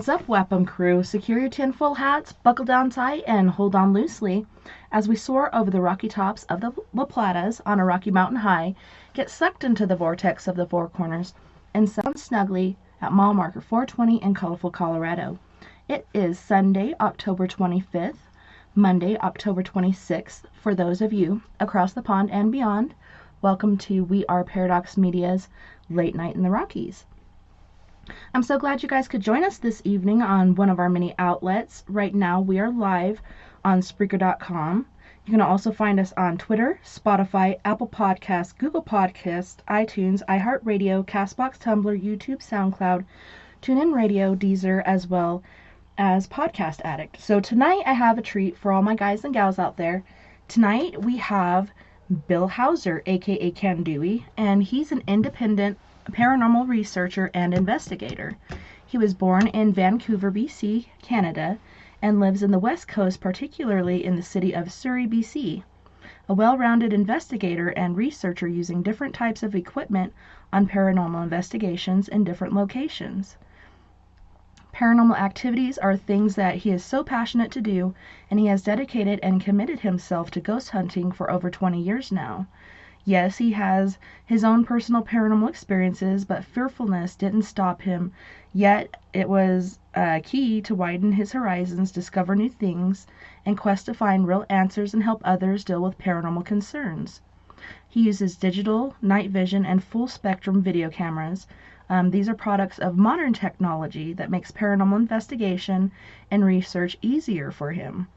What's up, Wapham crew? Secure your tinfoil hats, buckle down tight, and hold on loosely as we soar over the rocky tops of the La Platas on a Rocky Mountain high, get sucked into the vortex of the Four Corners, and settle snugly at mile marker 420 in colorful Colorado. It is Sunday, October 25th, Monday, October 26th. For those of you across the pond and beyond, welcome to We Are Paradox Media's Late Night in the Rockies. I'm so glad you guys could join us this evening on one of our many outlets. Right now we are live on Spreaker.com. You can also find us on Twitter, Spotify, Apple Podcasts, Google Podcasts, iTunes, iHeartRadio, CastBox, Tumblr, YouTube, SoundCloud, TuneIn Radio, Deezer, as well as Podcast Addict. So tonight I have a treat for all my guys and gals out there. Tonight we have Bill Hauser, aka Ken Dewey, and he's an independent paranormal researcher and investigator. He was born in Vancouver, BC, Canada, and lives in the West Coast, particularly in the city of Surrey, BC. A well-rounded investigator and researcher using different types of equipment on paranormal investigations in different locations. Paranormal activities are things that he is so passionate to do, and he has dedicated and committed himself to ghost hunting for over 20 years now. Yes, he has his own personal paranormal experiences, but fearfulness didn't stop him. Yet it was key to widen his horizons, discover new things, and quest to find real answers and help others deal with paranormal concerns. He uses digital, night vision, and full spectrum video cameras. These are products of modern technology that makes paranormal investigation and research easier for him.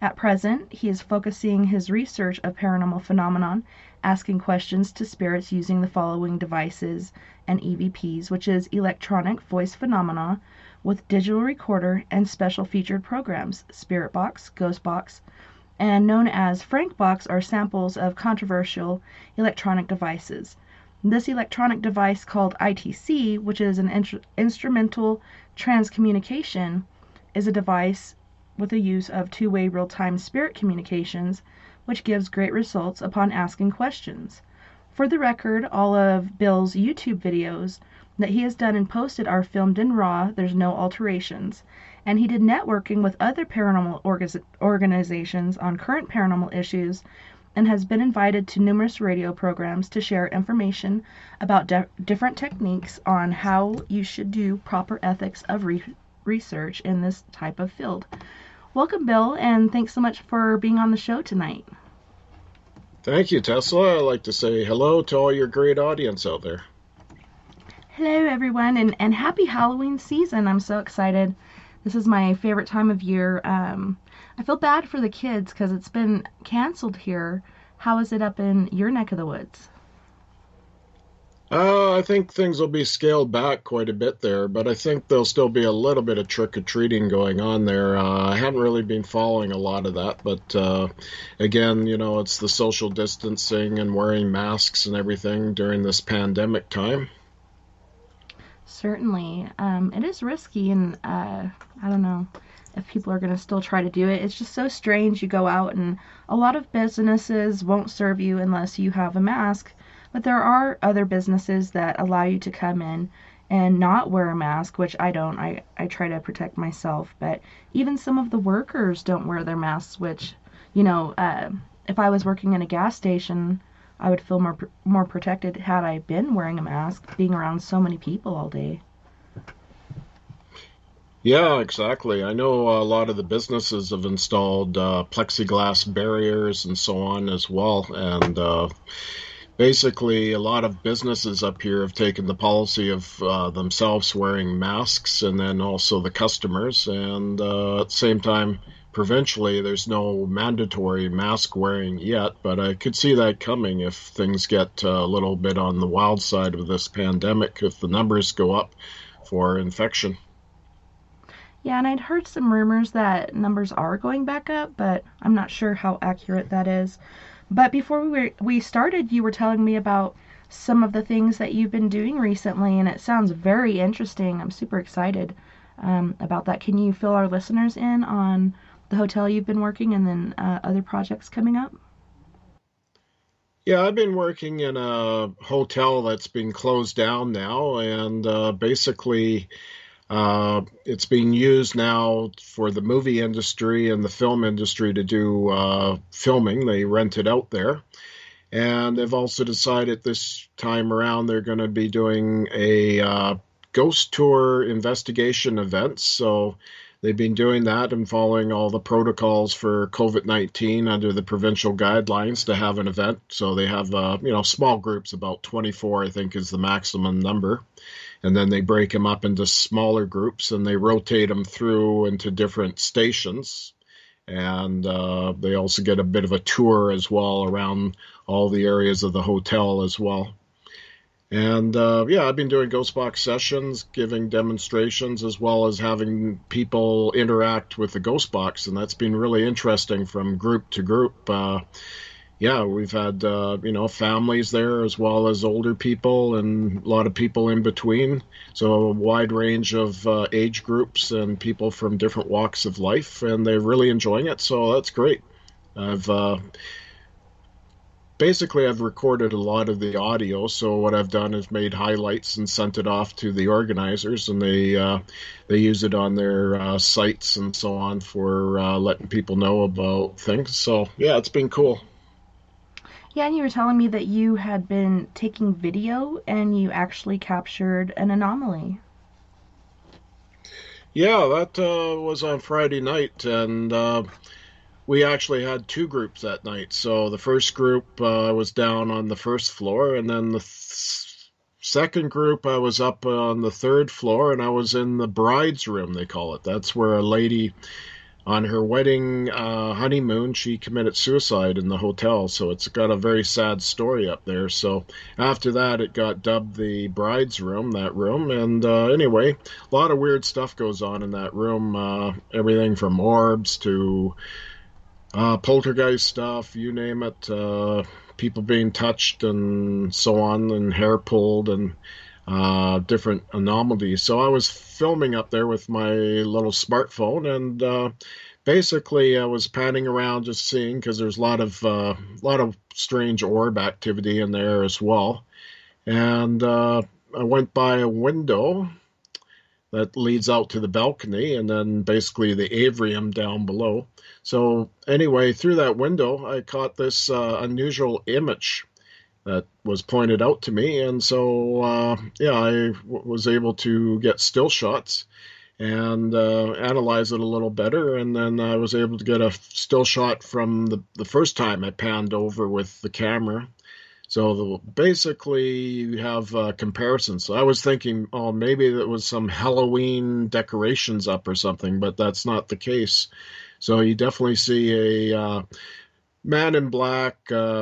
At present, he is focusing his research of paranormal phenomenon, asking questions to spirits using the following devices and EVPs, which is electronic voice phenomena with digital recorder and special featured programs, Spirit Box, Ghost Box, and known as Frank Box are samples of controversial electronic devices. This electronic device called ITC, which is an instrumental transcommunication, is a device with the use of two-way real-time spirit communications, which gives great results upon asking questions. For the record, all of Bill's YouTube videos that he has done and posted are filmed in RAW, there's no alterations, and he did networking with other paranormal organizations on current paranormal issues and has been invited to numerous radio programs to share information about different techniques on how you should do proper ethics of research in this type of field. Welcome, Bill, and thanks so much for being on the show tonight. Thank you, Tesla. I'd like to say hello to all your great audience out there. Hello, everyone, and happy Halloween season. I'm so excited. This is my favorite time of year. I feel bad for the kids because it's been canceled here. How is it up in your neck of the woods? I think things will be scaled back quite a bit there, but I think there'll still be a little bit of trick-or-treating going on there. I haven't really been following a lot of that, but again, it's the social distancing and wearing masks and everything during this pandemic time. Certainly. It is risky, and I don't know if people are going to still try to do it. It's just so strange. You go out, and a lot of businesses won't serve you unless you have a mask. But there are other businesses that allow you to come in and not wear a mask, which I don't. I try to protect myself. But even some of the workers don't wear their masks, which, if I was working in a gas station, I would feel more protected had I been wearing a mask, being around so many people all day. Yeah, exactly. I know a lot of the businesses have installed plexiglass barriers and so on as well. And basically, a lot of businesses up here have taken the policy of themselves wearing masks and then also the customers. And at the same time, provincially, there's no mandatory mask wearing yet, but I could see that coming if things get a little bit on the wild side of this pandemic, if the numbers go up for infection. Yeah, and I'd heard some rumors that numbers are going back up, but I'm not sure how accurate that is. But before we started, you were telling me about some of the things that you've been doing recently, and it sounds very interesting. I'm super excited about that. Can you fill our listeners in on the hotel you've been working and then other projects coming up? Yeah, I've been working in a hotel that's been closed down now, and basically It's being used now for the movie industry and the film industry to do filming. They rent it out there. And they've also decided this time around they're going to be doing a ghost tour investigation event. So they've been doing that and following all the protocols for COVID-19 under the provincial guidelines to have an event. So they have, small groups, about 24, I think is the maximum number. And then they break them up into smaller groups and they rotate them through into different stations. And they also get a bit of a tour as well around all the areas of the hotel as well. And I've been doing Ghost Box sessions, giving demonstrations, as well as having people interact with the Ghost Box, and that's been really interesting from group to group. We've had families there as well as older people and a lot of people in between. So a wide range of age groups and people from different walks of life, and they're really enjoying it. So that's great. I've I've recorded a lot of the audio. So what I've done is made highlights and sent it off to the organizers, and they use it on their sites and so on for letting people know about things. So yeah, it's been cool. Yeah, and you were telling me that you had been taking video and you actually captured an anomaly. Yeah, that was on Friday night, and we actually had two groups that night. So the first group was down on the first floor, and then the second group I was up on the third floor, and I was in the bride's room, they call it. That's where a lady on her wedding honeymoon, she committed suicide in the hotel. So it's got a very sad story up there. So after that, it got dubbed the bride's room, that room. And anyway, a lot of weird stuff goes on in that room. Everything from orbs to poltergeist stuff, you name it. People being touched and so on, and hair pulled and different anomalies. So I was filming up there with my little smartphone, and basically I was panning around just seeing, because there's a lot of strange orb activity in there as well. And I went by a window that leads out to the balcony, and then basically the avium down below. So anyway, through that window, I caught this unusual image that was pointed out to me. And so, was able to get still shots and analyze it a little better. And then I was able to get a still shot from the first time I panned over with the camera. So basically, you have comparisons. So I was thinking, oh, maybe there was some Halloween decorations up or something, but that's not the case. So you definitely see a man in black,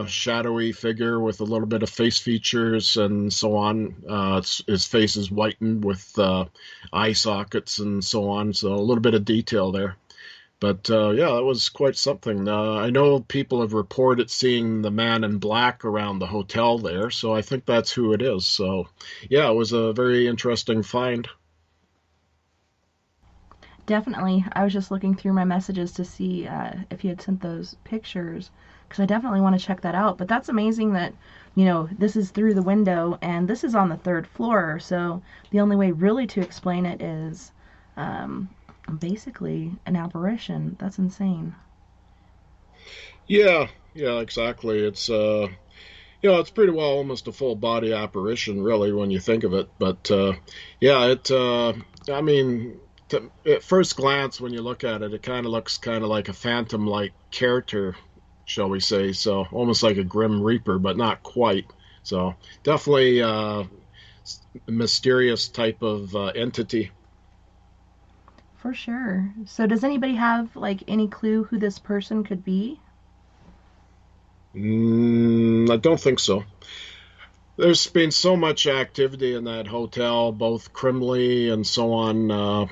shadowy figure with a little bit of face features and so on. His face is whitened with eye sockets and so on. So a little bit of detail there. But that was quite something. I know people have reported seeing the man in black around the hotel there, so I think that's who it is. So, yeah, it was a very interesting find. Definitely. I was just looking through my messages to see if you had sent those pictures, because I definitely want to check that out. But that's amazing that, this is through the window and this is on the third floor. So the only way really to explain it is basically an apparition. That's insane. Yeah, exactly. It's pretty well almost a full body apparition, really, when you think of it. But I mean, at first glance, when you look at it, it kind of looks kind of like a phantom-like character, shall we say? So almost like a Grim Reaper, but not quite. So definitely a mysterious type of entity. For sure. So does anybody have like any clue who this person could be? I don't think so. There's been so much activity in that hotel, both criminally and so on.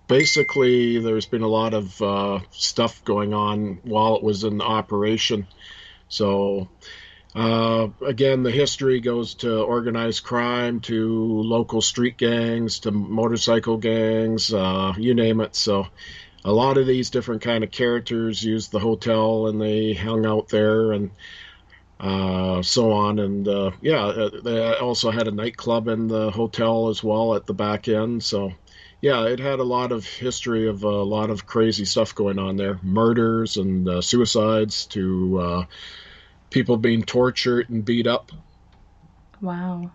Basically, there's been a lot of stuff going on while it was in operation. So, again, the history goes to organized crime, to local street gangs, to motorcycle gangs, you name it. So, a lot of these different kind of characters used the hotel and they hung out there. And so on. And yeah, they also had a nightclub in the hotel as well at the back end. So yeah, it had a lot of history of a lot of crazy stuff going on there, murders and suicides to people being tortured and beat up. Wow.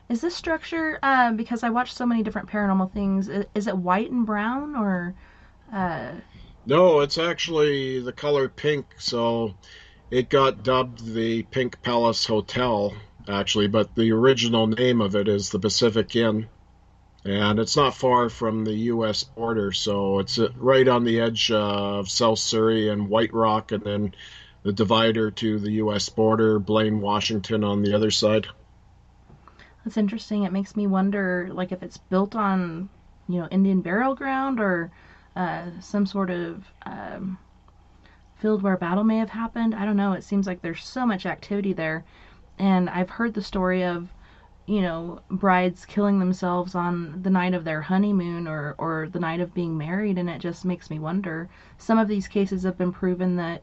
Is this structure, because I watched so many different paranormal things, is it white and brown or, uh, No, it's actually the color pink, so it got dubbed the Pink Palace Hotel, actually, but the original name of it is the Pacific Inn. And it's not far from the U.S. border, so it's right on the edge of South Surrey and White Rock, and then the divider to the U.S. border, Blaine, Washington on the other side. that's interesting. It makes me wonder, like, if it's built on, Indian burial ground or some sort of field where a battle may have happened. I don't know. It seems like there's so much activity there. And I've heard the story of, brides killing themselves on the night of their honeymoon or the night of being married, and it just makes me wonder. Some of these cases have been proven that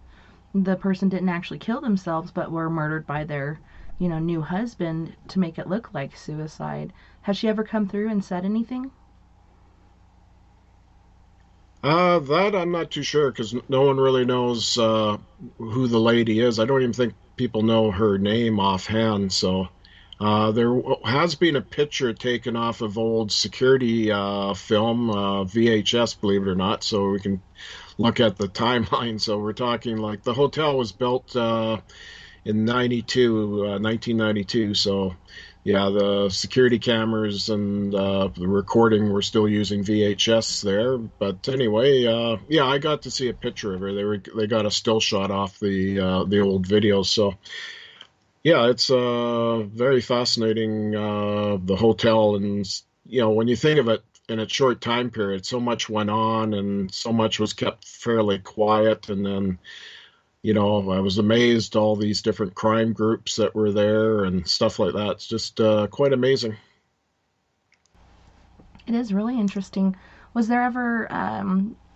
the person didn't actually kill themselves but were murdered by their, new husband to make it look like suicide. Has she ever come through and said anything? That I'm not too sure because no one really knows who the lady is. I don't even think people know her name offhand. So there has been a picture taken off of old security film, VHS, believe it or not, so we can look at the timeline. So we're talking like the hotel was built in 1992. So yeah, the security cameras and the recording were still using VHS there. But anyway, yeah, I got to see a picture of her. They got a still shot off the old videos. So yeah, it's very fascinating, the hotel. And when you think of it in a short time period, so much went on and so much was kept fairly quiet. And then I was amazed all these different crime groups that were there and stuff like that. It's just quite amazing. It is really interesting. Was there ever,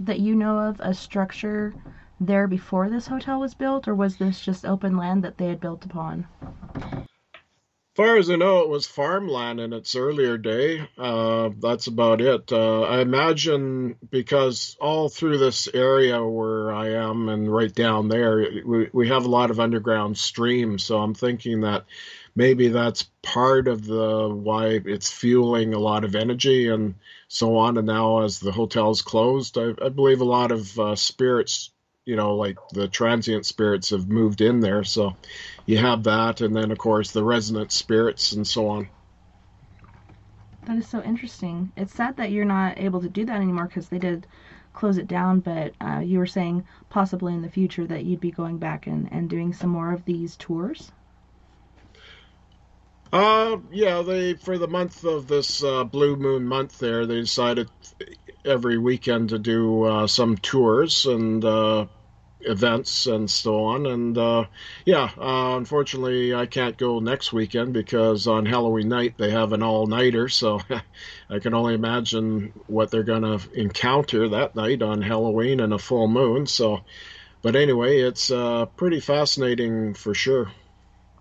that you know of, a structure there before this hotel was built, or was this just open land that they had built upon? Far as I know, it was farmland in its earlier day. That's about it. I imagine because all through this area where I am and right down there, we have a lot of underground streams. So I'm thinking that maybe that's part of the why it's fueling a lot of energy and so on. And now, as the hotel's closed, I believe a lot of spirits, like the transient spirits, have moved in there. So you have that, and then of course the resonant spirits and so on. That is so interesting. It's sad that you're not able to do that anymore because they did close it down, but you were saying possibly in the future that you'd be going back and doing some more of these tours. Yeah, they for the month of this Blue Moon month there, they decided every weekend to do some tours and events and so on. And yeah, unfortunately, I can't go next weekend because on Halloween night they have an all-nighter. So I can only imagine what they're going to encounter that night on Halloween and a full moon. So, but anyway, it's pretty fascinating for sure.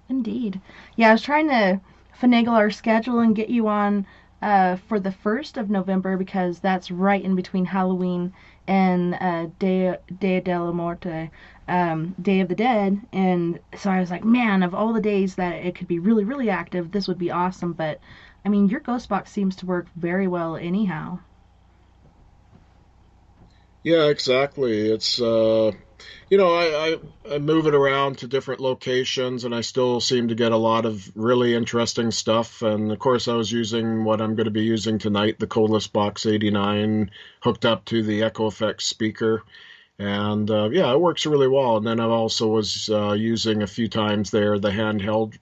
Indeed. Yeah, I was trying to finagle our schedule and get you on for the 1st of November because that's right in between Halloween and Dia de la Muerte, Day of the Dead. And so I was like, man, of all the days that it could be really, really active, this would be awesome. But I mean, your ghost box seems to work very well anyhow. Yeah, exactly. It's I move it around to different locations, and I still seem to get a lot of really interesting stuff. And of course, I was using what I'm going to be using tonight, the Codeless Box 89, hooked up to the Echo Effects speaker, and yeah, it works really well. And then I also was using a few times there the handheld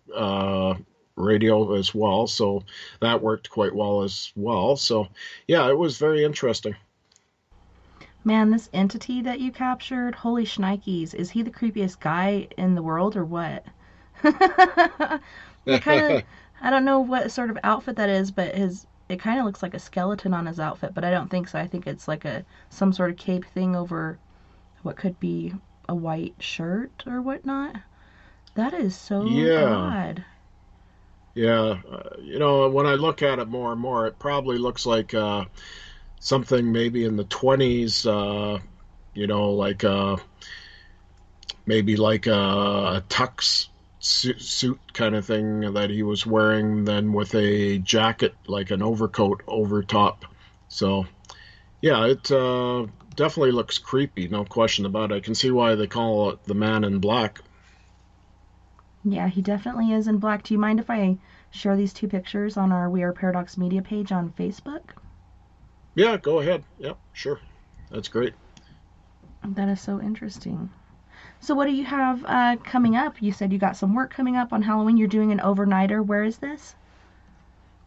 radio as well, so that worked quite well as well. So yeah, it was very interesting. Man, this entity that you captured, holy shnikes, is he the creepiest guy in the world or what? It kind of, I don't know what sort of outfit that is, but it kind of looks like a skeleton on his outfit, but I don't think so. I think it's like some sort of cape thing over what could be a white shirt or whatnot. That is so Yeah, odd. yeah. When I look at it more and more, it probably looks like something maybe in the 20s, like maybe like a tux suit kind of thing that he was wearing, then with a jacket, like an overcoat over top. So, yeah, it definitely looks creepy, no question about it. I can see why they call it the Man in Black. Yeah, he definitely is in black. Do you mind if I share these two pictures on our We Are Paradox Media page on Facebook? Yeah, go ahead. Yeah, sure. That's great. That is so interesting. So, what do you have coming up? You said you got some work coming up on Halloween. You're doing an overnighter. Where is this?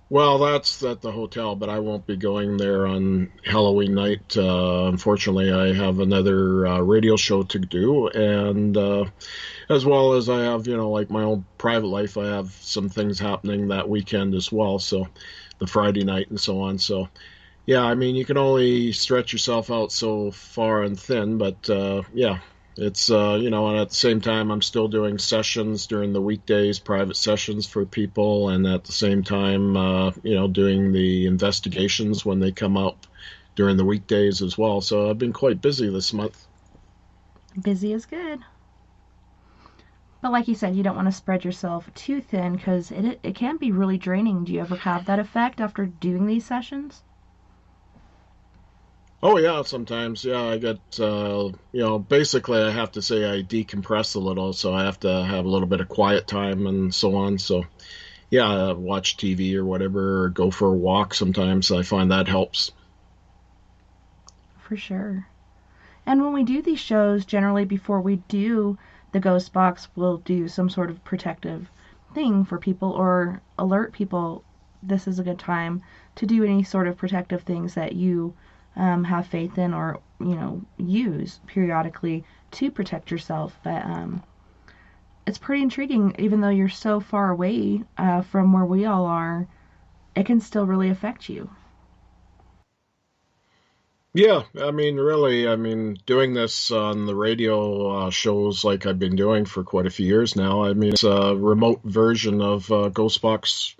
Well, that's at the hotel, but I won't be going there on Halloween night. Unfortunately, I have another radio show to do, and as well as I have, like my own private life, I have some things happening that weekend as well. So the Friday night and so on. So yeah, I mean, you can only stretch yourself out so far and thin, but yeah, it's and at the same time, I'm still doing sessions during the weekdays, private sessions for people, and at the same time, doing the investigations when they come up during the weekdays as well. So I've been quite busy this month. Busy is good. But like you said, you don't want to spread yourself too thin because it can be really draining. Do you ever have that effect after doing these sessions? Oh yeah, sometimes. Yeah, I get basically I have to say I decompress a little, so I have to have a little bit of quiet time and so on. So yeah, watch TV or whatever, or go for a walk sometimes. I find that helps. For sure. And when we do these shows, generally before we do the ghost box, we'll do some sort of protective thing for people or alert people this is a good time to do any sort of protective things that you have faith in or, use periodically to protect yourself. But it's pretty intriguing, even though you're so far away from where we all are, it can still really affect you. Yeah, I mean, really, I mean, doing this on the radio shows like I've been doing for quite a few years now. I mean, it's a remote version of Ghostbox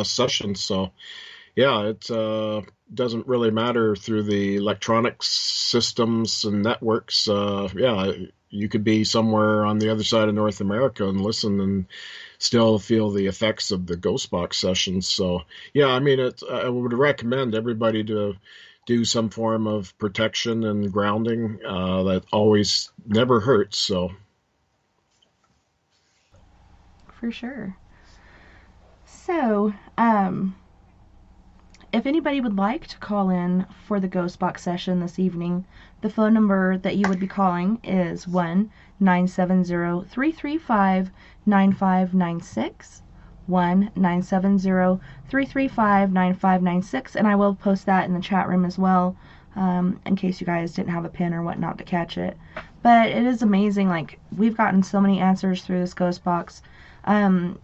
sessions, so yeah, it doesn't really matter through the electronic systems and networks. Yeah, you could be somewhere on the other side of North America and listen and still feel the effects of the ghost box sessions. So, yeah, I mean, I would recommend everybody to do some form of protection and grounding. That always never hurts. So, For sure. So, if anybody would like to call in for the Ghost Box session this evening, the phone number that you would be calling is 1-970-335-9596. 1-970-335-9596, and I will post that in the chat room as well, in case you guys didn't have a pin or whatnot to catch it. But it is amazing, like, we've gotten so many answers through this Ghost Box. Do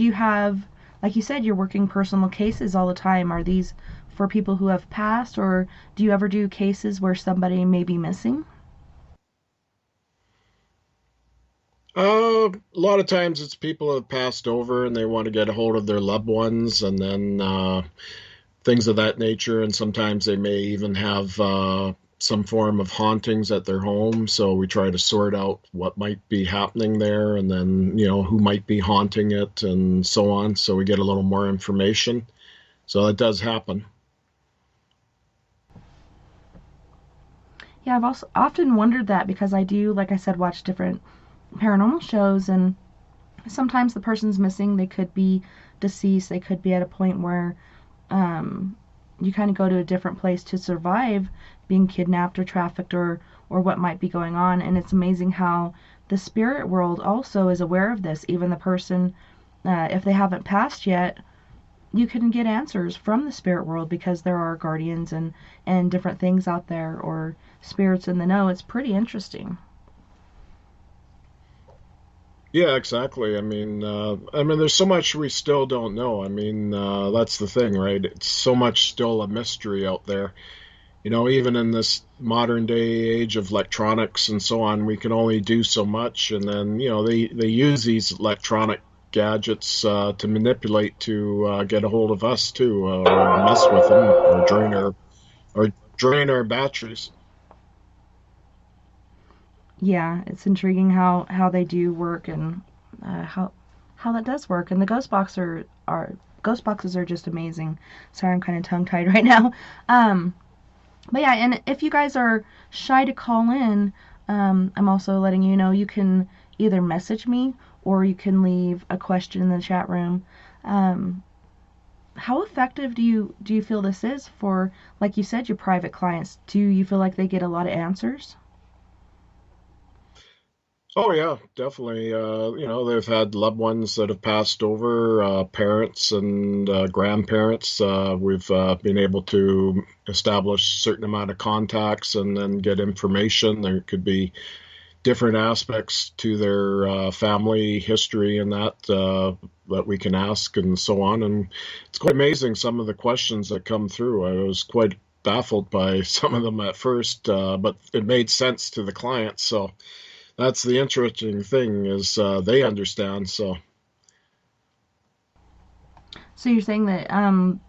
you have, like you said, you're working personal cases all the time. Are these for people who have passed, or do you ever do cases where somebody may be missing? a lot of times it's people that have passed over and they want to get a hold of their loved ones, and then things of that nature. And sometimes they may even have some form of hauntings at their home. So we try to sort out what might be happening there, and then, who might be haunting it and so on. So we get a little more information. So that does happen. Yeah, I've also often wondered that because I do, like I said, watch different paranormal shows, and sometimes the person's missing. They could be deceased. They could be at a point where you kind of go to a different place to survive being kidnapped or trafficked or what might be going on. And it's amazing how the spirit world also is aware of this. Even the person, if they haven't passed yet, you can get answers from the spirit world because there are guardians and different things out there or spirits in the know. It's pretty interesting. Yeah, exactly. I mean, there's so much we still don't know. I mean, that's the thing, right? It's so much still a mystery out there. Even in this modern day age of electronics and so on, we can only do so much. And then, they use these electronic gadgets to manipulate to get a hold of us too, or mess with them, or drain our batteries. Yeah, it's intriguing how they do work and how that does work. And the ghost boxes are just amazing. Sorry, I'm kind of tongue tied right now. Um, but yeah, and if you guys are shy to call in, I'm also letting you know you can either message me or you can leave a question in the chat room. Um, how effective do you feel this is for, like you said, your private clients? Do you feel like they get a lot of answers? Oh yeah, definitely. They've had loved ones that have passed over, parents and grandparents. We've been able to establish a certain amount of contacts and then get information. There could be different aspects to their family history and that we can ask and so on. And it's quite amazing some of the questions that come through. I was quite baffled by some of them at first, but it made sense to the client. So that's the interesting thing is they understand. So So you're saying that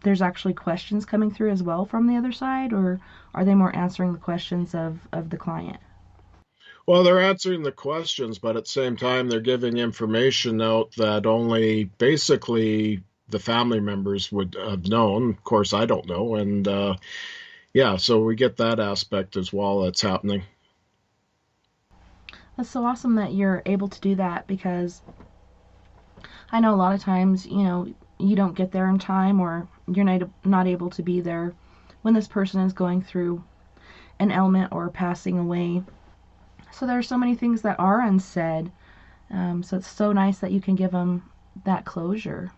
there's actually questions coming through as well from the other side, or are they more answering the questions of the client? well, they're answering the questions, but at the same time, they're giving information out that only basically the family members would have known. Of course, I don't know. And yeah, so we get that aspect as well that's happening. That's so awesome that you're able to do that because I know a lot of times, you don't get there in time or you're not able to be there when this person is going through an ailment or passing away. So there are so many things that are unsaid. So it's so nice that you can give them that closure.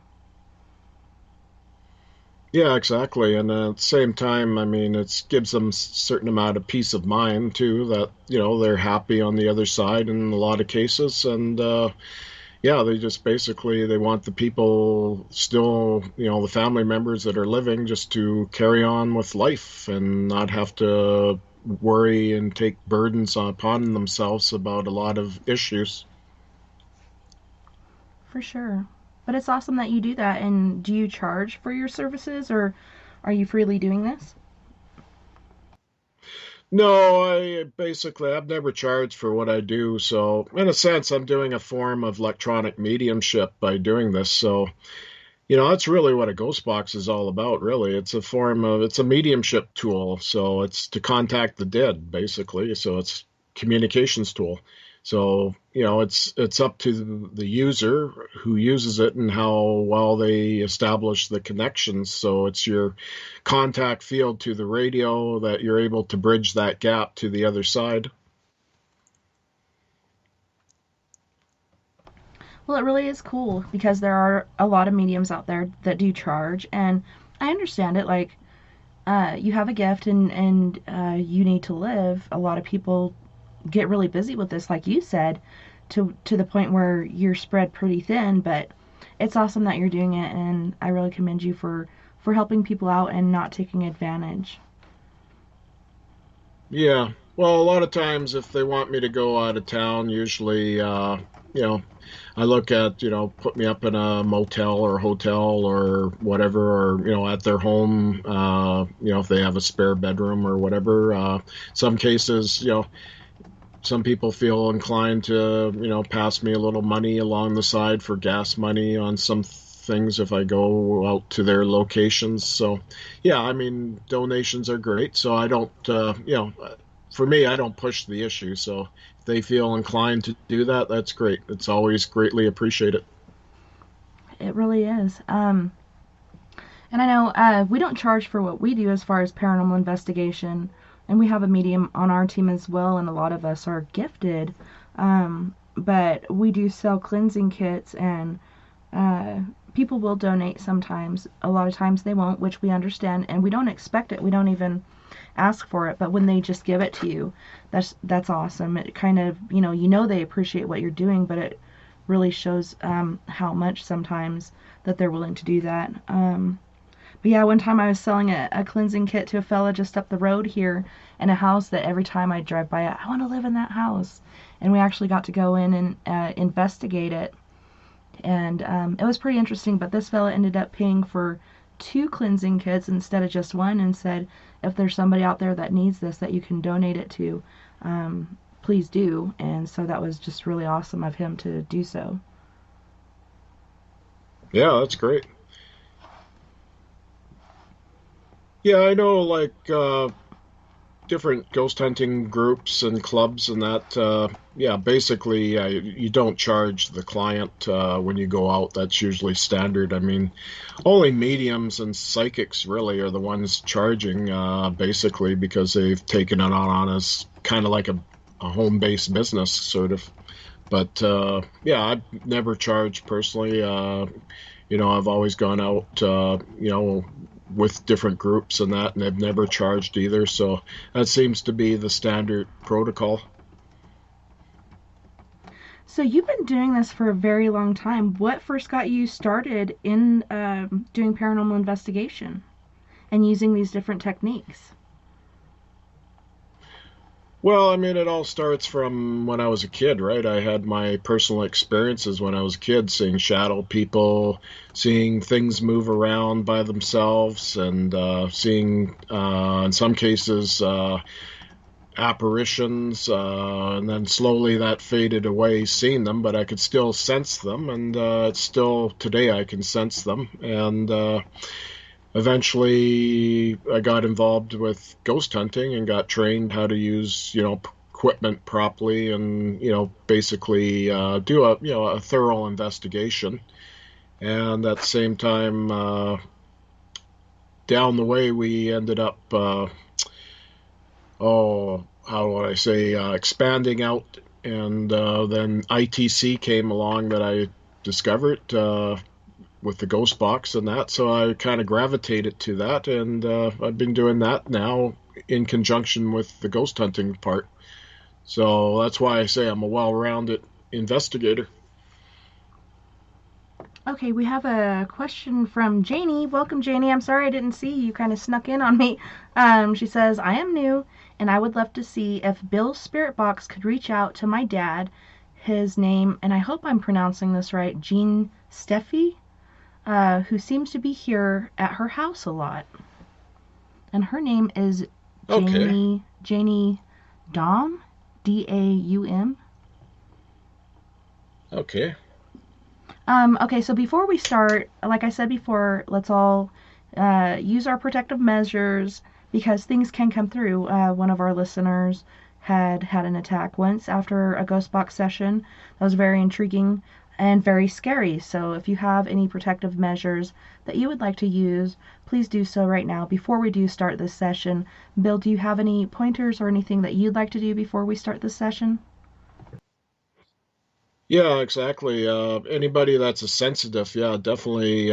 Yeah, exactly. And at the same time, I mean, it gives them a certain amount of peace of mind too, that, they're happy on the other side in a lot of cases. And yeah, they just basically they want the people still, the family members that are living just to carry on with life and not have to worry and take burdens upon themselves about a lot of issues. For sure. But it's awesome that you do that. And do you charge for your services or are you freely doing this? No, I've never charged for what I do. So in a sense, I'm doing a form of electronic mediumship by doing this. So that's really what a ghost box is all about, really. It's a mediumship tool. So it's to contact the dead, basically. So it's communications tool. So, it's up to the user who uses it and how well they establish the connections. So it's your contact field to the radio that you're able to bridge that gap to the other side. Well, it really is cool because there are a lot of mediums out there that do charge. And I understand it. Like, you have a gift and you need to live. A lot of people get really busy with this, like you said, to the point where you're spread pretty thin. But it's awesome that you're doing it, and I really commend you for helping people out and not taking advantage. Yeah. Well, a lot of times if they want me to go out of town, usually, you know, I look at, put me up in a motel or hotel or whatever, or, at their home, if they have a spare bedroom or whatever. Some cases, some people feel inclined to, pass me a little money along the side for gas money on some things if I go out to their locations. So, yeah, I mean, donations are great. So I don't, for me, I don't push the issue. So if they feel inclined to do that, that's great. It's always greatly appreciated. It really is. And I know we don't charge for what we do as far as paranormal investigation, and we have a medium on our team as well, and a lot of us are gifted. But we do sell cleansing kits, and uh, people will donate sometimes. A lot of times they won't, which we understand, and we don't expect it. We don't even ask for it, but when they just give it to you, that's awesome. It kind of, they appreciate what you're doing, but it really shows how much sometimes that they're willing to do that. But yeah, one time I was selling a cleansing kit to a fella just up the road here in a house that every time I drive by it, I want to live in that house. And we actually got to go in and investigate it. And it was pretty interesting. But this fella ended up paying for two cleansing kits instead of just one and said, if there's somebody out there that needs this that you can donate it to, please do. And so that was just really awesome of him to do so. Yeah, that's great. Yeah, I know like different ghost hunting groups and clubs and that. Yeah, basically, you don't charge the client when you go out. That's usually standard. I mean, only mediums and psychics really are the ones charging, basically, because they've taken it on as kind of like a home-based business, sort of. But yeah, I've never charged personally. I've always gone out, with different groups and that, and they've never charged either. So that seems to be the standard protocol. So you've been doing this for a very long time. What first got you started in doing paranormal investigation and using these different techniques? Well, I mean, it all starts from when I was a kid, right? I had my personal experiences when I was a kid, seeing shadow people, seeing things move around by themselves, and seeing, in some cases, apparitions. And then slowly that faded away, seeing them, but I could still sense them, and it's still today I can sense them. And eventually I got involved with ghost hunting and got trained how to use, equipment properly, and, basically do a thorough investigation. And at the same time, down the way, we ended up, how would I say, expanding out. And then ITC came along that I discovered, with the Ghost Box and that. So I kind of gravitated to that, and I've been doing that now in conjunction with the ghost hunting part. So that's why I say I'm a well-rounded investigator. Okay, we have a question from Janie. Welcome, Janie. I'm sorry I didn't see you. You kind of snuck in on me. She says, I am new, and I would love to see if Bill's spirit box could reach out to my dad. His name, and I hope I'm pronouncing this right, Jean Steffi, who seems to be here at her house a lot. And her name is Okay. Janie Daum, Daum. Okay. Okay, so before we start, like I said before, let's all use our protective measures because things can come through. One of our listeners had an attack once after a ghost box session. That was very intriguing and very scary. So if you have any protective measures that you would like to use, please do so right now before we do start this session. Bill, do you have any pointers or anything that you'd like to do before we start this session? Yeah, exactly. Anybody that's a sensitive, yeah, definitely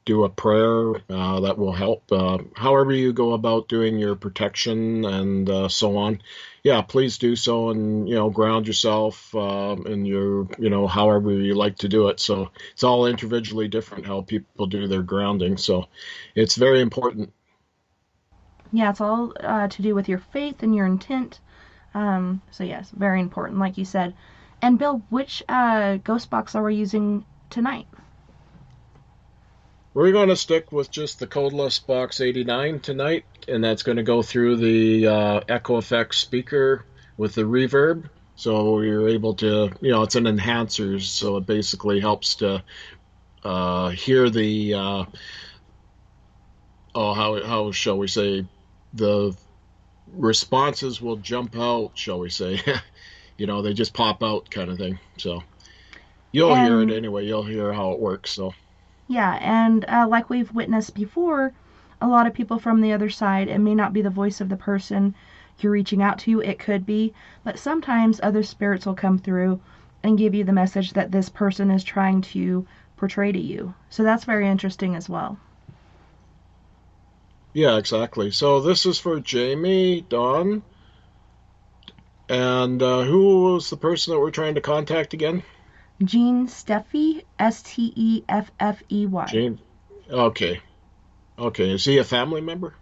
do a prayer. That will help. However you go about doing your protection and so on, yeah, please do so, and ground yourself in your however you like to do it. So it's all individually different how people do their grounding. So it's very important. Yeah, it's all to do with your faith and your intent. So yes, very important, like you said. And Bill, which ghost box are we using tonight? We're going to stick with just the codeless box 89 tonight, and that's going to go through the Echo Effects speaker with the reverb. So you're able to, it's an enhancer, so it basically helps to hear the, how shall we say, the responses will jump out, shall we say. They just pop out kind of thing. So you'll hear it And anyway. You'll hear how it works. So. yeah, and like we've witnessed before, a lot of people from the other side, it may not be the voice of the person you're reaching out to, it could be, but sometimes other spirits will come through and give you the message that this person is trying to portray to you. So that's very interesting as well. Yeah, exactly. So this is for Jamie, Dawn, and who was the person that we're trying to contact again? Jean Steffi, Steffey. Jane. Okay. Okay, is he a family member?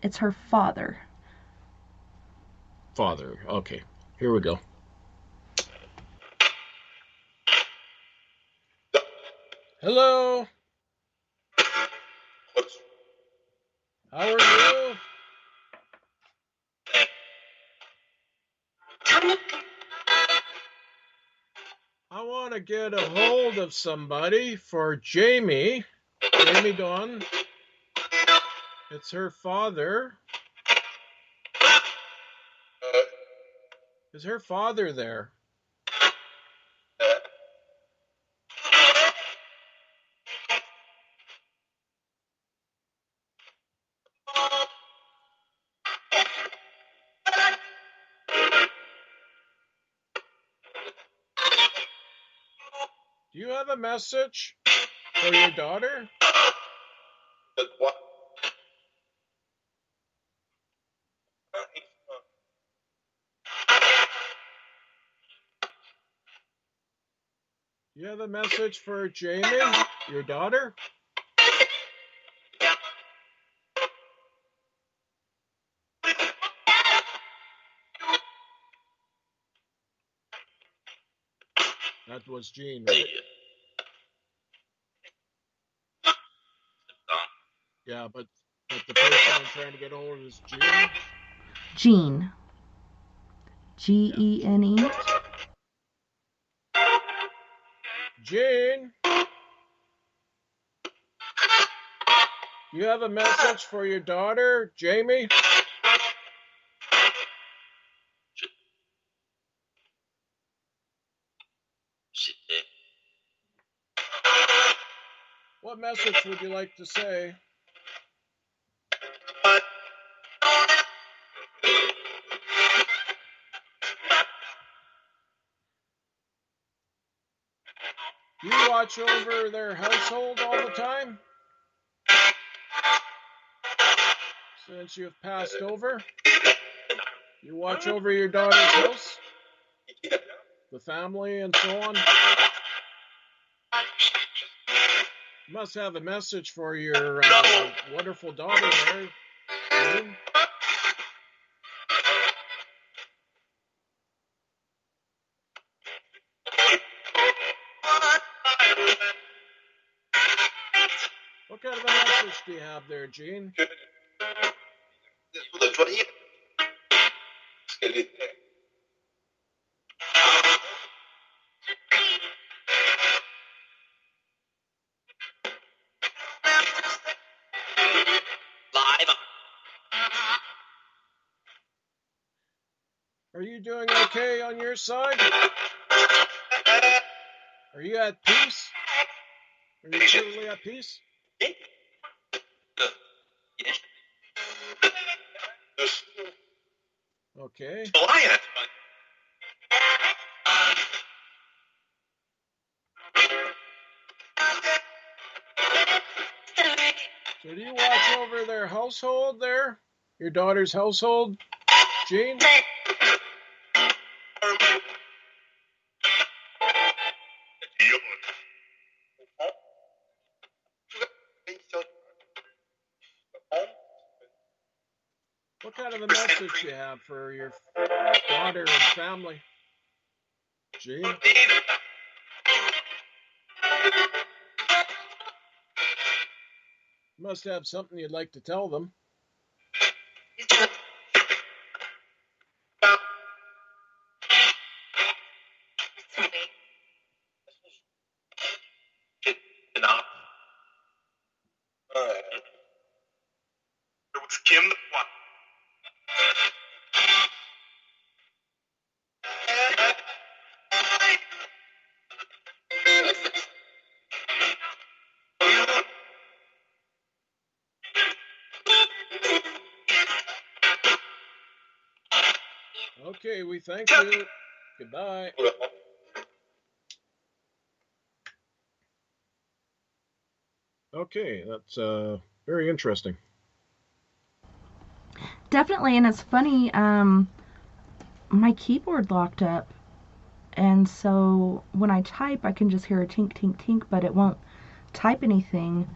It's her father. Father. Okay, here we go. Hello. How are you? I want to get a hold of somebody for Jamie. Jamie Dawn. It's her father. Is her father there? Do you have a message for your daughter? You have a message for Jamie, your daughter? That was Jean, right? Yeah, but the person I'm trying to get hold of is Jean. Gene. Gene. Jean, you have a message for your daughter, Jamie? What message would you like to say? Do you watch over their household all the time? Since you've passed over? You watch over your daughter's house? The family and so on? You must have a message for your wonderful daughter there, Jean. What kind of a message do you have there, Jean? Are you doing okay on your side? Are you at peace? Are you truly at peace? Okay. So do you watch over their household there? Your daughter's household, Jean? What kind of a message do you have for your daughter and family, Jean? You must have something you'd like to tell them. Okay, we thank you. Goodbye. Okay, that's very interesting. Definitely, and it's funny. My keyboard locked up, and so when I type, I can just hear a tink, tink, tink, but it won't type anything.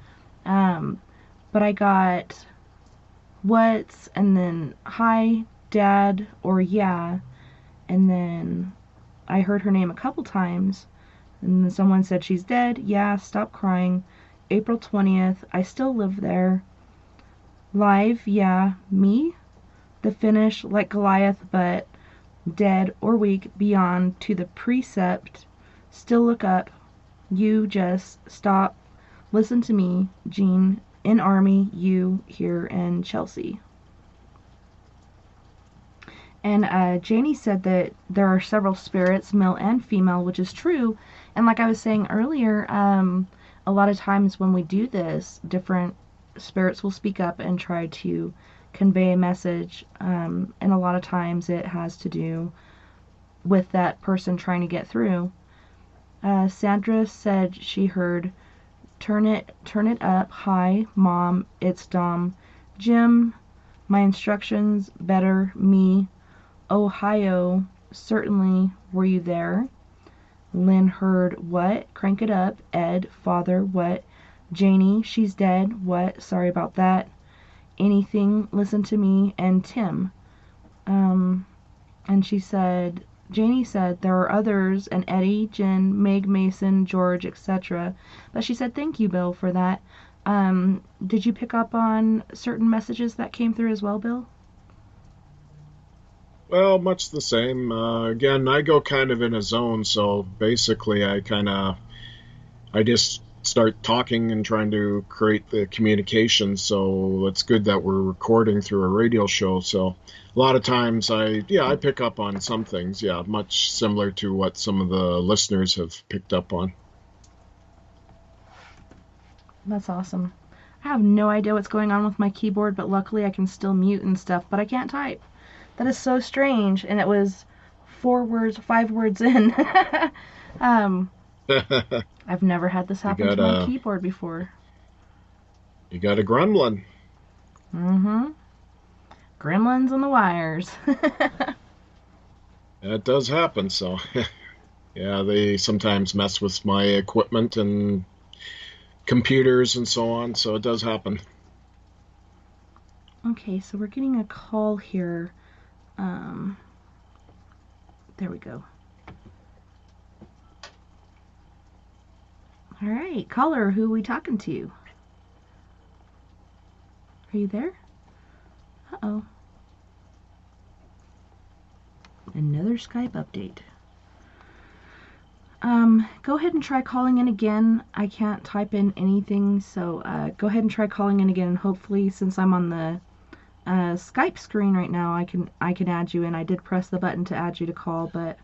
Um, but I got what's, and then hi, dad, or yeah, and then I heard her name a couple times, and then someone said she's dead, yeah, stop crying, April 20th, I still live there, live, yeah, me, the finish, like Goliath, but dead or weak beyond to the precept, still look up, you just stop, listen to me, Jean, in Army, you, here, and Chelsea. And Janie said that there are several spirits, male and female, which is true. And like I was saying earlier, a lot of times when we do this, different spirits will speak up and try to convey a message. And a lot of times it has to do with that person trying to get through. Sandra said she heard, turn it up, hi, mom, it's Dom. Jim, my instructions, better, me, Ohio, certainly, were you there? Lynn heard, what? Crank it up. Ed, father, what? Janie, she's dead. What? Sorry about that. Anything, listen to me. And Tim. And Janie said, there are others, and Eddie, Jen, Meg, Mason, George, etc. But she said, thank you, Bill, for that. Did you pick up on certain messages that came through as well, Bill? Well, much the same. Again, I go kind of in a zone, so basically I just start talking and trying to create the communication. So it's good that we're recording through a radio show. So a lot of times I pick up on some things, much similar to what some of the listeners have picked up on. That's awesome. I have no idea what's going on with my keyboard, but luckily I can still mute and stuff, but I can't type. That is so strange, and it was 5 words in. I've never had this happen to my keyboard before. You got a gremlin. Mm-hmm. Gremlins and the wires. That does happen, so yeah, they sometimes mess with my equipment and computers and so on, so it does happen. Okay, so we're getting a call here. There we go. All right, caller, who are we talking to? Are you there? Uh-oh. Another Skype update. Go ahead and try calling in again. I can't type in anything, so go ahead and try calling in again. Hopefully, since I'm on the Skype screen right now, I can add you in. I did press the button to add you to call, but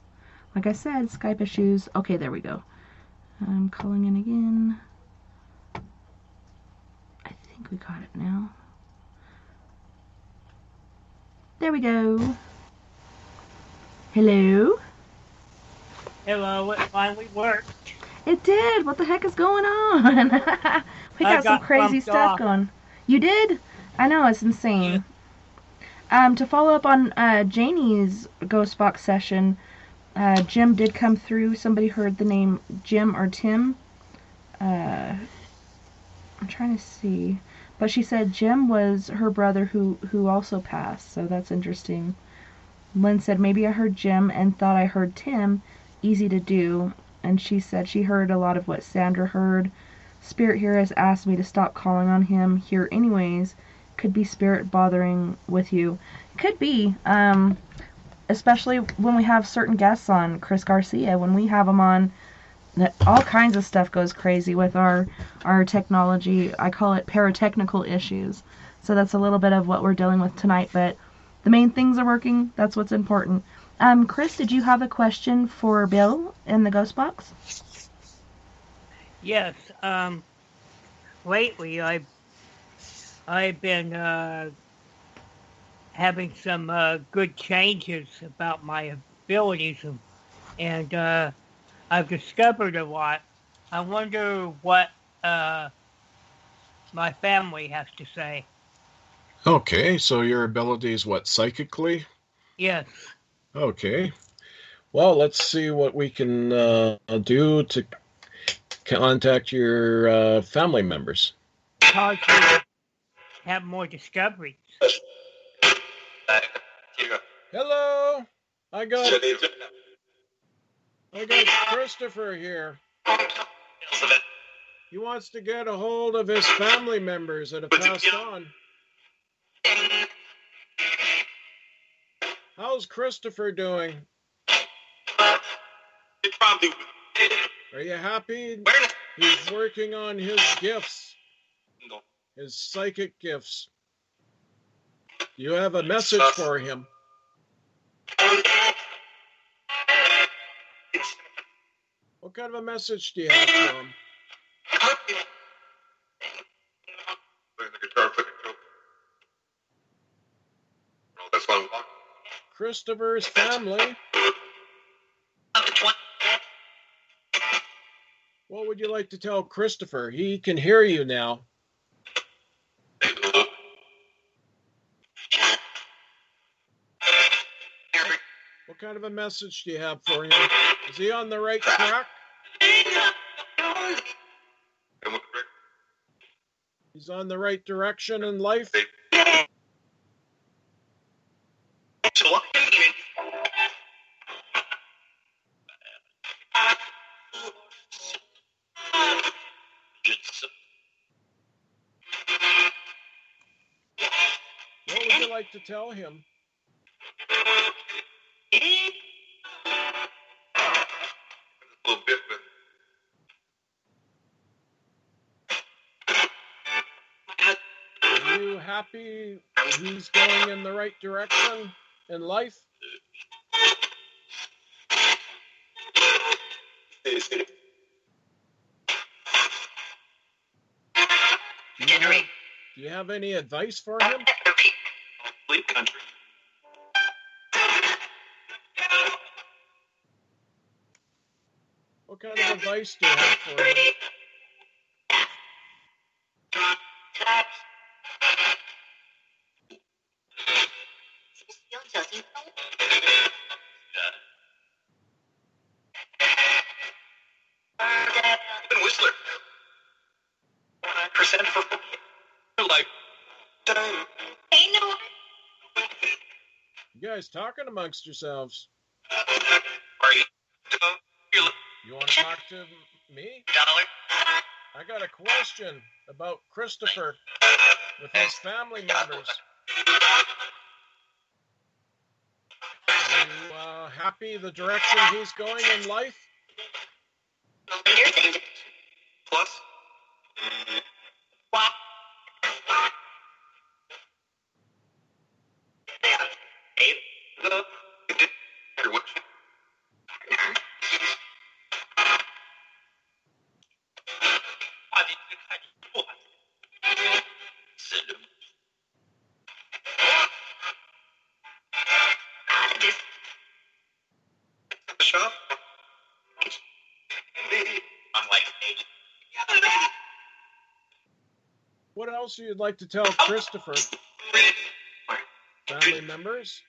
like I said, Skype issues. Okay, there we go. I'm calling in again. I think we got it now. There we go. Hello? Hello, it finally worked. It did. What the heck is going on? We got some crazy stuff going. You did? I know, it's insane. Yeah. To follow up on Janie's Ghost Box session, Jim did come through. Somebody heard the name Jim or Tim. I'm trying to see. But she said Jim was her brother who also passed, so that's interesting. Lynn said, maybe I heard Jim and thought I heard Tim. Easy to do. And she said she heard a lot of what Sandra heard. Spirit here has asked me to stop calling on him here anyways. Could be spirit bothering with you. Could be. Especially when we have certain guests on. Chris Garcia, when we have him on, all kinds of stuff goes crazy with our technology. I call it paratechnical issues. So that's a little bit of what we're dealing with tonight, but the main things are working. That's what's important. Chris, did you have a question for Bill in the Ghost Box? Yes. Lately I've been having some good changes about my abilities, and I've discovered a lot. I wonder what my family has to say. Okay, so your abilities, what, psychically? Yes. Okay. Well, let's see what we can do to contact your family members. have more discoveries. Hello. I got Christopher here. He wants to get a hold of his family members that have passed on. How's Christopher doing? Are you happy? He's working on his gifts, his psychic gifts. You have a message for him. What kind of a message do you have for him? Christopher's family. What would you like to tell Christopher? He can hear you now. What kind of a message do you have for him? Is he on the right track? He's on the right direction in life? What would you like to tell him? Are you happy he's going in the right direction in life? Do you have any advice for him? What kind of advice do you have for him? You guys talking amongst yourselves? You want to talk to me? I got a question about Christopher with his family members. Are you happy the direction he's going in life? What else you'd like to tell Christopher? Family members?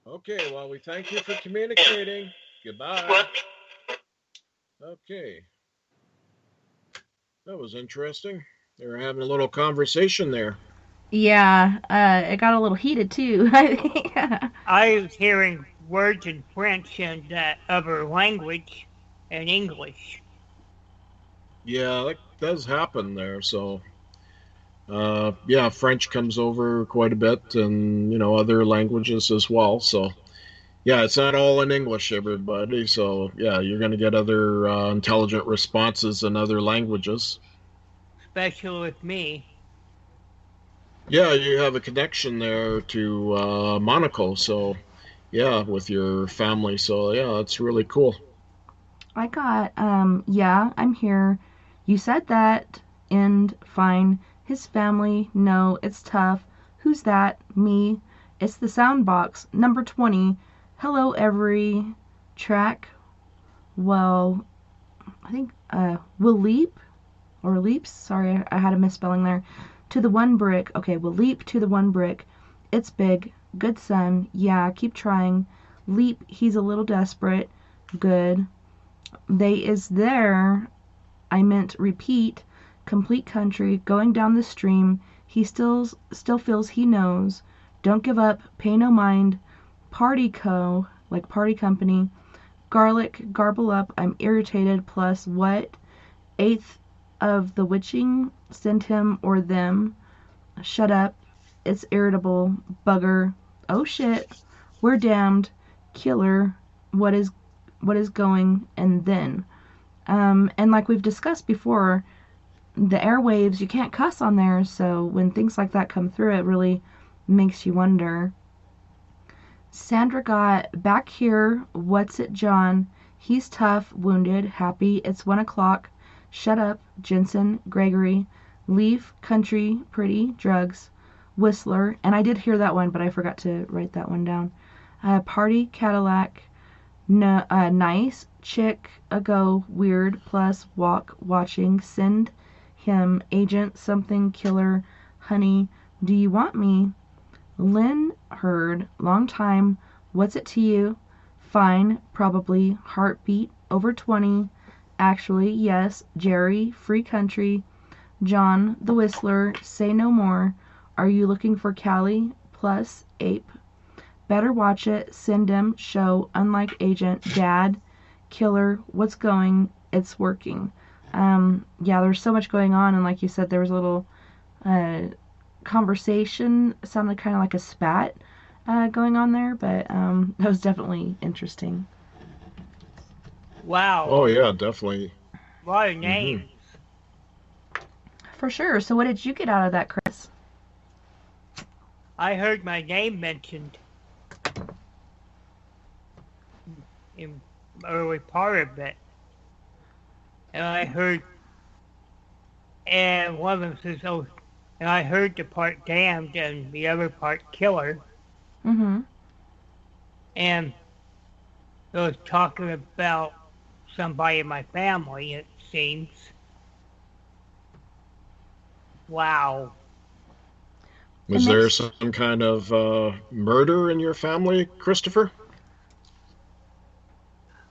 Okay, well, we thank you for communicating. Goodbye. Okay. That was interesting. They were having a little conversation there. Yeah, it got a little heated too. I was hearing words in French and that other language and English. Yeah, that does happen there. So, yeah, French comes over quite a bit and, other languages as well. So, yeah, it's not all in English, everybody. So, yeah, you're going to get other intelligent responses in other languages. Especially with me. Yeah, you have a connection there to Monaco. So, yeah, with your family. So, yeah, that's really cool. I got, yeah, I'm here. You said that. End. Fine. His family. No, it's tough. Who's that? Me. It's the sound box. Number 20. Hello, every track. well, I think will leap or leaps. Sorry, I had a misspelling there. To the one brick. Okay, will leap to the one brick. It's big. Good son. Yeah, keep trying. Leap. He's a little desperate. Good. They is there. I meant repeat. Complete country. Going down the stream. He still feels he knows. Don't give up. Pay no mind. Party co. Like party company. Garlic. Garble up. I'm irritated. Plus what? Eighth of the witching. Send him or them. Shut up. It's irritable. Bugger. Oh shit. We're damned. Killer. What is going? And then. And like we've discussed before, the airwaves, you can't cuss on there, so when things like that come through, it really makes you wonder. Sandra got back here. What's it, John? He's tough, wounded, happy. It's 1 o'clock. Shut up, Jensen, Gregory. Leaf, country, pretty, drugs, Whistler. And I did hear that one, but I forgot to write that one down. Party, Cadillac, nice, chick, ago, weird, plus, walk, watching, send him, agent, something, killer, honey, do you want me? Lynn heard, long time, what's it to you? Fine, probably, heartbeat, over 20, actually, yes, Jerry, free country, John, the Whistler, say no more, are you looking for Callie, plus, ape, better watch it, send him, show, unlike agent, dad, killer, what's going, it's working. Yeah, there's so much going on, and like you said, there was a little conversation, sounded kind of like a spat going on there, but that was definitely interesting. Wow. Oh yeah, definitely. A lot of names. For sure. So what did you get out of that, Chris? I heard my name mentioned in the early part of it. And I heard, and one of them says, oh, and I heard the part damned and the other part killer. Mm-hmm. And it was talking about somebody in my family, it seems. Wow. Was there some kind of murder in your family, Christopher?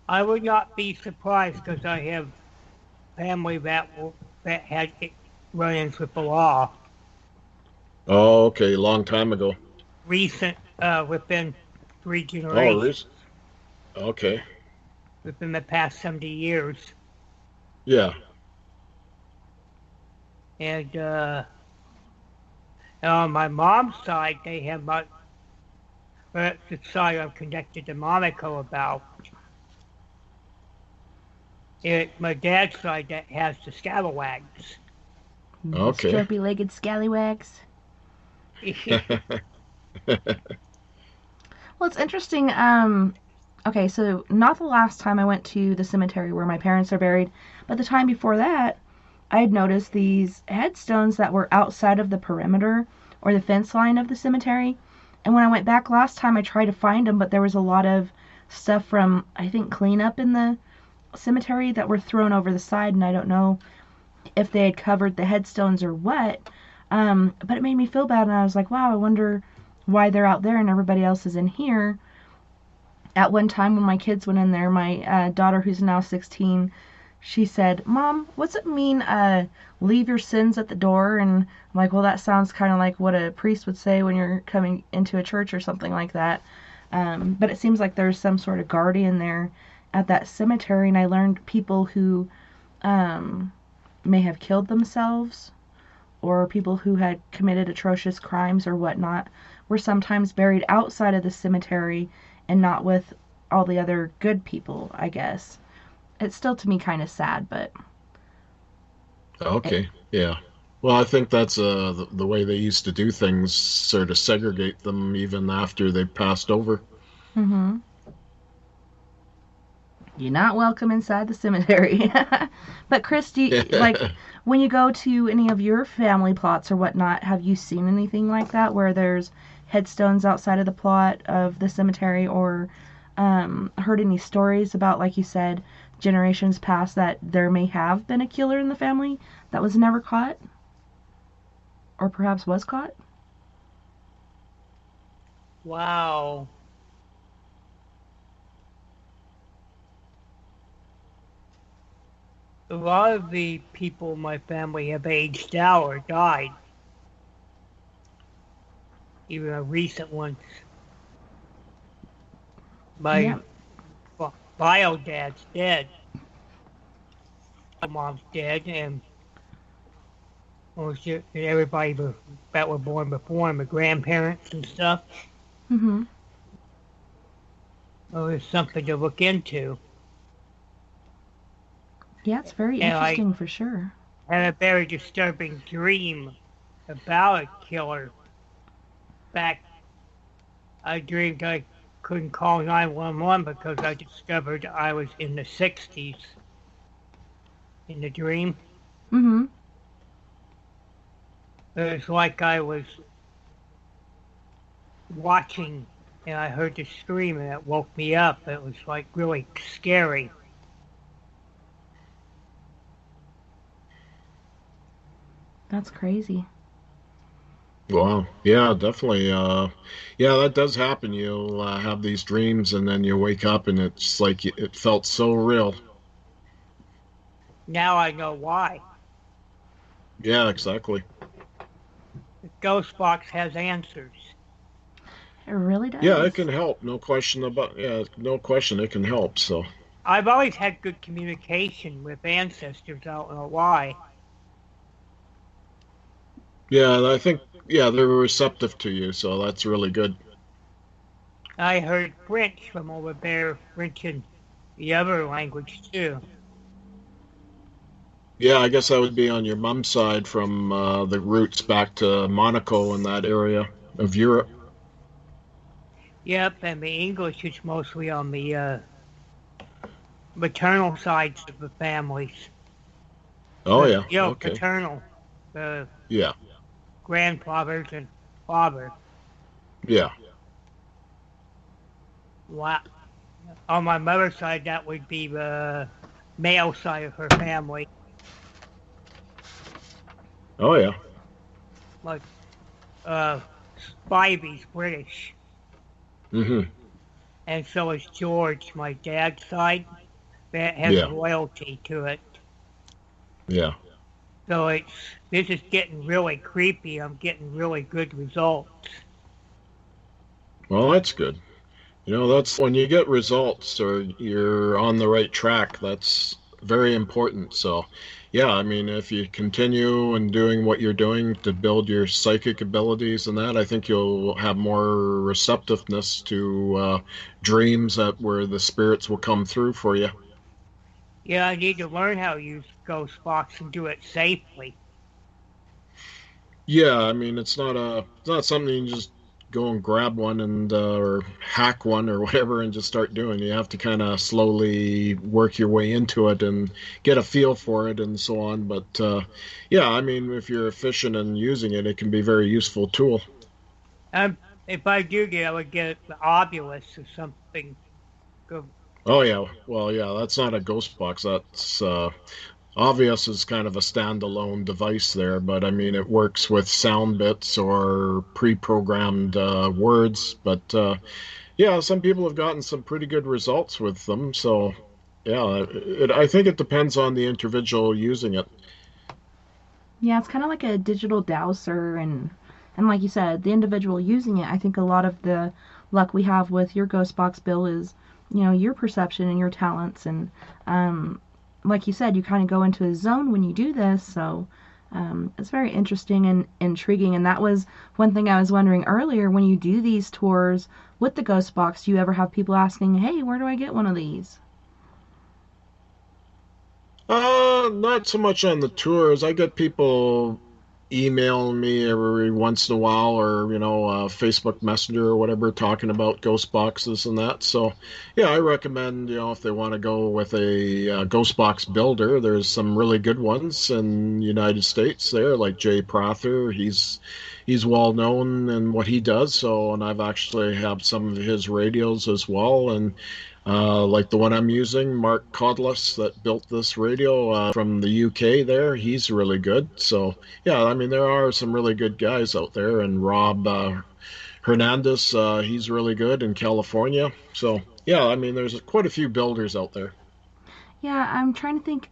I would not be surprised because I have family that had run-ins with the law. Oh, okay, long time ago. Recent, within 3 generations. Oh, okay. Within the past 70 years. Yeah. And on my mom's side, they have my, that's the side I'm connected to Monaco about. My dad's side that has the scalawags. Okay. Strappy-legged scallywags. Well, it's interesting. Okay, so not the last time I went to the cemetery where my parents are buried, but the time before that, I had noticed these headstones that were outside of the perimeter or the fence line of the cemetery. And when I went back last time, I tried to find them, but there was a lot of stuff from, I think, cleanup in the cemetery that were thrown over the side, and I don't know if they had covered the headstones or what. But it made me feel bad, and I was like, wow, I wonder why they're out there and everybody else is in here. At one time when my kids went in there, my daughter, who's now 16, she said, Mom, what's it mean, leave your sins at the door? And I'm like, well, that sounds kind of like what a priest would say when you're coming into a church or something like that. But it seems like there's some sort of guardian there at that cemetery, and I learned people who may have killed themselves or people who had committed atrocious crimes or whatnot were sometimes buried outside of the cemetery and not with all the other good people, I guess. It's still, to me, kind of sad, but... Okay, yeah. Well, I think that's the way they used to do things, sort of segregate them even after they passed over. Mm-hmm. You're not welcome inside the cemetery. But Chris, do you, like, when you go to any of your family plots or whatnot, have you seen anything like that where there's headstones outside of the plot of the cemetery, or heard any stories about, like you said, generations past that there may have been a killer in the family that was never caught? Or perhaps was caught? Wow. A lot of the people in my family have aged out or died. Even the recent ones. My bio dad's dead. My mom's dead, and everybody that were born before him, my grandparents and stuff. Mm-hmm. Well, it's something to look into. Yeah, it's very interesting for sure. I had a very disturbing dream about a killer. In fact, I dreamed I couldn't call 911 because I discovered I was in the 60s in the dream. Mm-hmm. It was like I was watching and I heard the scream and it woke me up. It was like really scary. That's crazy. Wow. Yeah, definitely. Yeah, that does happen. You'll have these dreams and then you wake up and it's like it felt so real. Now I know why. Yeah, exactly. The Ghost Box has answers. It really does. Yeah, it can help. No question about. Yeah, no question. It can help. So. I've always had good communication with ancestors. I don't know why. Yeah, I think. Yeah, they're receptive to you, so that's really good. I heard French from over there, French and the other language too. Yeah, I guess that would be on your mom's side from the roots back to Monaco and that area of Europe. Yep, and the English is mostly on the maternal sides of the families. Oh, yeah. You know, Okay. paternal. The Yeah. grandfathers and father. Yeah. Wow. On my mother's side, that would be the male side of her family. Oh, yeah. Like, Spivey's British. Mm-hmm. And so is George, my dad's side. That has Yeah. loyalty to it. Yeah. So this is getting really creepy. I'm getting really good results. Well, that's good. That's when you get results or you're on the right track, that's very important. So, yeah, I mean, if you continue and doing what you're doing to build your psychic abilities and that, I think you'll have more receptiveness to dreams that where the spirits will come through for you. Yeah, I need to learn how to use Ghost Box and do it safely. Yeah, I mean, it's not something you can just go and grab one and or hack one or whatever and just start doing. You have to kind of slowly work your way into it and get a feel for it and so on. But yeah, I mean, if you're efficient in using it, it can be a very useful tool. If I do I would get the Obulus or something. Oh yeah, well yeah, that's not a ghost box. That's Obvious is kind of a standalone device there, but I mean, it works with sound bits or pre-programmed words. But yeah, some people have gotten some pretty good results with them. So yeah, I think it depends on the individual using it. Yeah, it's kind of like a digital dowser, and like you said, the individual using it. I think a lot of the luck we have with your ghost box, Bill, is your perception and your talents, and like you said, you kind of go into a zone when you do this. So it's very interesting and intriguing. And that was one thing I was wondering earlier. When you do these tours with the ghost box, do you ever have people asking, "Hey, where do I get one of these?" Not so much on the tours. I get people emailing me every once in a while, or Facebook Messenger or whatever, talking about ghost boxes and that. So, yeah, I recommend if they want to go with a ghost box builder, there's some really good ones in the United States there, like Jay Prather. He's well known in what he does. So, and I've actually have some of his radios as well, and like the one I'm using, Mark Codless, that built this radio from the UK there. He's really good. So, yeah, I mean, there are some really good guys out there. And Rob Hernandez, he's really good in California. So, yeah, I mean, there's quite a few builders out there. Yeah, I'm trying to think.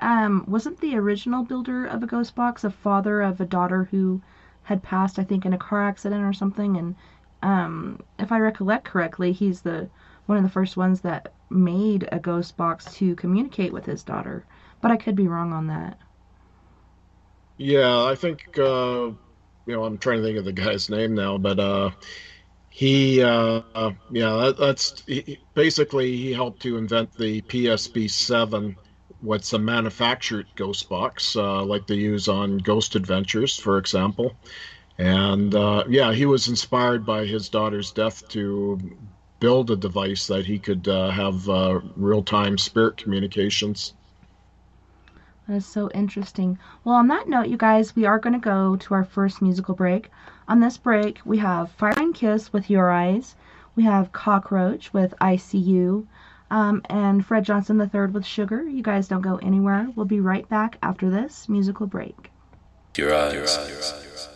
Wasn't the original builder of a ghost box a father of a daughter who had passed, I think, in a car accident or something? And if I recollect correctly, he's the one of the first ones that made a ghost box to communicate with his daughter. But I could be wrong on that. Yeah, I think, I'm trying to think of the guy's name now, but basically he helped to invent the PSB-7, what's a manufactured ghost box, like they use on Ghost Adventures, for example. And he was inspired by his daughter's death to build a device that he could have real-time spirit communications. That is so interesting. Well, on that note, you guys, we are going to go to our first musical break. On this break, we have Fire Kiss with Your Eyes. We have Cockroach with I See You. And Fred Johnson III with Sugar. You guys don't go anywhere. We'll be right back after this musical break. Your eyes. Your eyes. Your eyes.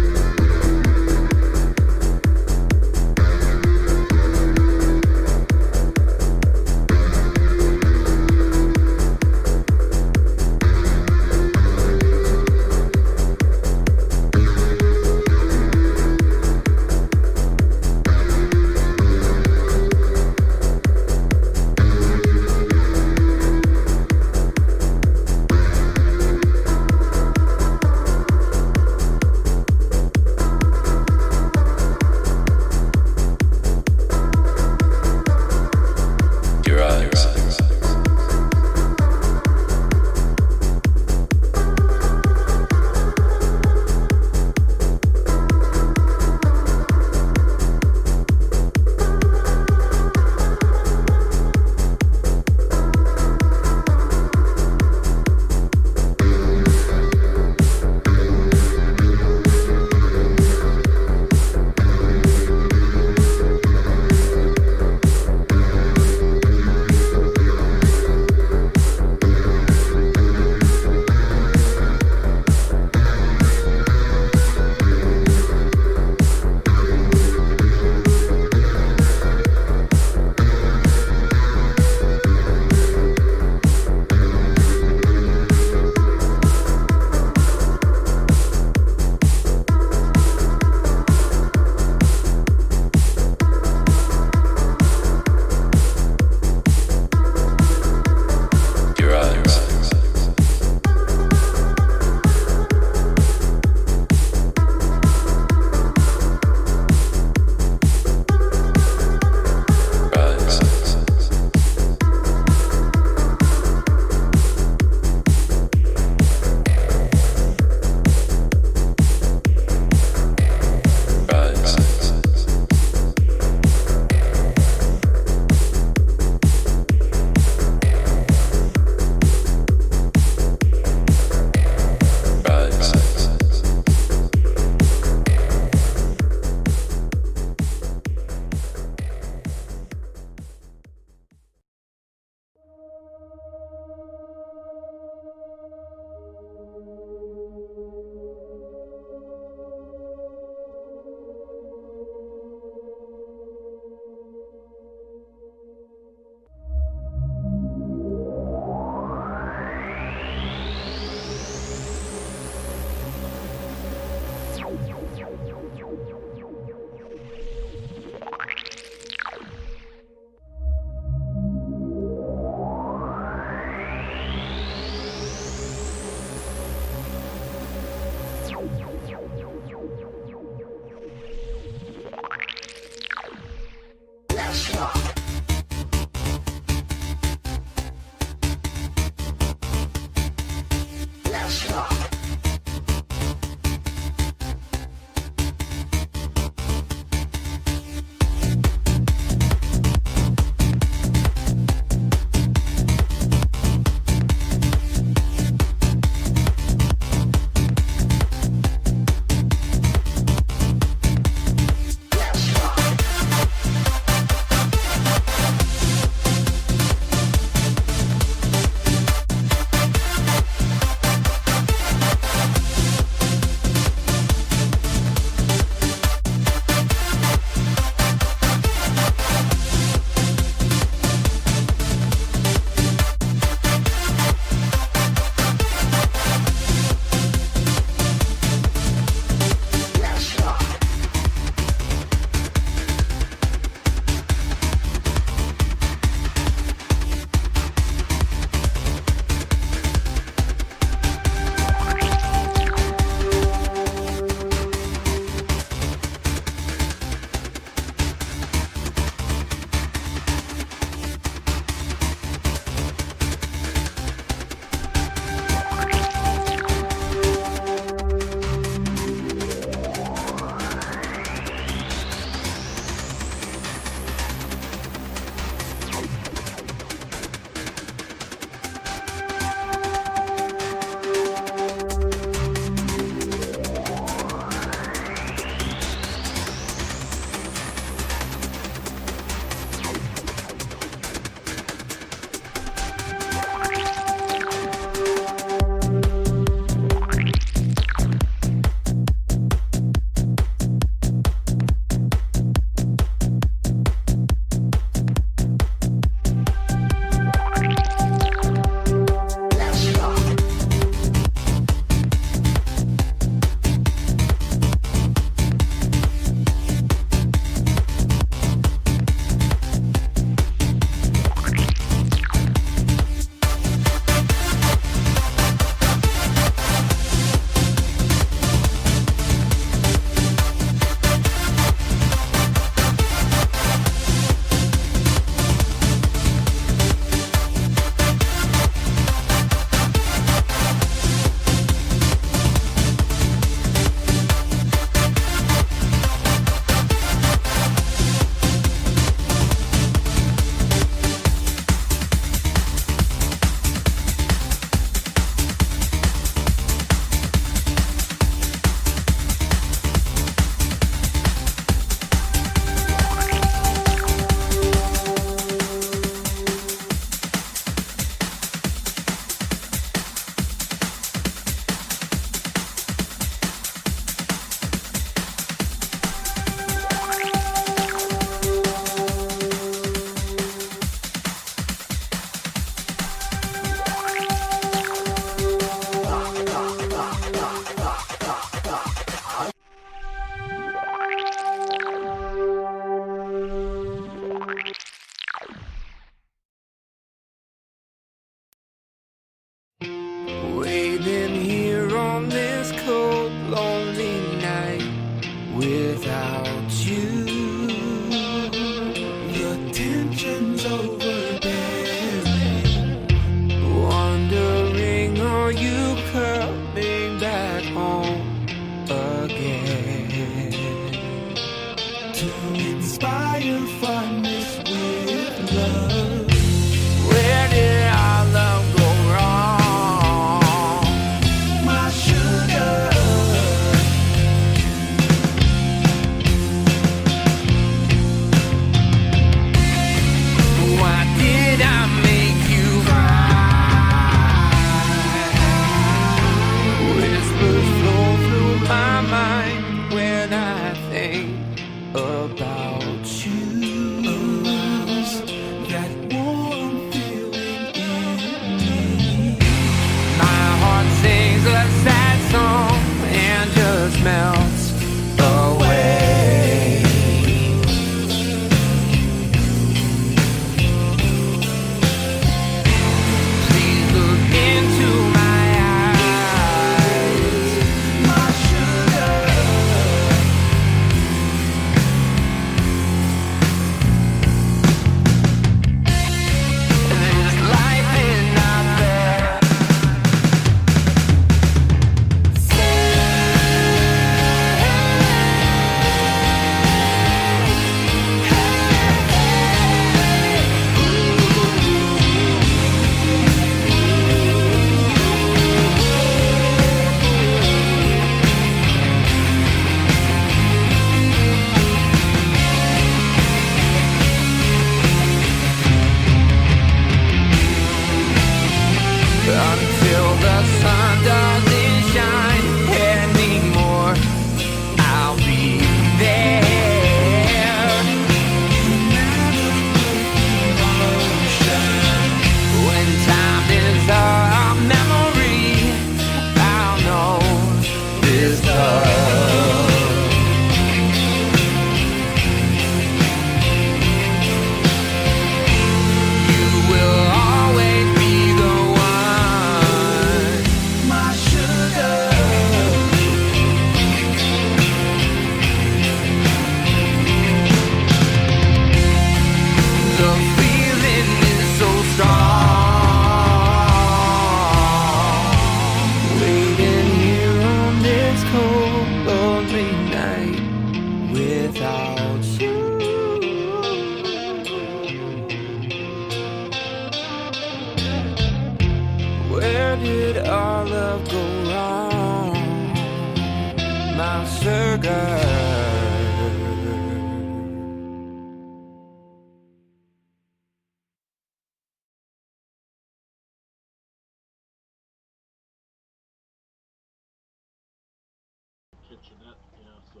Kitchenette, yeah, so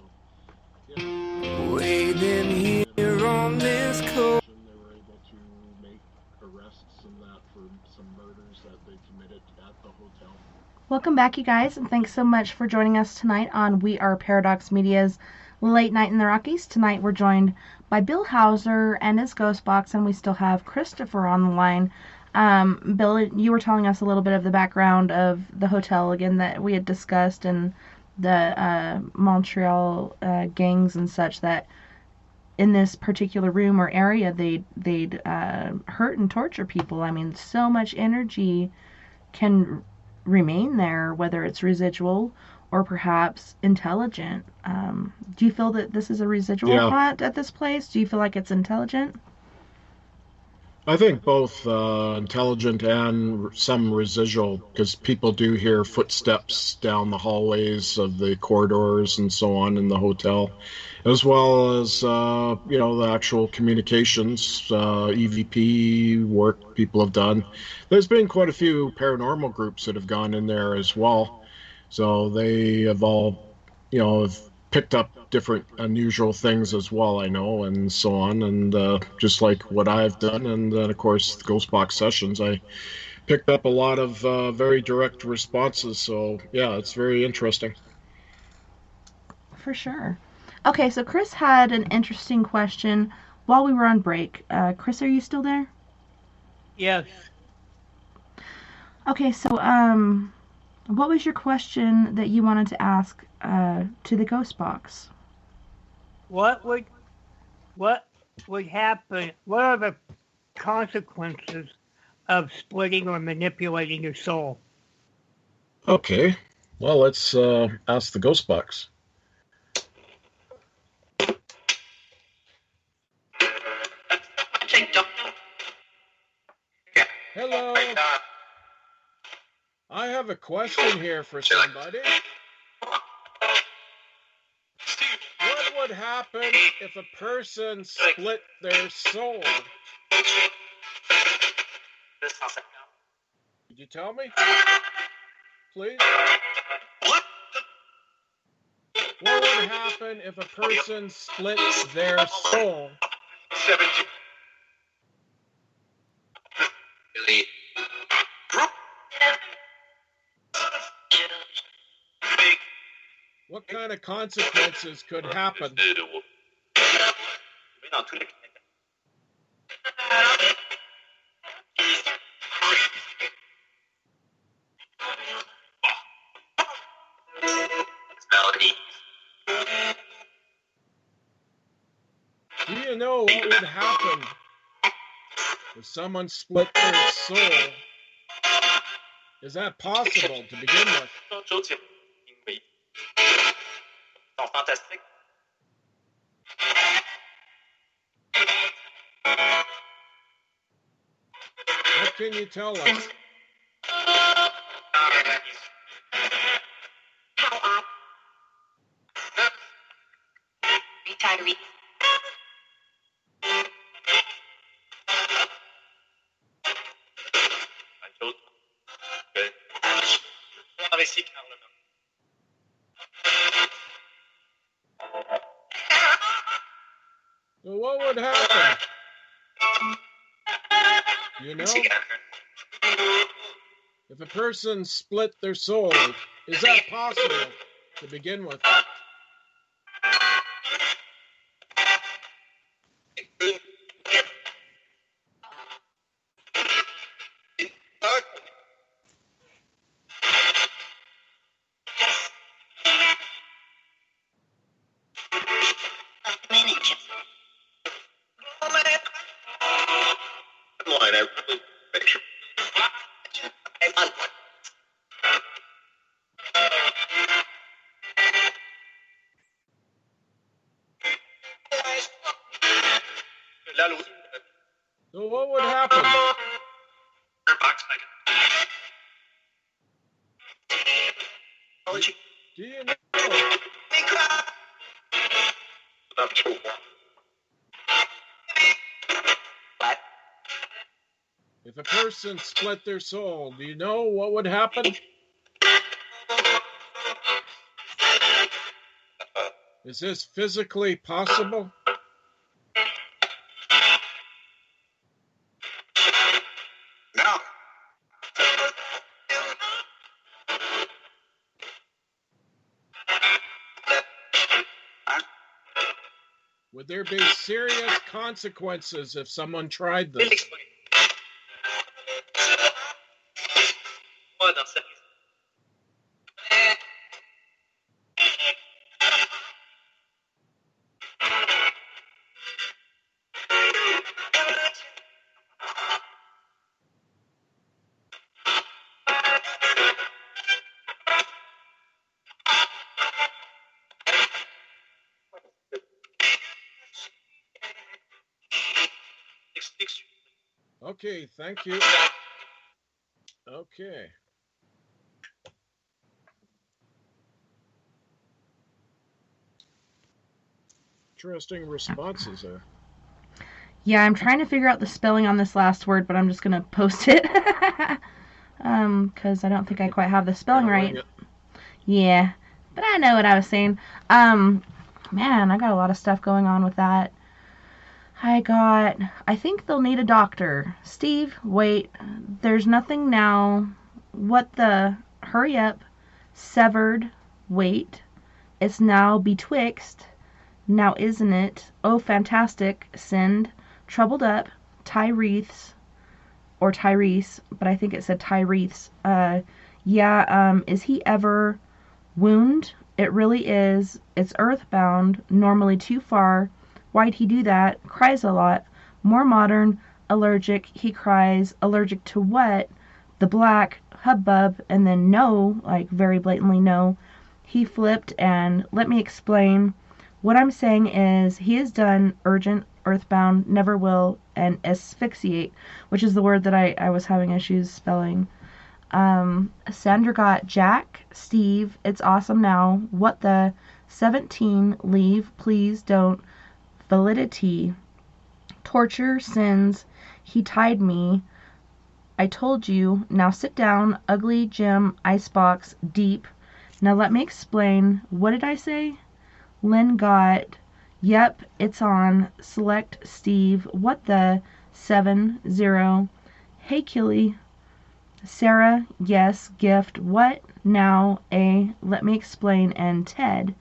Waiting here on this coast. they were able to make arrests and that for some murders that they committed at the hotel. Welcome back, you guys, and thanks so much for joining us tonight on We Are Paradox Media's Late Night in the Rockies. Tonight we're joined by Bill Hauser and his Ghost Box, and we still have Christopher on the line. Bill, you were telling us a little bit of the background of the hotel again that we had discussed, and the Montreal gangs and such, that in this particular room or area they'd hurt and torture people. I mean, so much energy can remain there, whether it's residual or perhaps intelligent. Do you feel that this is a residual haunt at this place? Do you feel like it's intelligent? I think both intelligent and some residual, because people do hear footsteps down the hallways of the corridors and so on in the hotel, as well as, the actual communications, EVP work people have done. There's been quite a few paranormal groups that have gone in there as well. So they have all, have picked up different unusual things as well, I know, and so on, and just like what I've done, and then of course the Ghost Box sessions, I picked up a lot of very direct responses, so yeah, it's very interesting. For sure. Okay, so Chris had an interesting question while we were on break. Chris, are you still there? Yes. Okay, so what was your question that you wanted to ask to the Ghost Box? What would happen? What are the consequences of splitting or manipulating your soul? Okay, well, let's ask the Ghost Box. Hello. I have a question here for somebody. What would happen if a person split their soul? Could you tell me? Please? What would happen if a person splits their soul? What kind of consequences could happen? Do you know what would happen if someone split their soul? Is that possible to begin with? What can you tell us? Well, what would happen? You know? If a person split their soul, is that possible to to begin with. So what would happen? Do you know? If a person split their soul, do you know what would happen? Is this physically possible? No. Would there be serious consequences if someone tried this? Okay, thank you. Okay. Interesting responses there. Yeah, I'm trying to figure out the spelling on this last word, but I'm just gonna post it. Because I don't think I quite have the spelling right. Yeah, but I know what I was saying. Man, I got a lot of stuff going on with that. I think they'll need a doctor. Steve, wait, there's nothing now. What the? Hurry up. Severed, wait. It's now betwixt. Now isn't it? Oh, fantastic. Send. Troubled up. Tyrese. Or Tyrese, but I think it said Tyrese. Is he ever wound? It really is. It's earthbound. Normally too far. Why'd he do that? Cries a lot. More modern. Allergic. He cries. Allergic to what? The black. Hubbub. And then no. Like very blatantly no. He flipped and let me explain. What I'm saying is he is done. Urgent. Earthbound. Never will. And asphyxiate. Which is the word that I was having issues spelling. Sandra got Jack. Steve. It's awesome now. What the? 17. Leave. Please don't. Validity. Torture. Sins. He tied me. I told you. Now sit down. Ugly. Jim. Icebox. Deep. Now let me explain. What did I say? Lynn got. Yep, it's on. Select Steve. What the? 7-0. Hey, Killy. Sarah. Yes. Gift. What? Now. Let me explain. And Ted.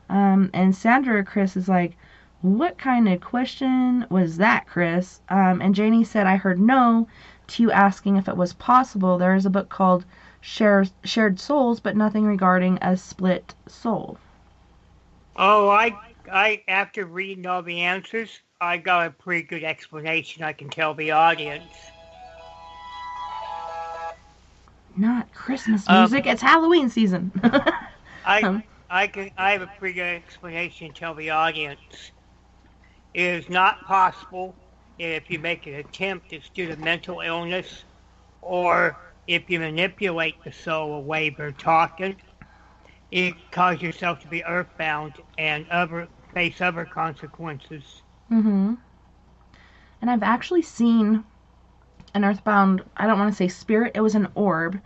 And Sandra Chris is like, what kind of question was that, Chris? And Janie said, I heard no to you asking if it was possible. There is a book called Shared Souls, but nothing regarding a split soul. Oh, I after reading all the answers, I got a pretty good explanation I can tell the audience. Not Christmas music, it's Halloween season. I have a pretty good explanation to tell the audience. It is not possible if you make an attempt, it's due to mental illness, or if you manipulate the soul away by talking, it causes yourself to be earthbound and face other consequences. Mm-hmm. And I've actually seen an earthbound, I don't want to say spirit, it was an orb.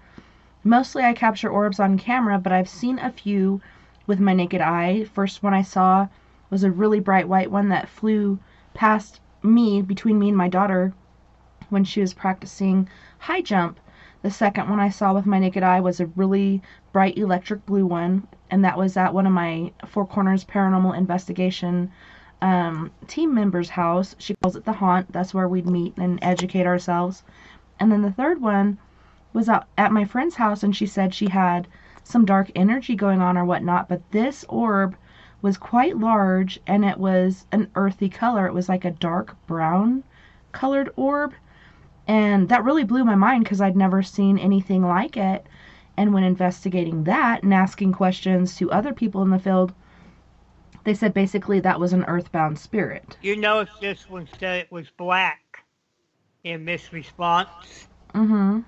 Mostly I capture orbs on camera, but I've seen a few with my naked eye. First one I saw was a really bright white one that flew past me, between me and my daughter, when she was practicing high jump. The second one I saw with my naked eye was a really bright electric blue one. and that was at one of my Four Corners Paranormal Investigation team members' house. She calls it the Haunt. That's where we'd meet and educate ourselves. And then the third one was out at my friend's house, and she said she had some dark energy going on or whatnot, but this orb was quite large, and it was an earthy color. It was like a dark brown colored orb, and that really blew my mind because I'd never seen anything like it. And when investigating that and asking questions to other people in the field, they said basically that was an earthbound spirit. You notice this one said it was black in this response. Mm-hmm.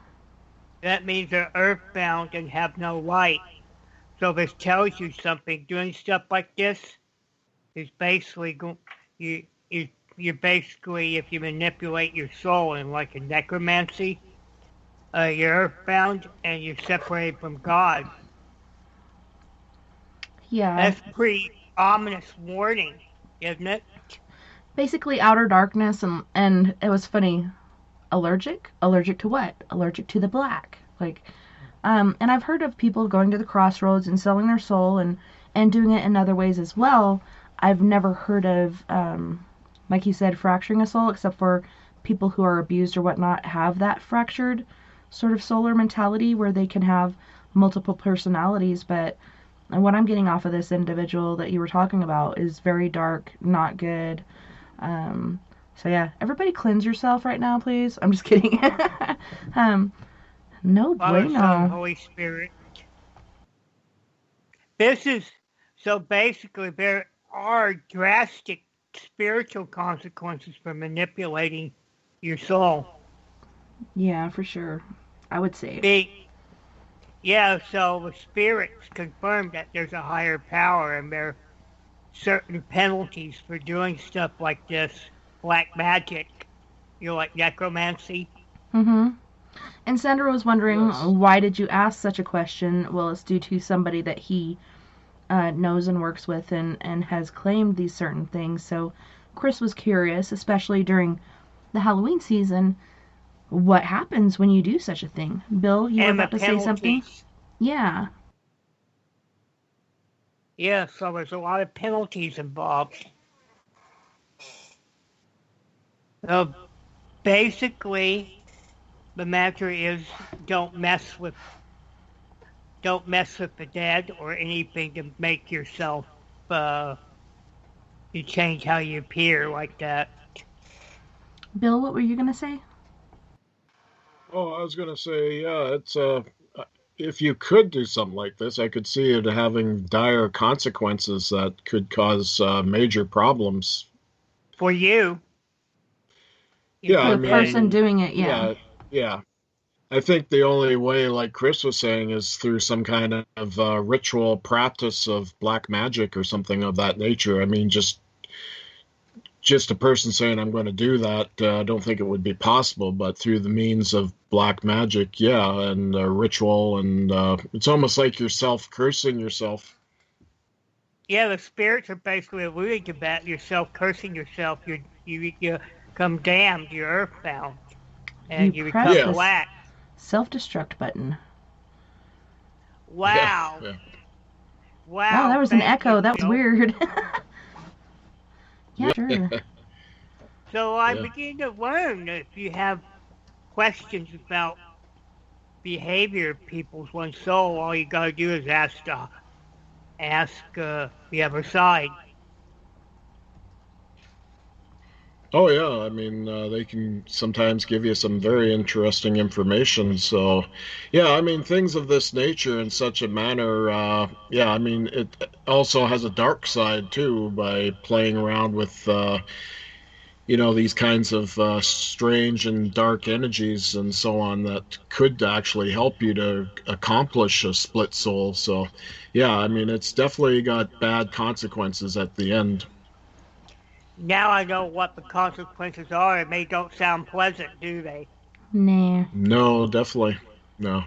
That means they're earthbound and have no light. So this tells you something. Doing stuff like this is basically you're basically, if you manipulate your soul in like a necromancy, you're earthbound and you're separated from God. Yeah. That's pretty ominous warning, isn't it? Basically outer darkness, and it was funny. Allergic to what? Allergic to the black. And I've heard of people going to the crossroads and selling their soul and doing it in other ways as well. I've never heard of like you said, fracturing a soul, except for people who are abused or whatnot have that fractured sort of solar mentality where they can have multiple personalities. But what I'm getting off of this individual that you were talking about is very dark, not good. So yeah, everybody cleanse yourself right now, please. I'm just kidding. No Father, bueno. Son, Holy Spirit. So basically there are drastic spiritual consequences for manipulating your soul. Yeah, for sure. I would say. So the spirits confirm that there's a higher power, and there are certain penalties for doing stuff like this, black magic, like necromancy. Mm-hmm. And Sandra was wondering, why did you ask such a question? Well, it's due to somebody that he knows and works with and has claimed these certain things. So Chris was curious, especially during the Halloween season, what happens when you do such a thing. Bill, you were about to say something? Yeah. Yeah, so there's a lot of penalties involved. So basically, the matter is don't mess with the dead or anything to make yourself you change how you appear like that. Bill, what were you gonna say? Oh, I was gonna say, yeah, it's if you could do something like this, I could see it having dire consequences that could cause major problems for you. Yeah, for the person doing it. Yeah. I think the only way, like Chris was saying, is through some kind of ritual practice of black magic or something of that nature. I mean, just a person saying, I'm going to do that, I don't think it would be possible, but through the means of black magic, yeah, and ritual, and it's almost like yourself cursing yourself. Yeah, the spirits are basically alluding to that. Yourself cursing yourself, you become damned, you're earthbound, and you become black. Self-destruct button. Wow. Yeah. Wow, that was an echo. That was weird. Yeah, sure. So I'm beginning to learn that if you have questions about behavior of people's one soul, all you gotta do is ask the other side. Oh, yeah. I mean, they can sometimes give you some very interesting information. So, yeah, I mean, things of this nature in such a manner, I mean, it also has a dark side, too, by playing around with, these kinds of strange and dark energies and so on that could actually help you to accomplish a split soul. So, yeah, I mean, it's definitely got bad consequences at the end. Now I know what the consequences are, and they don't sound pleasant, do they? Nah. No, definitely. No.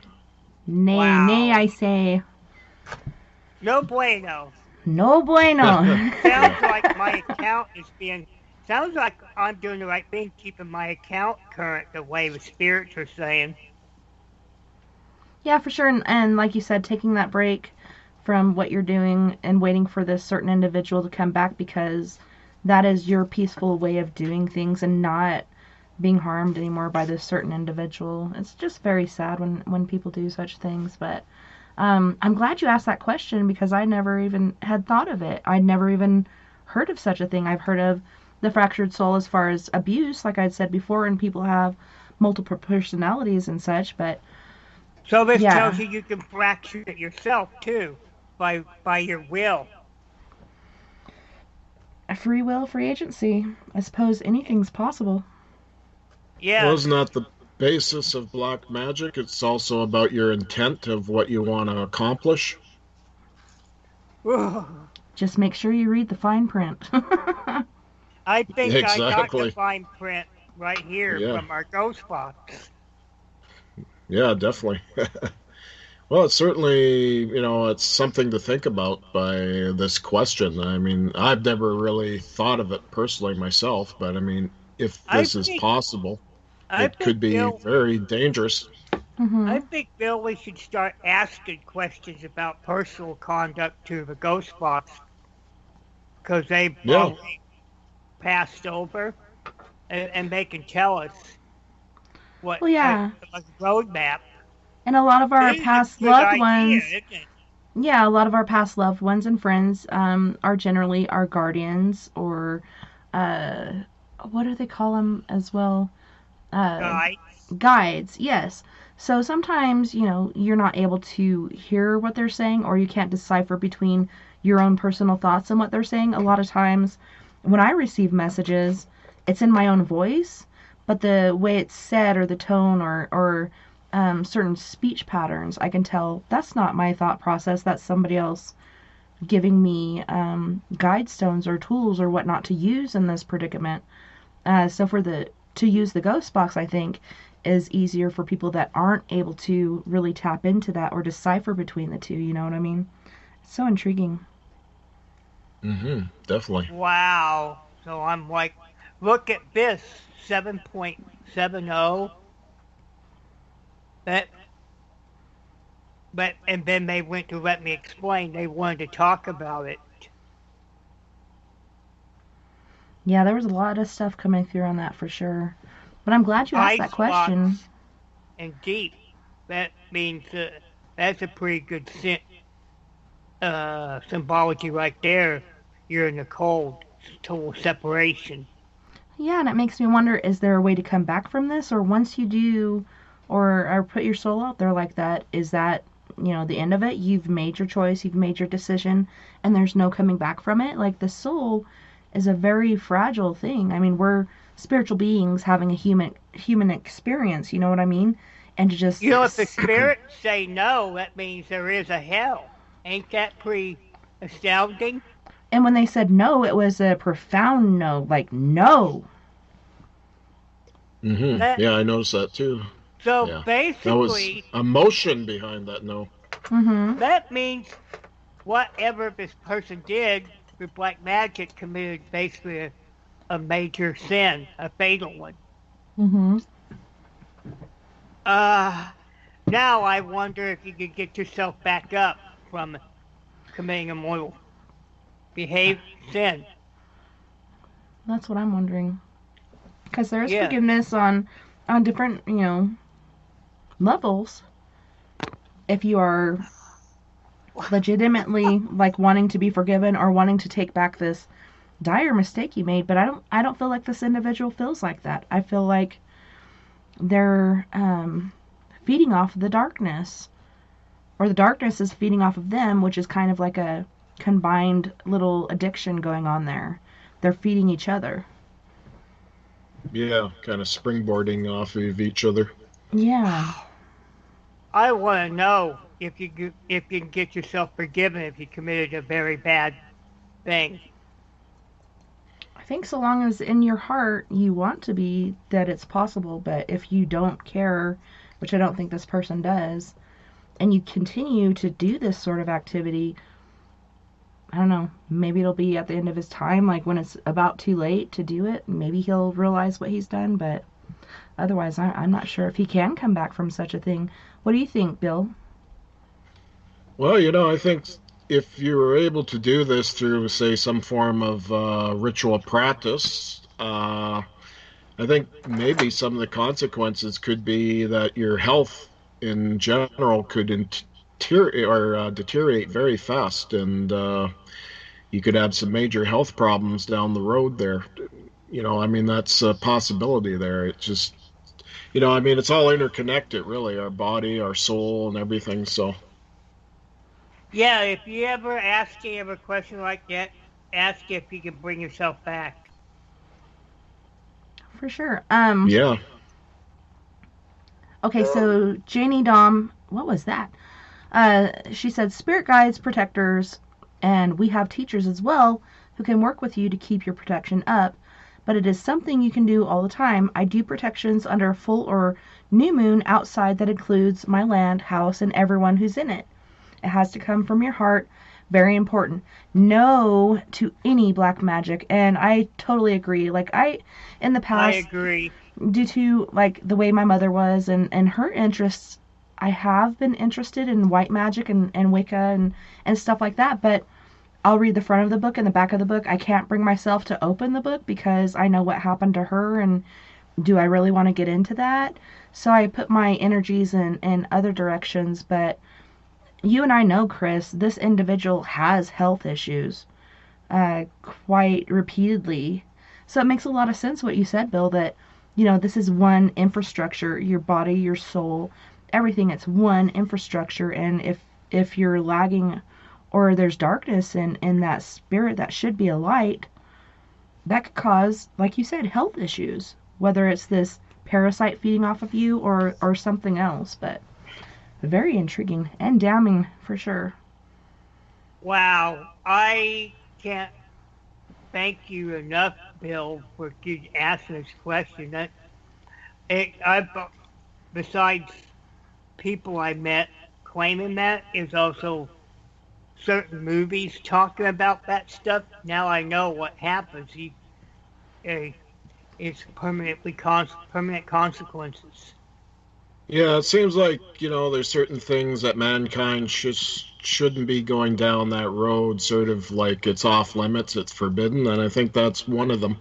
Nay, wow. Nay, I say. No bueno. No bueno. Sounds like my account is being... Sounds like I'm doing the right thing, keeping my account current the way the spirits are saying. Yeah, for sure. And like you said, taking that break from what you're doing and waiting for this certain individual to come back because that is your peaceful way of doing things and not being harmed anymore by this certain individual. It's just very sad when people do such things. But I'm glad you asked that question because I never even had thought of it. I'd never even heard of such a thing. I've heard of the fractured soul as far as abuse, like I'd said before, and people have multiple personalities and such, but So this yeah. tells you can fracture it yourself too, by your will. A free will, free agency. I suppose anything's possible. Yeah. Well, isn't that the basis of black magic? It's also about your intent of what you want to accomplish. Just make sure you read the fine print. I think I got Exactly. the fine print right here Yeah. from our Ghost Box. Yeah, definitely. Well, it's certainly, it's something to think about by this question. I mean, I've never really thought of it personally myself, but I mean, if this is possible, it could be very dangerous. I think Bill, we should start asking questions about personal conduct to the Ghost Box because they've already passed over, and they can tell us what a roadmap. And a lot of our past loved ones, a lot of our past loved ones and friends are generally our guardians or what do they call them as well? Guides, yes. So sometimes, you're not able to hear what they're saying or you can't decipher between your own personal thoughts and what they're saying. A lot of times when I receive messages, it's in my own voice, but the way it's said or the tone or certain speech patterns, I can tell that's not my thought process. That's somebody else giving me guide stones or tools or whatnot to use in this predicament. So to use the Ghost Box, I think, is easier for people that aren't able to really tap into that or decipher between the two. You know what I mean? It's so intriguing. Definitely. Wow. So I'm like, look at this, 7.70. And then they went to let me explain. They wanted to talk about it. Yeah, there was a lot of stuff coming through on that for sure. But I'm glad you asked that question. And deep. That means that's a pretty good symbology right there. You're in the cold, total separation. Yeah, and it makes me wonder, is there a way to come back from this? Or once you do, or put your soul out there like that, is that, the end of it? You've made your choice, you've made your decision, and there's no coming back from it? Like, the soul is a very fragile thing. I mean, we're spiritual beings having a human experience, you know what I mean? And to just... if the spirits say no, that means there is a hell. Ain't that pretty astounding? And when they said no, it was a profound no, like no. Yeah, I noticed that too. So basically... There was emotion behind that no. That means whatever this person did with black magic committed basically a major sin, a fatal one. Now I wonder if you could get yourself back up from committing a mortal sin. That's what I'm wondering. Because there is forgiveness on different, levels. If you are legitimately like wanting to be forgiven or wanting to take back this dire mistake you made, but I don't feel like this individual feels like that. I feel like they're feeding off of the darkness, or the darkness is feeding off of them, which is kind of like a combined little addiction going on there. They're feeding each other. Yeah, kind of springboarding off of each other. Yeah. I want to know if you can get yourself forgiven if you committed a very bad thing. I think so long as in your heart you want to be, that it's possible, but if you don't care, which I don't think this person does, and you continue to do this sort of activity, I don't know, maybe it'll be at the end of his time, like when it's about too late to do it, maybe he'll realize what he's done, but otherwise I'm not sure if he can come back from such a thing. What do you think, Bill? Well, I think if you were able to do this through, say, some form of ritual practice, I think maybe some of the consequences could be that your health in general could deteriorate very fast, and you could have some major health problems down the road there. I mean, that's a possibility there. It just, I mean, it's all interconnected, really, our body, our soul, and everything. So, Yeah, if you ever ask him a question like that, ask if you can bring yourself back. For sure. yeah. Okay, so Janie Dom, what was that? She said, spirit guides, protectors, and we have teachers as well who can work with you to keep your protection up, but it is something you can do all the time. I do protections under a full or new moon outside that includes my land, house, and everyone who's in it. It has to come from your heart. Very important. No to any black magic, and I totally agree. Like, in the past, I agree. due to like the way my mother was and her interests, I have been interested in white magic and Wicca and stuff like that, but I'll read the front of the book and the back of the book. I can't bring myself to open the book because I know what happened to her, and do I really want to get into that? So I put my energies in other directions. But you and I know, Chris, this individual has health issues quite repeatedly. So it makes a lot of sense what you said, Bill, that, this is one infrastructure, your body, your soul, everything. It's one infrastructure. And if you're lagging or there's darkness in that spirit that should be a light, that could cause, like you said, health issues, whether it's this parasite feeding off of you or something else. But very intriguing and damning for sure. Wow, I can't thank you enough, Bill, for asking this question. Besides people I met claiming that, is also certain movies talking about that stuff. Now I know what happens. It's permanent consequences. Yeah, it seems like, there's certain things that mankind shouldn't be going down that road, sort of like it's off limits, it's forbidden, and I think that's one of them.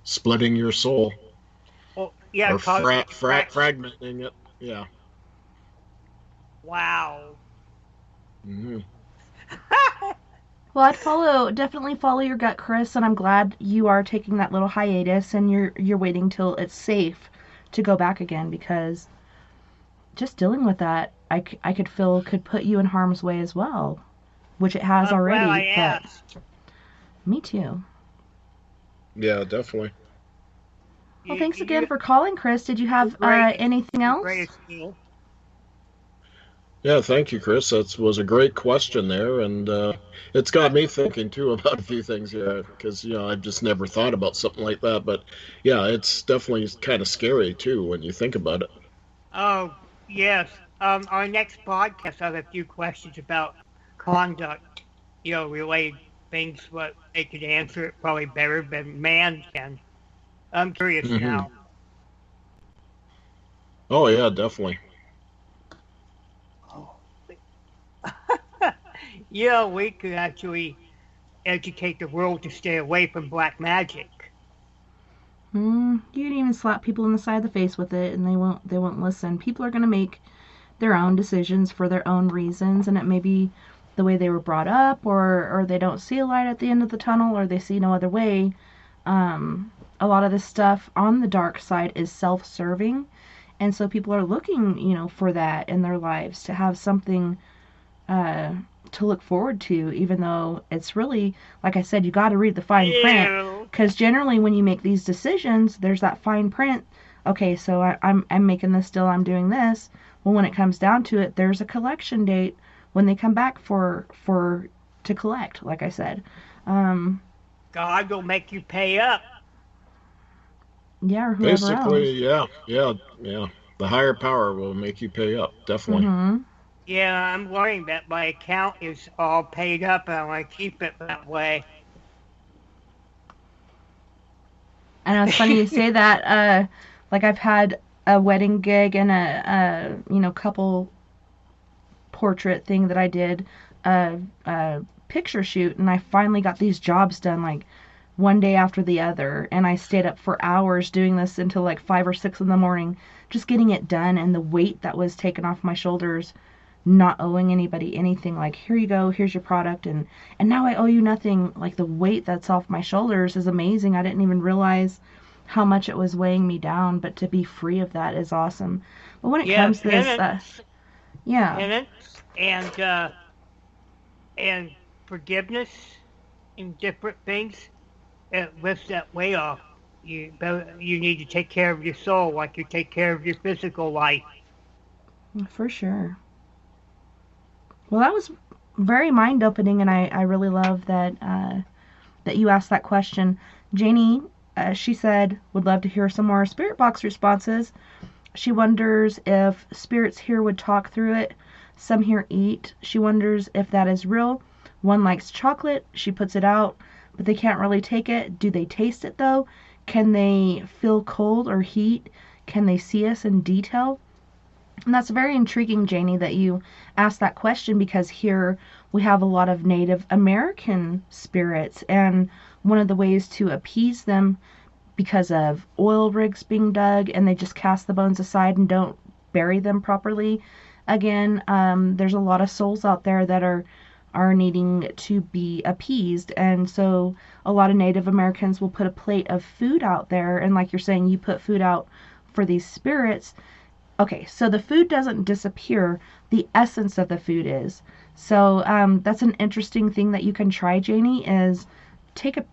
Splitting your soul. Well, yeah, Or fragmenting it. Yeah. Wow. Hmm. Well, definitely follow your gut, Chris, and I'm glad you are taking that little hiatus and you're waiting till it's safe to go back again, because just dealing with that, I could feel could put you in harm's way as well, which it has already. Well, I asked. Me too. Yeah, definitely. Well, thanks again for calling, Chris. Did you have anything else? Yeah, thank you, Chris. That was a great question there, and it's got me thinking too about a few things here, because I've just never thought about something like that. But yeah, it's definitely kind of scary too when you think about it. Oh, yes. Our next podcast, I have a few questions about conduct, related things, but they could answer it probably better than man can. I'm curious now. Oh, yeah, definitely. We could actually educate the world to stay away from black magic. You can even slap people in the side of the face with it, and they won't listen. People are going to make their own decisions for their own reasons, and it may be the way they were brought up, or they don't see a light at the end of the tunnel, or they see no other way. A lot of this stuff on the dark side is self-serving, and so people are looking, for that in their lives, to have something to look forward to, even though it's really, like I said, you got to read the fine print, because generally when you make these decisions, there's that fine print. Okay, so I'm making this deal, I'm doing this. Well, when it comes down to it, there's a collection date when they come back to collect, like I said. God will make you pay up. Yeah, or whoever Basically, else. yeah. The higher power will make you pay up, definitely. Mm-hmm. Yeah, I'm worrying that my account is all paid up, and I want to keep it that way. I know, it's funny you say that. Like, I've had a wedding gig and a couple portrait thing that I did a picture shoot, and I finally got these jobs done like one day after the other, and I stayed up for hours doing this until like 5 or 6 in the morning, just getting it done, and the weight that was taken off my shoulders, not owing anybody anything, like, here you go, here's your product, and now I owe you nothing. Like, the weight that's off my shoulders is amazing. I didn't even realize how much it was weighing me down, but to be free of that is awesome. But when it Yeah, comes to this, yeah, penance and forgiveness and different things, it lifts that weight off. You need to take care of your soul like you take care of your physical life. for sure. Well, that was very mind opening, and I really love that that you asked that question. Janie, she said, would love to hear some more spirit box responses. She wonders if spirits here would talk through it. Some here eat. She wonders if that is real. One likes chocolate. She puts it out, but they can't really take it. Do they taste it though? Can they feel cold or heat? Can they see us in detail? And that's very intriguing, Janie, that you asked that question, because here we have a lot of Native American spirits, and one of the ways to appease them, because of oil rigs being dug and they just cast the bones aside and don't bury them properly. Again, there's a lot of souls out there that are needing to be appeased, and so a lot of Native Americans will put a plate of food out there, and like you're saying, you put food out for these spirits. Okay, so the food doesn't disappear, the essence of the food is. So that's an interesting thing that you can try, Janie, is take a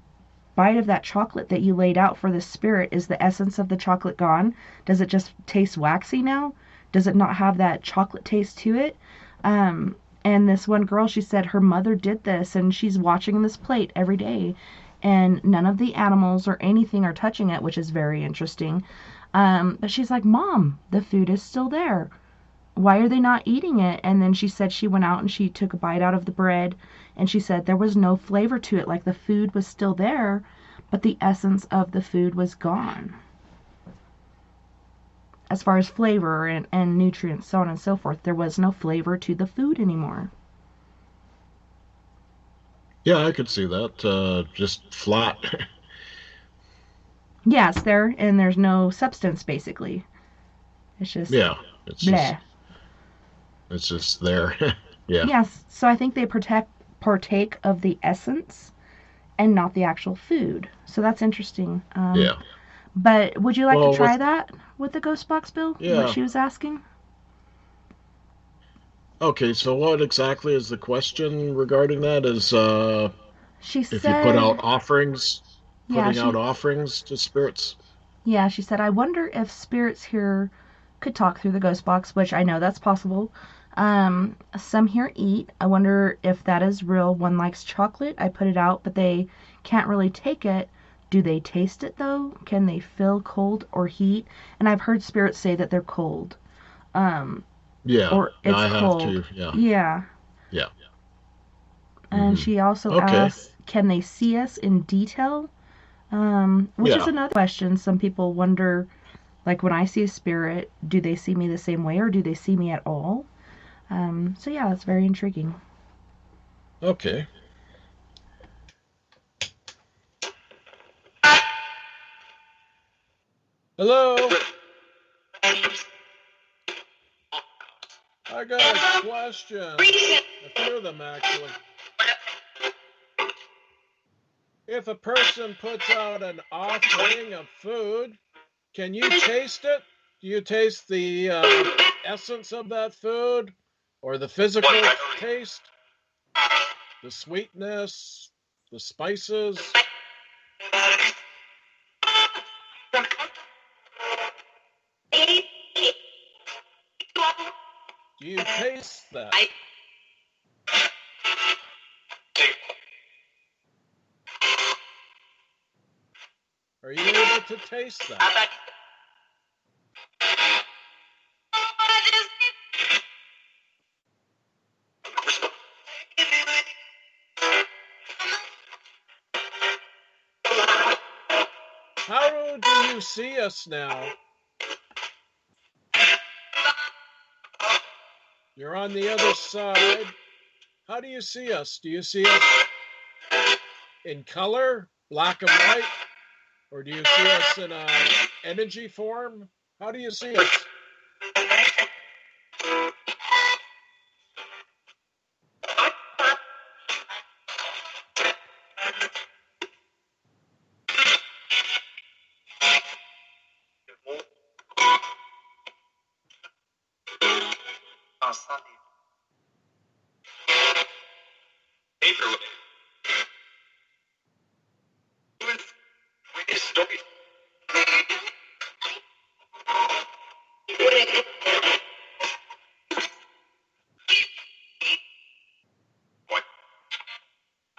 bite of that chocolate that you laid out for the spirit. Is the essence of the chocolate gone? Does it just taste waxy now? Does it not have that chocolate taste to it? And this one girl, she said her mother did this, and she's watching this plate every day, and none of the animals or anything are touching it, which is very interesting. But she's like, Mom, the food is still there. Why are they not eating it? And then she said she went out and she took a bite out of the bread, and she said there was no flavor to it. Like, the food was still there, but the essence of the food was gone. As far as flavor and nutrients, so on and so forth, there was no flavor to the food anymore. Yeah, I could see that. Just flat. Yeah, it's there, and there's no substance, basically. It's just Yeah, it's bleh. just there. Yeah. Yes, so I think they partake of the essence and not the actual food. So that's interesting. Yeah. But would you like Well, to try that with the Ghost Box, Bill? Yeah. What she was asking? Okay, so what exactly is the question regarding that? Is She if you put out said, offerings, yeah, putting out offerings to spirits? she said, I wonder if spirits here could talk through the Ghost Box, which I know that's possible. Some here eat. I wonder if that is real. One likes chocolate. I put it out, but they can't really take it. Do they taste it though? Can they feel cold or heat? And I've heard spirits say that they're cold. Yeah, Or it's I have cold. to. Yeah. Yeah. Yeah. And she also Okay. asks, can they see us in detail? Which is Yeah. another question. Some people wonder, like, when I see a spirit, do they see me the same way, or do they see me at all? So yeah, it's very intriguing. Okay. Hello. I got a question. A few of them, actually. If a person puts out an offering of food, can you taste it? Do you taste the essence of that food, or the physical taste, the sweetness, the spices? Do you taste that? Are you able to taste that? How do you see us now? You're on the other side. How do you see us? Do you see us in color, black and white? Or do you see us in a energy form? How do you see us?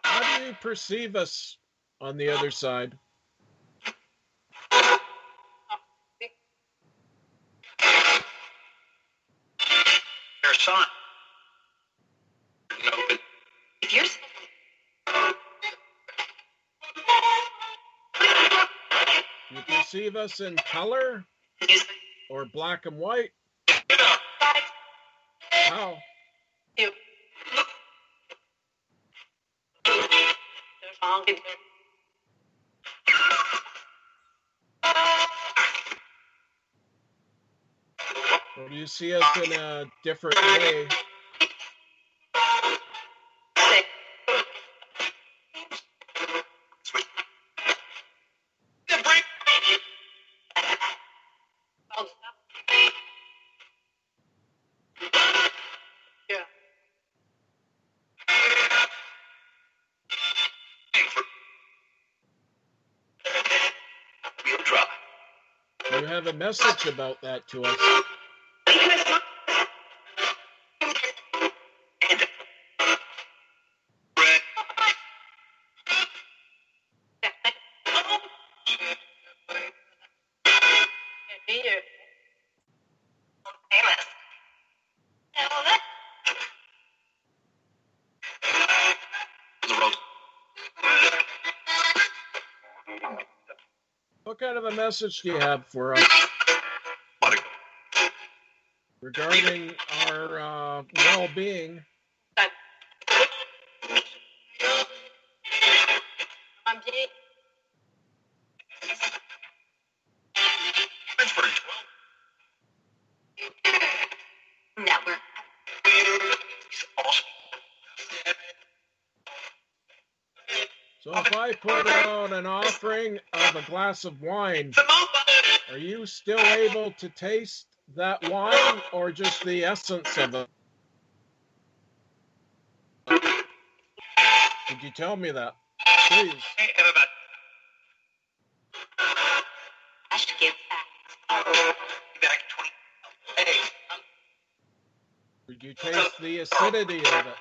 How do you perceive us on the other side? Your son. No, but You perceive us in color or black and white? How? Or do you see us in a different way? we'll try. Do you have a message about that to us? What kind of a message do you have for us regarding our well-being? Network. So if I put out an offering of a glass of wine, are you still able to taste that wine or just the essence of it? Could you tell me that, please? Hey, everybody. I should get back. Be back in 20. Hey. Could you taste the acidity of it?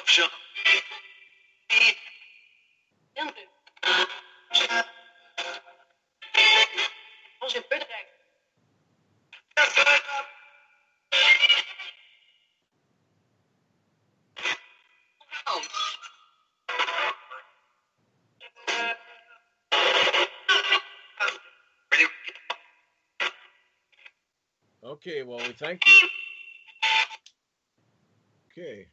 Sure. Okay, well, we thank you. Okay.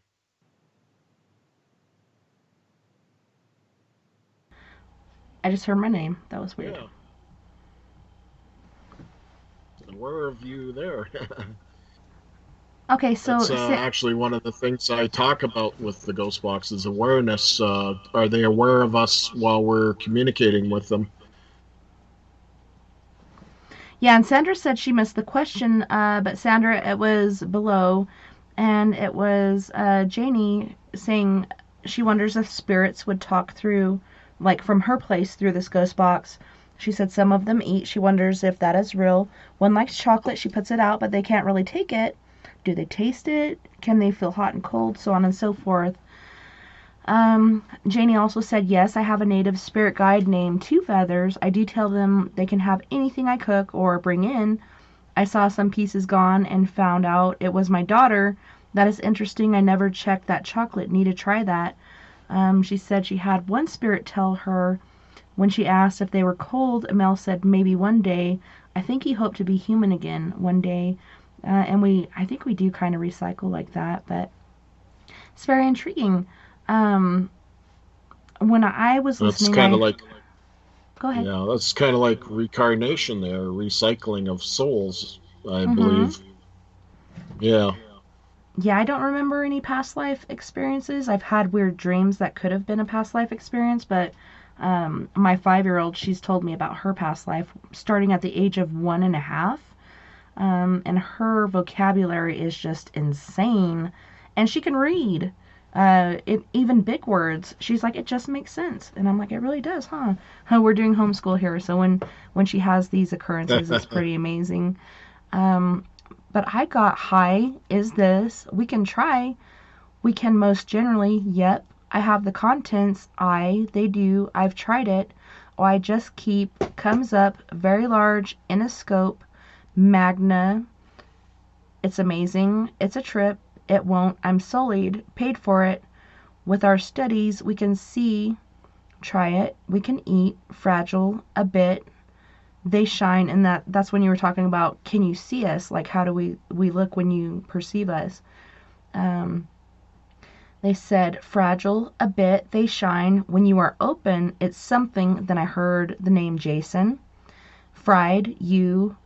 I just heard my name. That was weird. Yeah. And where have you there? Okay, so That's actually one of the things I talk about with the Ghost Box is awareness. Are they aware of us while we're communicating with them? yeah, and Sandra said she missed the question, but Sandra, it was below, and it was Janie saying she wonders if spirits would talk through, like from her place through this ghost box. She said some of them eat. She wonders if that is real. One likes chocolate. She puts it out, but they can't really take it. Do they taste it? Can they feel hot and cold? So on and so forth. Janie also said, yes, I have a native spirit guide named Two Feathers. I do tell them they can have anything I cook or bring in. I saw some pieces gone and found out it was my daughter. That is interesting. I never checked that chocolate. Need to try that. She said she had one spirit tell her when she asked if they were cold. Mel said maybe one day. I think he hoped to be human again one day. And I think we do kind of recycle like that, but it's very intriguing. Um, when I was That's listening, kind of like, go ahead. yeah, that's kind of like reincarnation there, recycling of souls, I Mm-hmm. believe. Yeah. Yeah, I don't remember any past life experiences. I've had weird dreams that could have been a past life experience, but my 5-year-old, she's told me about her past life starting at the age of 1.5. And her vocabulary is just insane. And she can read. Even big words. She's like, it just makes sense. And I'm like, it really does, huh? We're doing homeschool here, so when she has these occurrences, it's pretty amazing. Um, but I got high. Is this? We can try. We can most generally. Yep. I have the contents. They do. I've tried it. Oh, I just keep. Comes up very large in a scope. Magna. It's amazing. It's a trip. It won't. I'm sullied. Paid for it. With our studies, we can see. Try it. We can eat. Fragile. A bit. They shine, and that's when you were talking about, can you see us? Like, how do we look when you perceive us? Um, they said, fragile, a bit, they shine. When you are open, it's something. Then I heard the name Jason. Fried, you.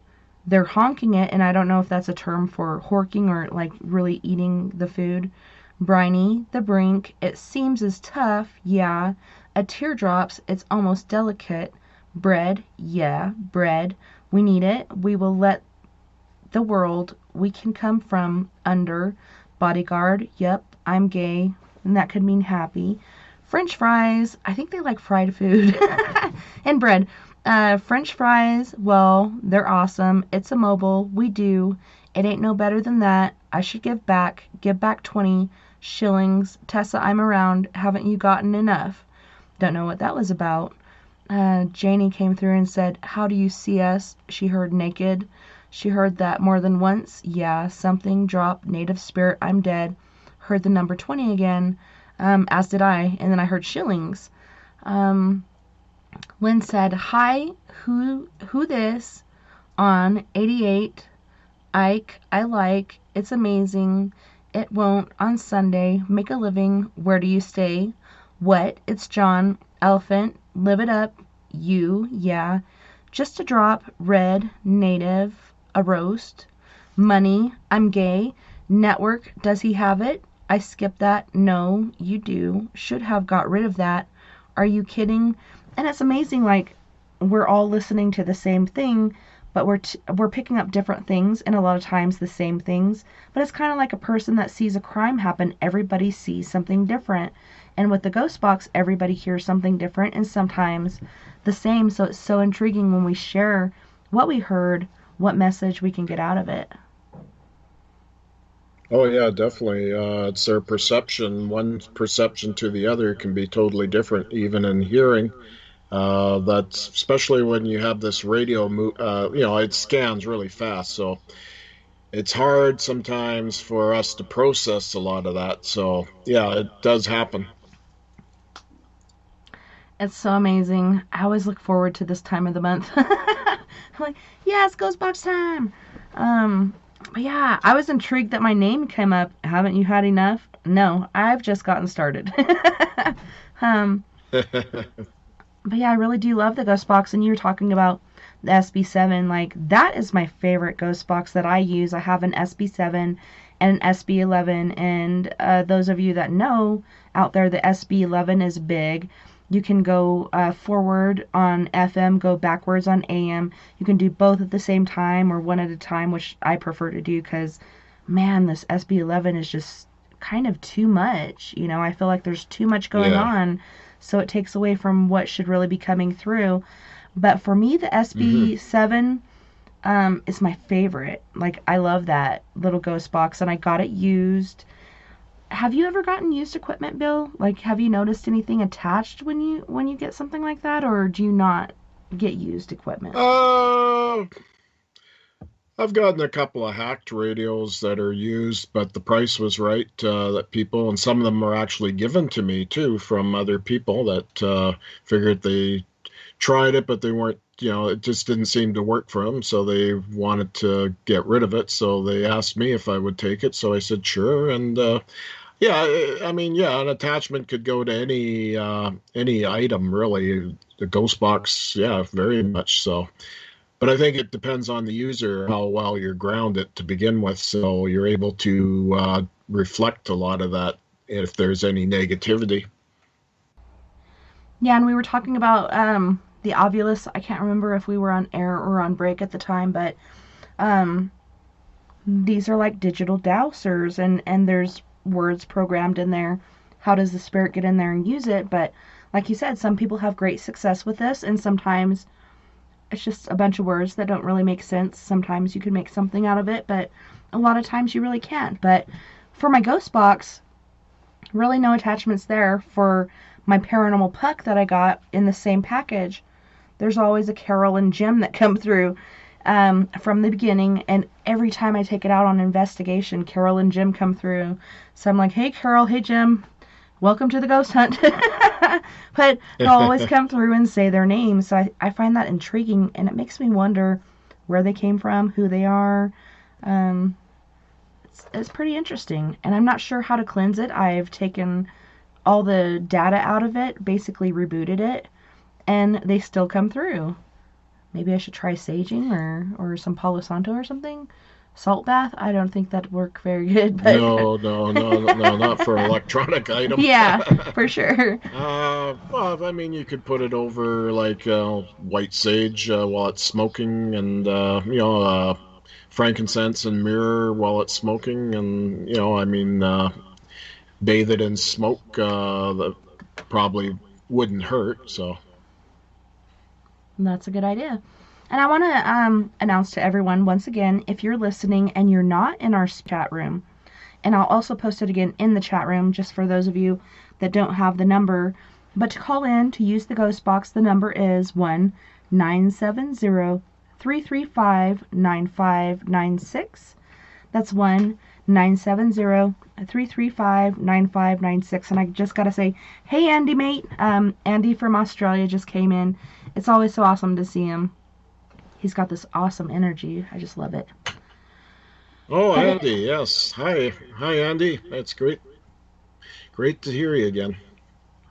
They're honking it, and I don't know if that's a term for horking or like really eating the food. Briny, the brink. It seems as tough, yeah. A teardrops, it's almost delicate. Bread, yeah, bread. We need it. We will let the world we can come from under. Bodyguard, yep, I'm gay. And that could mean happy. French fries, I think they like fried food. And bread. French fries, well, they're awesome. It's a mobile. We do. It ain't no better than that. I should give back. Give back 20 shillings. Tessa, I'm around. Haven't you gotten enough? Don't know what that was about. Janie came through and said, how do you see us? She heard naked. She heard that more than once. Yeah, something drop. Native spirit, I'm dead. Heard the number 20 again, as did I. And then I heard shillings. Lynn said, hi, who this? On 88. Ike, I like. It's amazing. It won't. On Sunday. Make a living. Where do you stay? What? It's John. Elephant. Live it up. You. Yeah. Just a drop. Red. Native. A roast. Money. I'm gay. Network. Does he have it? I skipped that. No, you do. Should have got rid of that. Are you kidding? And it's amazing, like, we're all listening to the same thing, but we're picking up different things, and a lot of times the same things. But it's kind of like a person that sees a crime happen. Everybody sees something different. And with the ghost box, everybody hears something different and sometimes the same. So it's so intriguing when we share what we heard, what message we can get out of it. Oh, yeah, definitely. It's their perception. One perception to the other can be totally different, even in hearing. That's especially when you have this radio, it scans really fast. So it's hard sometimes for us to process a lot of that. So, yeah, it does happen. It's so amazing. I always look forward to this time of the month. I'm like, yes, ghost box time. But yeah, I was intrigued that my name came up. Haven't you had enough? No, I've just gotten started. um, but yeah, I really do love the ghost box. And you were talking about the SB7. Like, that is my favorite ghost box that I use. I have an SB7 and an SB11. And those of you that know out there, the SB11 is big. You can go forward on FM, go backwards on AM. You can do both at the same time or one at a time, which I prefer to do because, man, this SB11 is just kind of too much. You know, I feel like there's too much going Yeah. on, so it takes away from what should really be coming through. But for me, the Hmm. SB7 is my favorite. Like, I love that little ghost box, and I got it used. Have you ever gotten used equipment, Bill? Like, have you noticed anything attached when you get something like that, or do you not get used equipment? Uh, I've gotten a couple of hacked radios that are used, but the price was right. That people, and some of them were actually given to me too from other people that figured they tried it, but they weren't it just didn't seem to work for them, so they wanted to get rid of it. So they asked me if I would take it. So I said sure, and yeah, I mean, yeah, an attachment could go to any item really. The Ghost Box, yeah, very much so. But I think it depends on the user how well you're grounded to begin with, so you're able to reflect a lot of that if there's any negativity. Yeah, and we were talking about the Ovulus. I can't remember if we were on air or on break at the time, but um, these are like digital dowsers, and there's words programmed in there. How does the spirit get in there and use it? But like you said, some people have great success with this, and sometimes it's just a bunch of words that don't really make sense. Sometimes you can make something out of it, but a lot of times you really can't. But for my Ghost Box, really no attachments there. For my paranormal puck that I got in the same package, there's always a Carol and Jim that come through from the beginning, and every time I take it out on investigation, Carol and Jim come through. So I'm like, hey Carol, hey Jim, welcome to the ghost hunt. But they'll always come through and say their names. So I find that intriguing, and it makes me wonder where they came from, who they are. It's pretty interesting, and I'm not sure how to cleanse it. I've taken all the data out of it, basically rebooted it, and they still come through. Maybe I should try saging or some Palo Santo or something. Salt bath? I don't think that'd work very good. But No, not for electronic item. yeah, for sure. Well, I mean, you could put it over like white sage while it's smoking, and frankincense and myrrh while it's smoking, and I mean, bathe it in smoke. That probably wouldn't hurt. So. That's a good idea. And I want to announce to everyone once again, if you're listening and you're not in our chat room, and I'll also post it again in the chat room just for those of you that don't have the number, but to call in to use the Ghost Box, the number is 1-970-335-9596. That's 1-970-335-9596. And I just got to say, hey Andy mate, Andy from Australia just came in. It's always so awesome to see him. He's got this awesome energy. I just love it. Oh, Andy, yes. Hi, Andy. That's great. Great to hear you again.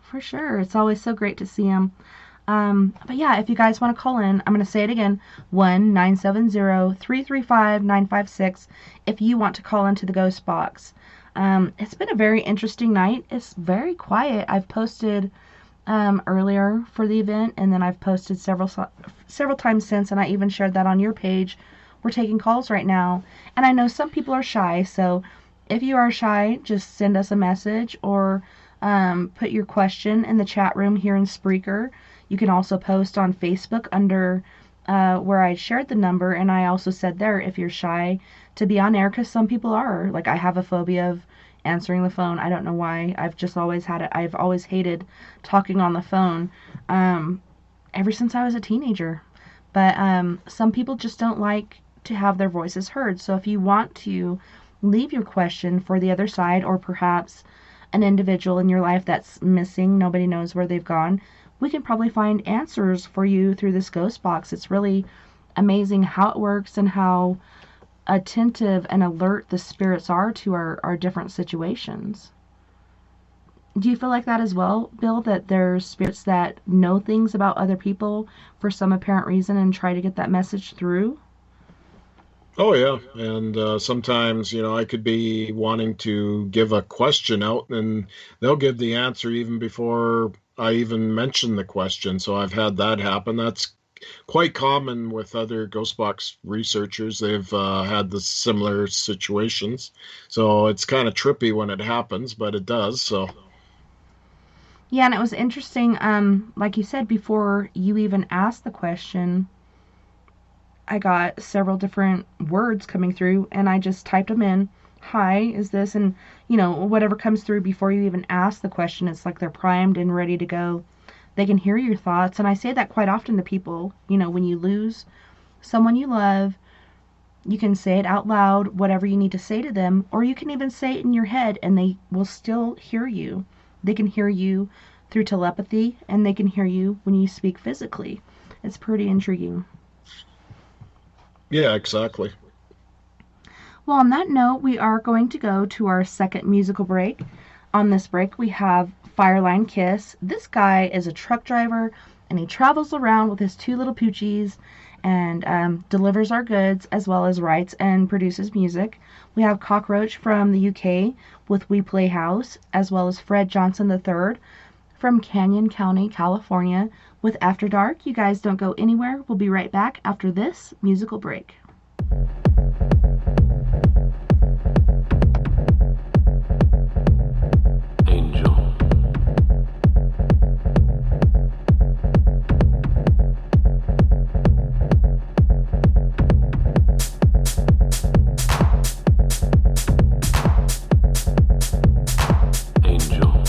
For sure. It's always so great to see him. But yeah, if you guys want to call in, I'm going to say it again, 1-970-335-956 if you want to call into the Ghost Box. It's been a very interesting night. It's very quiet. I've posted earlier for the event, and then I've posted several times since, and I even shared that on your page. We're taking calls right now, and I know some people are shy, so if you are shy, just send us a message or put your question in the chat room here in Spreaker. You can also post on Facebook under where I shared the number, and I also said there if you're shy to be on air, because some people are. Like, I have a phobia of answering the phone. I don't know why. I've just always had it. I've always hated talking on the phone ever since I was a teenager. But some people just don't like to have their voices heard. So if you want to leave your question for the other side, or perhaps an individual in your life that's missing, nobody knows where they've gone, we can probably find answers for you through this Ghost Box. It's really amazing how it works and how attentive and alert the spirits are to our different situations. Do you feel like that as well, Bill, that there's spirits that know things about other people for some apparent reason and try to get that message through? Oh, yeah. And sometimes, I could be wanting to give a question out, and they'll give the answer even before I even mention the question. So I've had that happen. That's quite common with other Ghost Box researchers. They've had the similar situations. So it's kind of trippy when it happens, but it does. So. Yeah, and it was interesting, like you said, before you even asked the question, I got several different words coming through, and I just typed them in. Hi, is this? And, whatever comes through before you even ask the question, it's like they're primed and ready to go. They can hear your thoughts, and I say that quite often to people. When you lose someone you love, you can say it out loud, whatever you need to say to them, or you can even say it in your head, and they will still hear you. They can hear you through telepathy, and they can hear you when you speak physically. It's pretty intriguing. Yeah, exactly. Well, on that note, we are going to go to our second musical break. On this break, we have Fireline Kiss. This guy is a truck driver, and he travels around with his two little poochies and delivers our goods, as well as writes and produces music. We have Cockroach from the UK with We Play House, as well as Fred Johnson III from Canyon County, California with After Dark. You guys don't go anywhere. We'll be right back after this musical break. Angel. Angel.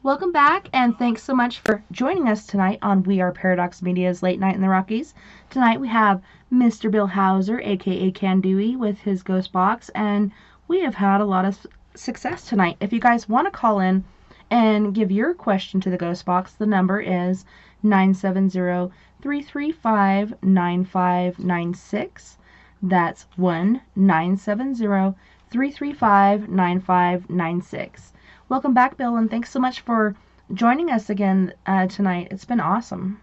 Welcome back, and thanks so much for joining us tonight on We Are Paradox Media's Late Night in the Rockies. Tonight we have Mr. Bill Hauser, aka Candooey, with his Ghost Box, and we have had a lot of success tonight. If you guys want to call in and give your question to the Ghost Box, the number is 970-335-9596. That's 1-970-335-9596. Welcome back, Bill, and thanks so much for joining us again tonight. It's been awesome.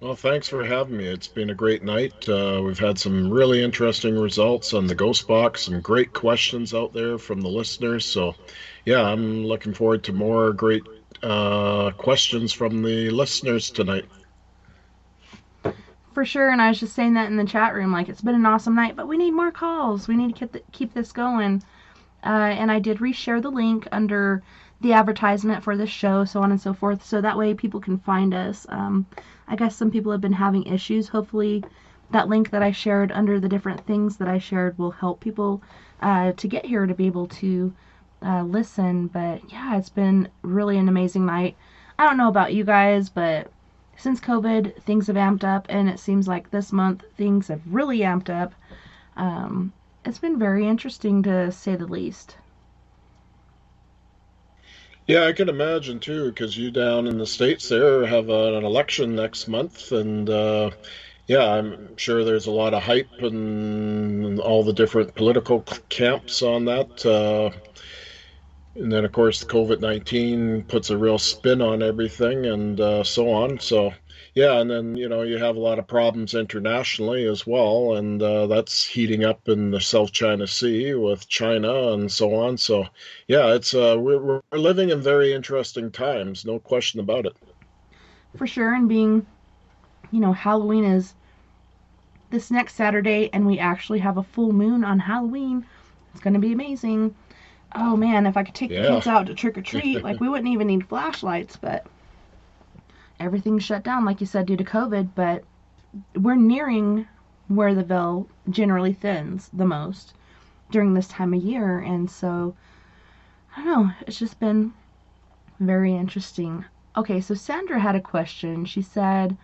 Well, thanks for having me. It's been a great night. We've had some really interesting results on the Ghost Box, some great questions out there from the listeners. So, yeah, I'm looking forward to more great questions from the listeners tonight. For sure, and I was just saying that in the chat room, like it's been an awesome night, but we need more calls. We need to keep this going. And I did reshare the link under the advertisement for this show, so on and so forth, so that way people can find us. I guess some people have been having issues. Hopefully, that link that I shared under the different things that I shared will help people to get here to be able to listen. But yeah, it's been really an amazing night. I don't know about you guys, but since COVID, things have amped up, and it seems like this month things have really amped up. Um, it's been very interesting to say the least. Yeah, I can imagine too, because you down in the States there have an election next month, and yeah, I'm sure there's a lot of hype and all the different political camps on that. And then, of course, COVID-19 puts a real spin on everything and so on. So, yeah, and then, you have a lot of problems internationally as well. And that's heating up in the South China Sea with China and so on. So, yeah, we're living in very interesting times, no question about it. For sure, and being, Halloween is this next Saturday, and we actually have a full moon on Halloween. It's going to be amazing. Oh man, if I could take the Yeah. kids out to trick or treat, like we wouldn't even need flashlights, but everything's shut down, like you said, due to COVID. But we're nearing where the veil generally thins the most during this time of year, and so I don't know, it's just been very interesting. Okay, so Sandra had a question. She said,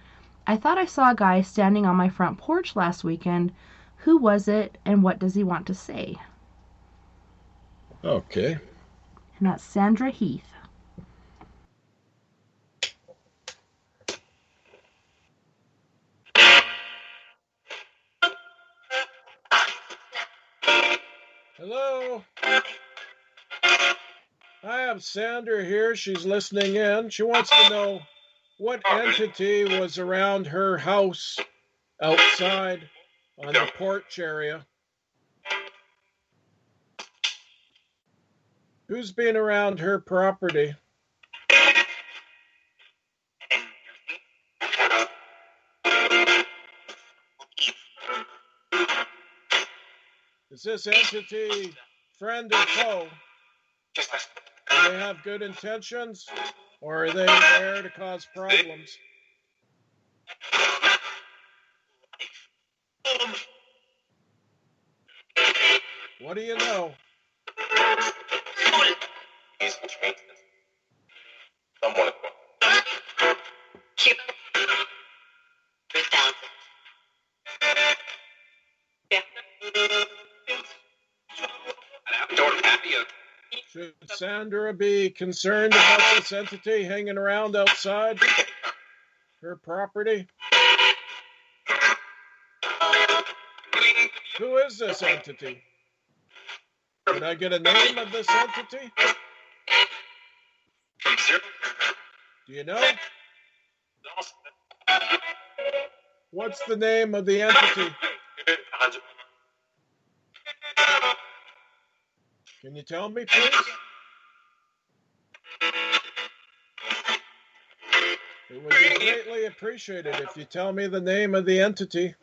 I thought I saw a guy standing on my front porch last weekend. Who was it, and what does he want to say? Okay. And that's Sandra Heath. Hello. I have Sandra here. She's listening in. She wants to know what entity was around her house outside on the porch area. Who's been around her property? Is this entity friend or foe? Do they have good intentions, or are they there to cause problems? What do you know? Should Sandra be concerned about this entity hanging around outside her property? Who is this entity? Can I get a name of this entity? Do you know? What's the name of the entity? Can you tell me, please? It would be greatly appreciated if you tell me the name of the entity.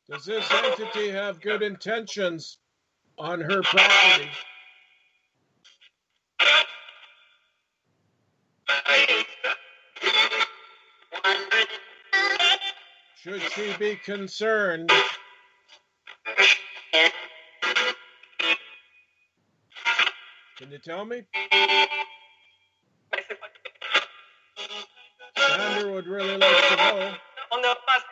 Does this entity have good intentions on her property? Should she be concerned? Can you tell me? sure would really like to know. On the bus.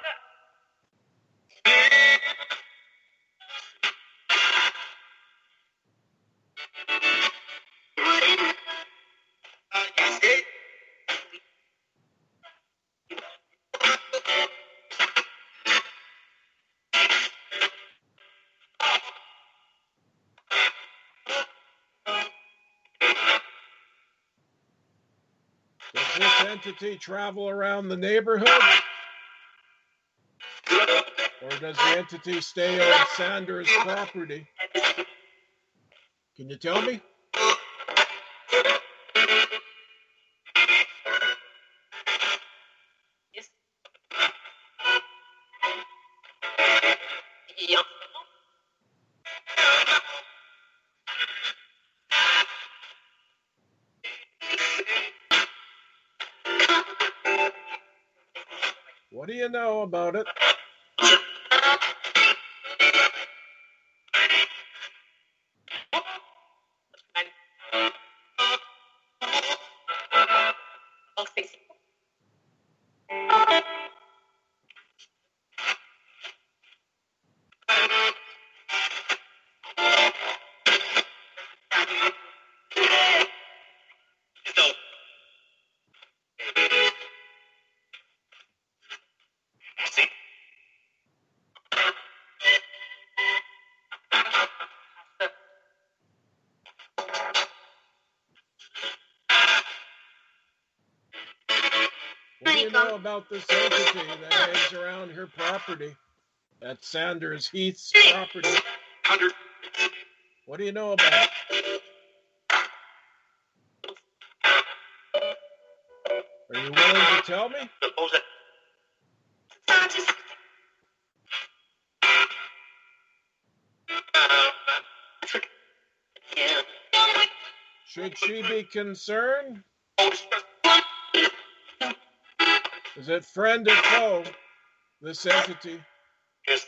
Does this entity travel around the neighborhood? Or does the entity stay on Sanders' property? Can you tell me? Yes. What do you know about it? What do you know about this entity that hangs around her property? At Sanders Heath's property. What do you know about it? Are you willing to tell me? Should she be concerned? Is it friend or foe, this entity? Yes.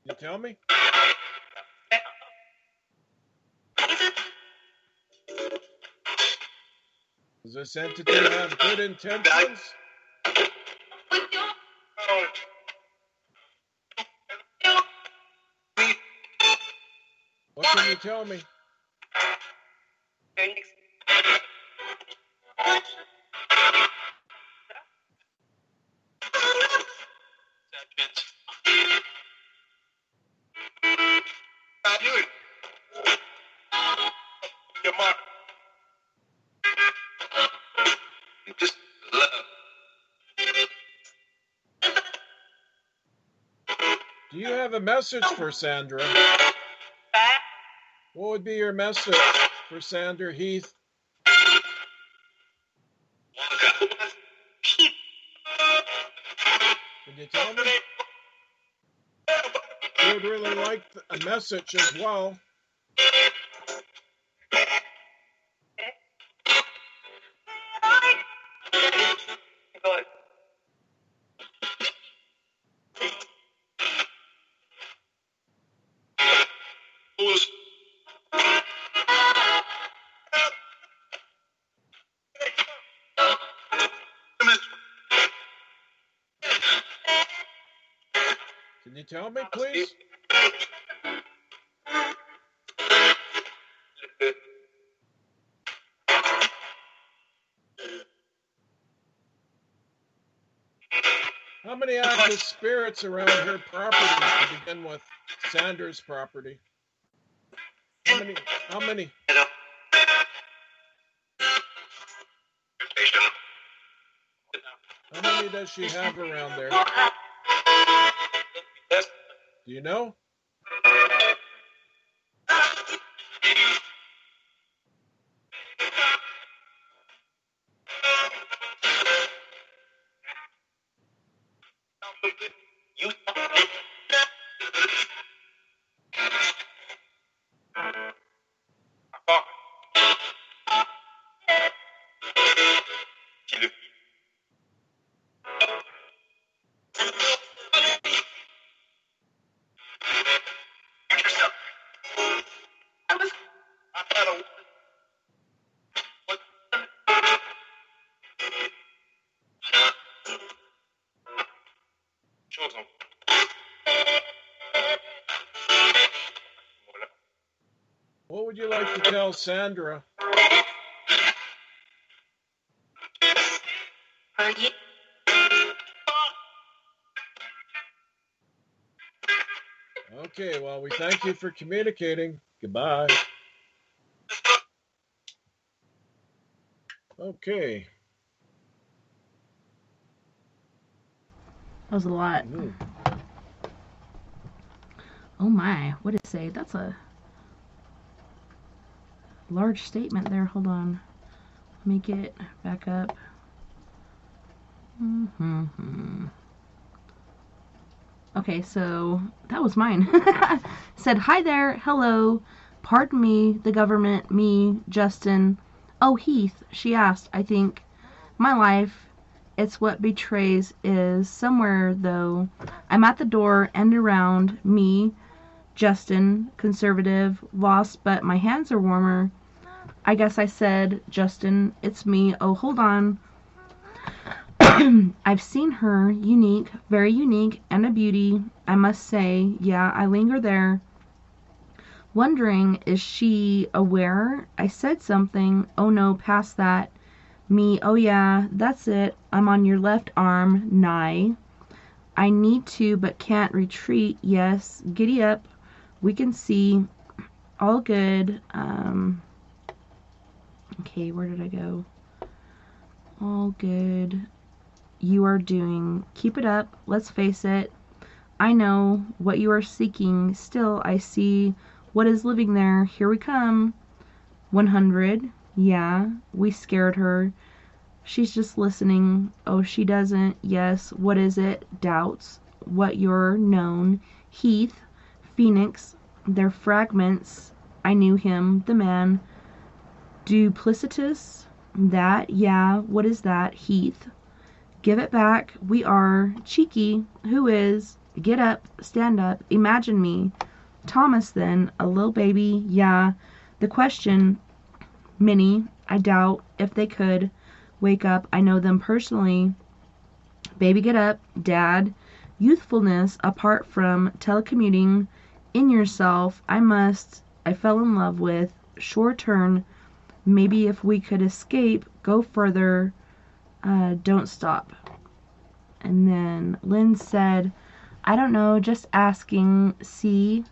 You tell me? Does this entity have good intentions? What can you tell me? Just love. Do you have a message for Sandra? What would be your message for Sandra Heath? Can you tell me? I would really like a message as well. Can you tell me, please? How many active spirits around her property to begin with? Sanders' property. How many? How many? How many does she have around there? Do you know? What would you like to tell Sandra? Okay, well, we thank you for communicating. Goodbye. Okay. That was a lot. Oh my, what did it say? That's a large statement there. Hold on. Let me get back up. Okay, so that was mine. Said, hi there, hello, pardon me, the government, me, Justin. Oh, Heath, she asked, I think. My life, it's what betrays is somewhere, though. I'm at the door and around, me, Justin, conservative, lost, but my hands are warmer. I guess I said, Justin, it's me. Oh, hold on. I've seen her, unique, very unique, and a beauty, I must say. Yeah, I linger there, wondering, is she aware I said something? Oh no, past that. Me, oh yeah, that's it. I'm on your left arm, nigh. I need to, but can't retreat. Yes, giddy up. We can see. All good. Okay, where did I go? All good. You are doing. Keep it up. Let's face it. I know what you are seeking. Still, I see what is living there. Here we come. 100. Yeah, we scared her. She's just listening. Oh, she doesn't. Yes. What is it? Doubts. What you're known. Heath. Phoenix. They're fragments. I knew him. The man. Duplicitous. That. Yeah. What is that? Heath. Give it back. We are. Cheeky. Who is? Get up. Stand up. Imagine me. Thomas then. A little baby. Yeah. The question. Minnie. I doubt if they could. Wake up. I know them personally. Baby get up. Dad. Youthfulness apart from telecommuting. In yourself. I fell in love with. Sure turn. Maybe if we could escape. Go further. Don't stop. And then Lynn said, I don't know, just asking. See,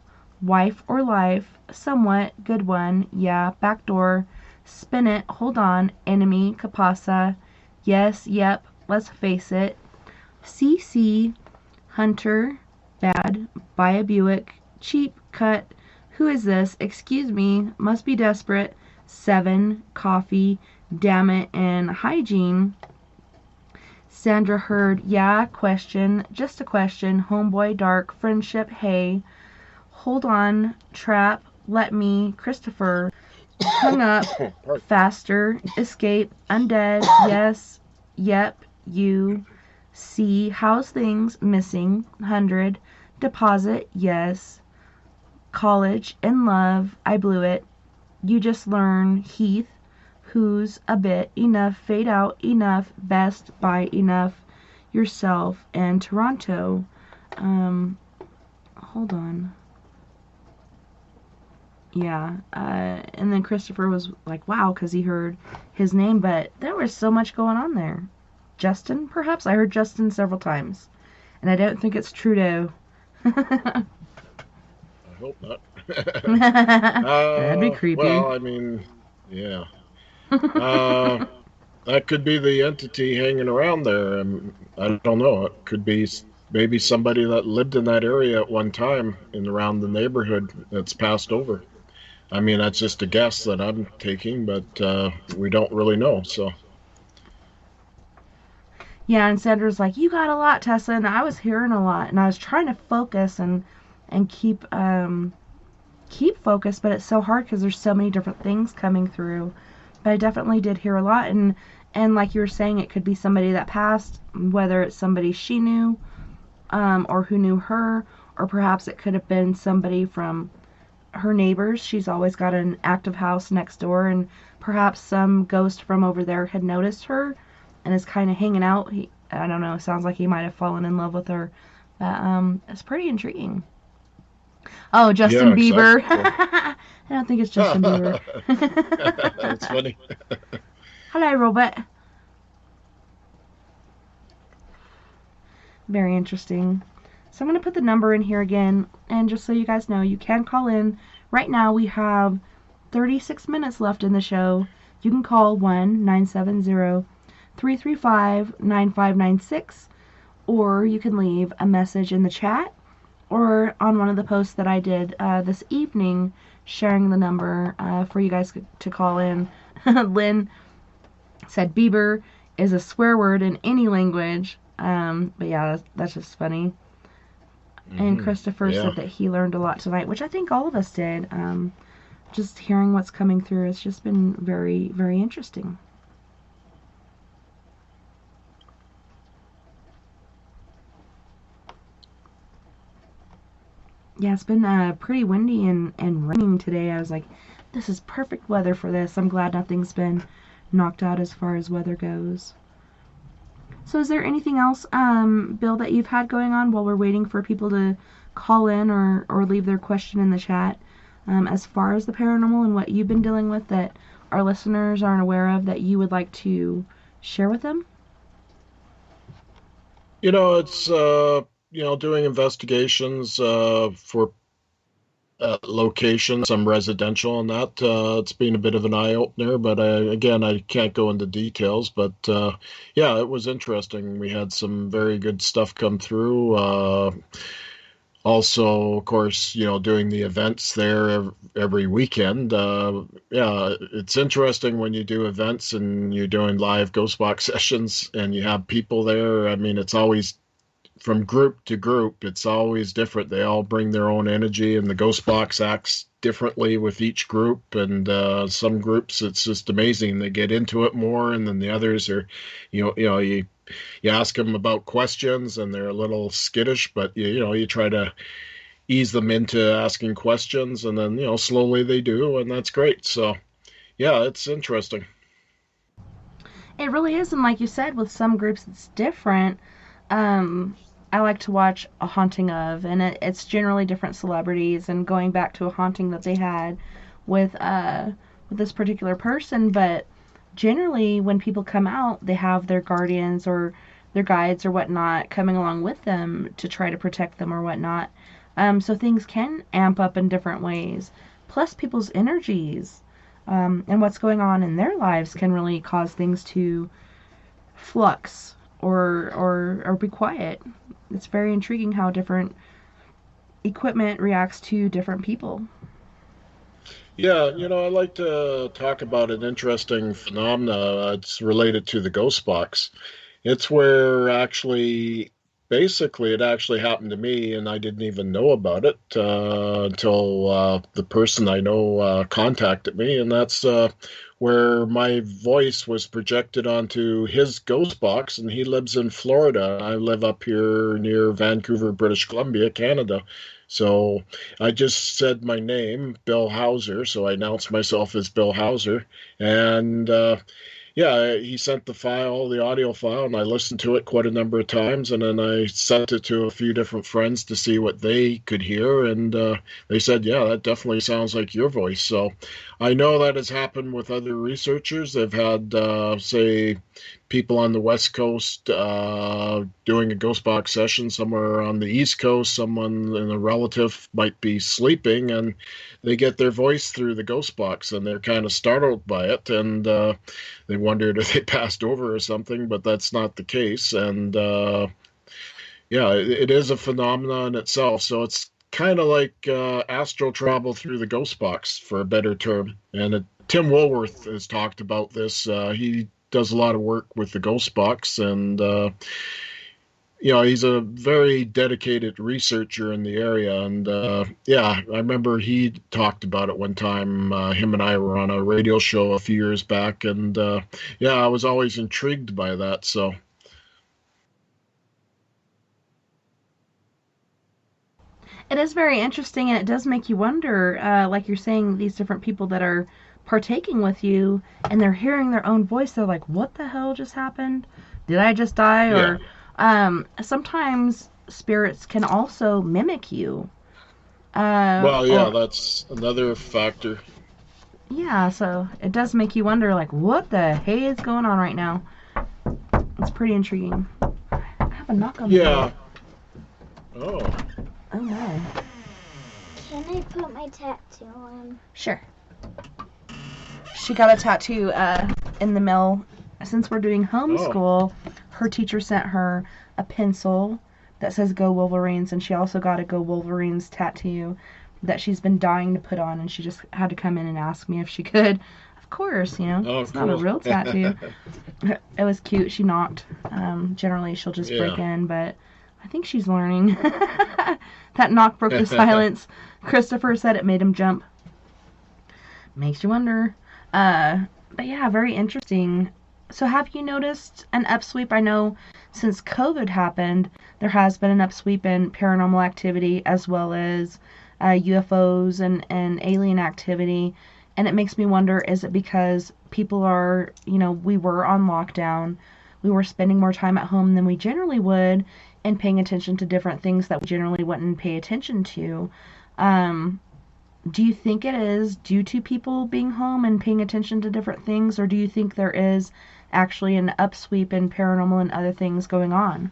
wife or life, somewhat good one. Yeah, back door. Spin it, hold on. Enemy, Capasa. Yes, yep, let's face it. CC, Hunter, bad. Buy a Buick, cheap, cut. Who is this? Excuse me, must be desperate. 7, coffee, damn it, and hygiene. Sandra heard, yeah, question, just a question, homeboy, dark, friendship, hey, hold on, trap, let me, Christopher, hung up, faster, escape, undead, yes, yep, you, see, how's things, missing, 100, deposit, yes, college, in love, I blew it, you just learn, Heath, who's a bit, enough, fade out, enough, best, buy enough, yourself, and Toronto. Hold on. Yeah, and then Christopher was like, wow, because he heard his name, but there was so much going on there. Justin, perhaps? I heard Justin several times, and I don't think it's Trudeau. I hope not. That'd be creepy. Well, I mean, yeah. That could be the entity hanging around there. I don't know. It could be maybe somebody that lived in that area at one time and around the neighborhood that's passed over. I mean, that's just a guess that I'm taking, but we don't really know. So. Yeah, and Sandra's like, you got a lot, Tessa, and I was hearing a lot, and I was trying to focus and keep focused, but it's so hard because there's so many different things coming through. But I definitely did hear a lot, and like you were saying, it could be somebody that passed, whether it's somebody she knew, or who knew her, or perhaps it could have been somebody from her neighbors. She's always got an active house next door, and perhaps some ghost from over there had noticed her and is kind of hanging out. I don't know, sounds like he might have fallen in love with her. But it's pretty intriguing. Oh, Justin Yeah, Bieber. exactly. I don't think it's Justin Bieber. That's funny. Hello, Robert. Very interesting. So I'm going to put the number in here again, and just so you guys know, you can call in. Right now we have 36 minutes left in the show. You can call 1-970-335-9596, or you can leave a message in the chat, or on one of the posts that I did this evening, sharing the number for you guys to call in. Lynn said Bieber is a swear word in any language. But yeah, that's just funny. And Christopher said that he learned a lot tonight, which I think all of us did. Just hearing what's coming through, it's just been very, very interesting. Yeah, it's been pretty windy and raining today. I was like, this is perfect weather for this. I'm glad nothing's been knocked out as far as weather goes. So is there anything else, Bill, that you've had going on while we're waiting for people to call in or leave their question in the chat, as far as the paranormal and what you've been dealing with that our listeners aren't aware of that you would like to share with them? It's, doing investigations for locations, some residential and that. It's been a bit of an eye-opener, but I can't go into details. But yeah, it was interesting. We had some very good stuff come through. Also, of course, doing the events there every weekend. Yeah, it's interesting when you do events and you're doing live ghost box sessions and you have people there. I mean, it's always from group to group, it's always different. They all bring their own energy, and the ghost box acts differently with each group. And some groups, it's just amazing. They get into it more, and then the others are, you ask them about questions, and they're a little skittish, but you try to ease them into asking questions, and then slowly they do, and that's great. So yeah, it's interesting. It really is, and like you said, with some groups it's different. I like to watch a haunting of, and it's generally different celebrities, and going back to a haunting that they had with this particular person. But generally, when people come out, they have their guardians or their guides or whatnot coming along with them to try to protect them or whatnot. So things can amp up in different ways. Plus, people's energies and what's going on in their lives can really cause things to flux or be quiet. It's very intriguing how different equipment reacts to different people. Yeah, I like to talk about an interesting phenomena. It's related to the ghost box. It's where basically, it actually happened to me, and I didn't even know about it until the person I know contacted me, and that's where my voice was projected onto his ghost box, and he lives in Florida. I live up here near Vancouver, British Columbia, Canada. So I just said my name, Bill Hauser, so I announced myself as Bill Hauser, and yeah, he sent the audio file, and I listened to it quite a number of times, and then I sent it to a few different friends to see what they could hear, and they said, yeah, that definitely sounds like your voice. So I know that has happened with other researchers. They've had, say, people on the West Coast doing a ghost box session, somewhere on the East Coast, someone and a relative might be sleeping, and they get their voice through the ghost box, and they're kind of startled by it, and they wondered if they passed over or something, but that's not the case. And yeah, it is a phenomenon in itself. So it's kind of like astral travel through the ghost box, for a better term. And Tim Woolworth has talked about this. He does a lot of work with the ghost box, and he's a very dedicated researcher in the area. And yeah, I remember he talked about it one time. Him and I were on a radio show a few years back, and yeah, I was always intrigued by that. So It is very interesting, and it does make you wonder, like you're saying, these different people that are partaking with you, and they're hearing their own voice. They're like, what the hell just happened? Did I just die? yeah. Or sometimes spirits can also mimic you. Well, yeah, Or that's another factor. yeah, so it does make you wonder, like, what the hey is going on right now? It's pretty intriguing. I have a knock on the door. Yeah. Oh. Oh no. Can I put my tattoo on? Sure. She got a tattoo in the mail. Since we're doing homeschool, her teacher sent her a pencil that says Go Wolverines, and she also got a Go Wolverines tattoo that she's been dying to put on, and she just had to come in and ask me if she could. Of course, Oh, it's cool. not a real tattoo. It was cute. She knocked. Generally, she'll just break in, but I think she's learning. That knock broke the silence. Christopher said it made him jump. Makes you wonder. But yeah, very interesting. So have you noticed an upsweep? I know since COVID happened, there has been an upsweep in paranormal activity as well as UFOs and alien activity. And it makes me wonder, is it because people are, we were on lockdown, we were spending more time at home than we generally would, and paying attention to different things that we generally wouldn't pay attention to. Do you think it is due to people being home and paying attention to different things, or do you think there is actually an upsweep in paranormal and other things going on?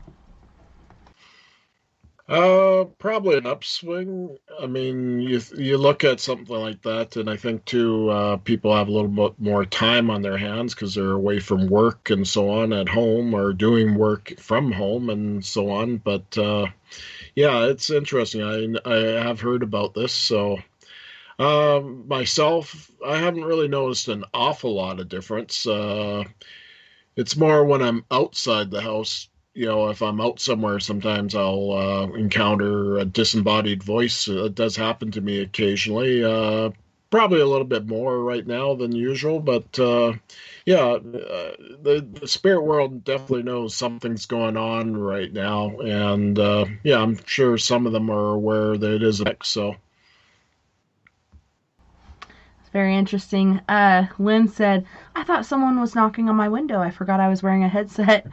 Probably an upswing. I mean, you look at something like that, and I think too, people have a little bit more time on their hands because they're away from work and so on at home, or doing work from home and so on. But yeah, it's interesting. I have heard about this, so myself, I haven't really noticed an awful lot of difference. It's more when I'm outside the house. If I'm out somewhere, sometimes I'll encounter a disembodied voice. It does happen to me occasionally. Probably a little bit more right now than usual, but yeah, the spirit world definitely knows something's going on right now, and yeah, I'm sure some of them are aware that it is a mix. So. It's very interesting. Lynn said, I thought someone was knocking on my window. I forgot I was wearing a headset.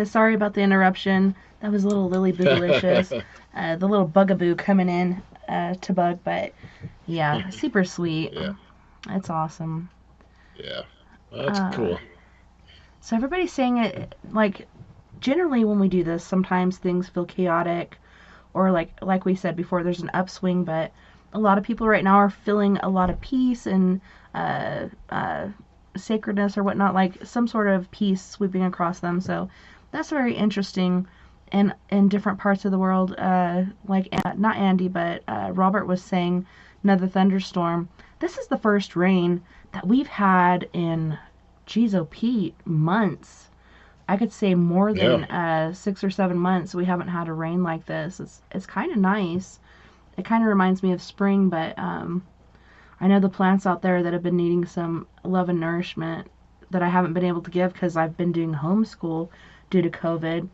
Sorry about the interruption. That was a little Lily Boogalicious. The little bugaboo coming in to bug, but yeah, super sweet. Yeah. It's awesome. Yeah, that's cool. So everybody's saying it, like, generally when we do this, sometimes things feel chaotic, or like we said before, there's an upswing, but a lot of people right now are feeling a lot of peace and sacredness or whatnot, like some sort of peace sweeping across them. So that's very interesting. And in different parts of the world, like not Andy, but Robert was saying, another thunderstorm. This is the first rain that we've had in, geez, oh Pete, months. I could say more than 6 or 7 months we haven't had a rain like this. It's kind of nice. It kind of reminds me of spring, but I know the plants out there that have been needing some love and nourishment that I haven't been able to give because I've been doing homeschool due to COVID.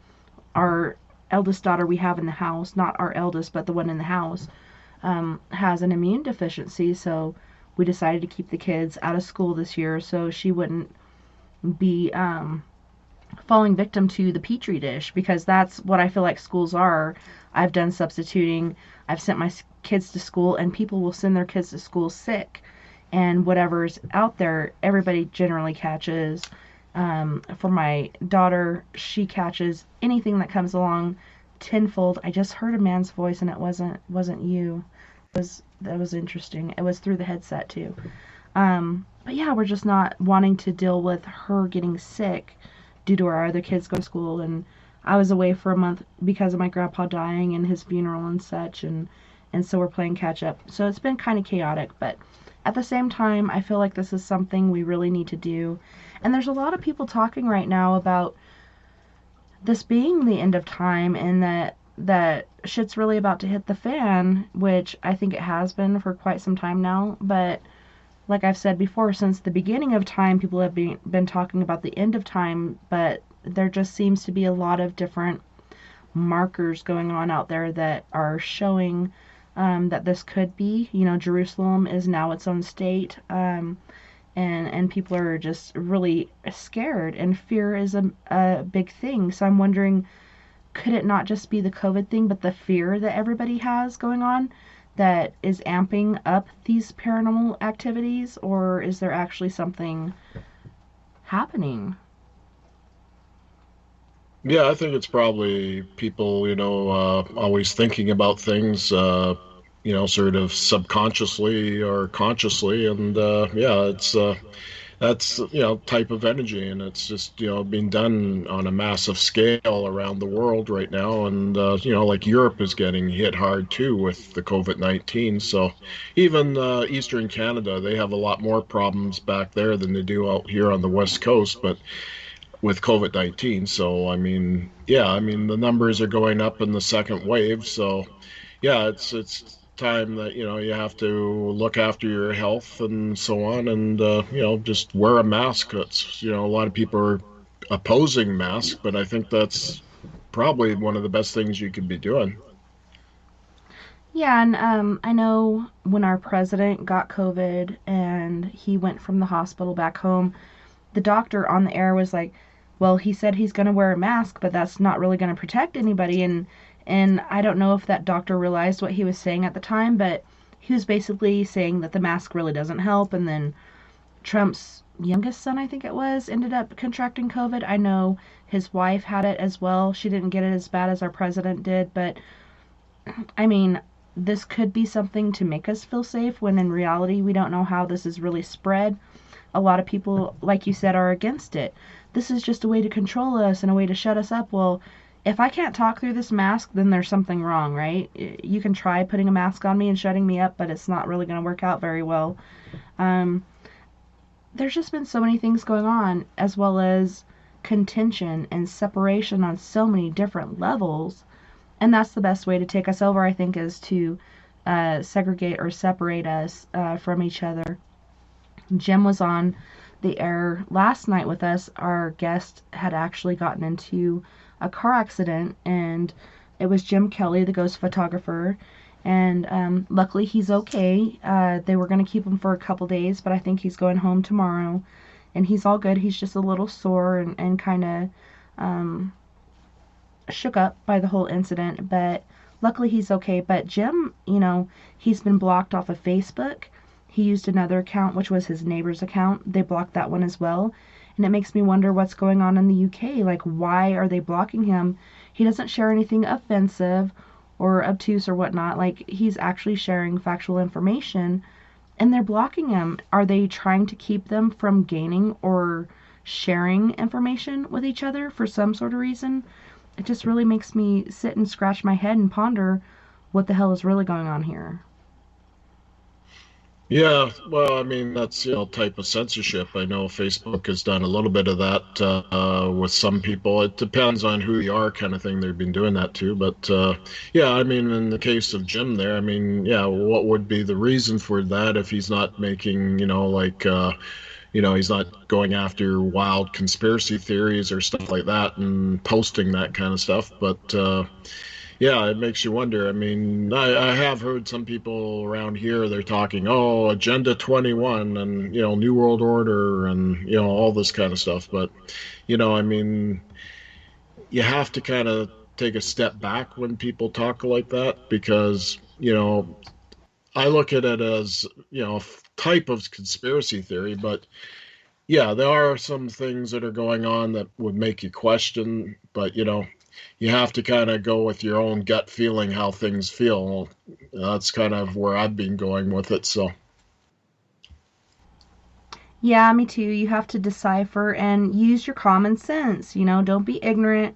Our eldest daughter we have in the house, not our eldest, but the one in the house, has an immune deficiency, so we decided to keep the kids out of school this year so she wouldn't be falling victim to the petri dish, because that's what I feel like schools are. I've done substituting. I've sent my kids to school, and people will send their kids to school sick, and whatever's out there, everybody generally catches. For my daughter, she catches anything that comes along tenfold. I just heard a man's voice, and it wasn't you. That was interesting. It was through the headset too. But yeah, we're just not wanting to deal with her getting sick due to our other kids going to school, and I was away for a month because of my grandpa dying and his funeral and such, and so we're playing catch up. So it's been kind of chaotic, but at the same time, I feel like this is something we really need to do. And there's a lot of people talking right now about this being the end of time, and that shit's really about to hit the fan, which I think it has been for quite some time now. But like I've said before, since the beginning of time, people have been talking about the end of time, but there just seems to be a lot of different markers going on out there that are showing that this could be. Jerusalem is now its own state, and people are just really scared, and fear is a big thing. So I'm wondering, could it not just be the COVID thing, but the fear that everybody has going on that is amping up these paranormal activities, or is there actually something happening? Yeah, I think it's probably people, always thinking about things, sort of subconsciously or consciously, and yeah, it's that's type of energy, and it's just being done on a massive scale around the world right now, and like Europe is getting hit hard too with the COVID-19. So even Eastern Canada, they have a lot more problems back there than they do out here on the West Coast, but with COVID-19. So I mean, yeah, I mean the numbers are going up in the second wave. So yeah, it's time that you have to look after your health and so on, and just wear a mask. It's a lot of people are opposing masks, but I think that's probably one of the best things you could be doing. Yeah, and I know when our president got COVID and he went from the hospital back home, the doctor on the air was like, well, he said he's going to wear a mask, but that's not really going to protect anybody. And I don't know if that doctor realized what he was saying at the time, but he was basically saying that the mask really doesn't help. And then Trump's youngest son, I think it was, ended up contracting COVID. I know his wife had it as well. She didn't get it as bad as our president did, but I mean, this could be something to make us feel safe when in reality we don't know how this is really spread. A lot of people, like you said, are against it. This is just a way to control us and a way to shut us up. Well, if I can't talk through this mask, then there's something wrong, right? You can try putting a mask on me and shutting me up, but it's not really going to work out very well. Um, there's just been so many things going on, as well as contention and separation on so many different levels. And that's the best way to take us over, I think, is to segregate or separate us from each other. Jim was on the air last night with us. Our guest had actually gotten into a car accident, and it was Jim Kelly, the ghost photographer. And luckily, he's okay. They were going to keep him for a couple days, but I think he's going home tomorrow. And he's all good. He's just a little sore and kind of shook up by the whole incident. But luckily, he's okay. But Jim, he's been blocked off of Facebook. He used another account, which was his neighbor's account. They blocked that one as well. And it makes me wonder what's going on in the UK. Like, why are they blocking him? He doesn't share anything offensive or obtuse or whatnot. Like, he's actually sharing factual information, and they're blocking him. Are they trying to keep them from gaining or sharing information with each other for some sort of reason? It just really makes me sit and scratch my head and ponder what the hell is really going on here. Yeah, well, I mean, that's, type of censorship. I know Facebook has done a little bit of that with some people. It depends on who you are, kind of thing. They've been doing that too. But yeah, I mean, in the case of Jim there, I mean, yeah, what would be the reason for that if he's not making, he's not going after wild conspiracy theories or stuff like that and posting that kind of stuff. But yeah, it makes you wonder. I mean, I have heard some people around here, they're talking, oh, Agenda 21 and, New World Order and, all this kind of stuff. But, I mean, you have to kind of take a step back when people talk like that because, I look at it as, a type of conspiracy theory, but yeah, there are some things that are going on that would make you question, but, you have to kind of go with your own gut feeling how things feel. That's kind of where I've been going with it. So, Yeah, me too. You have to decipher and use your common sense. Don't be ignorant.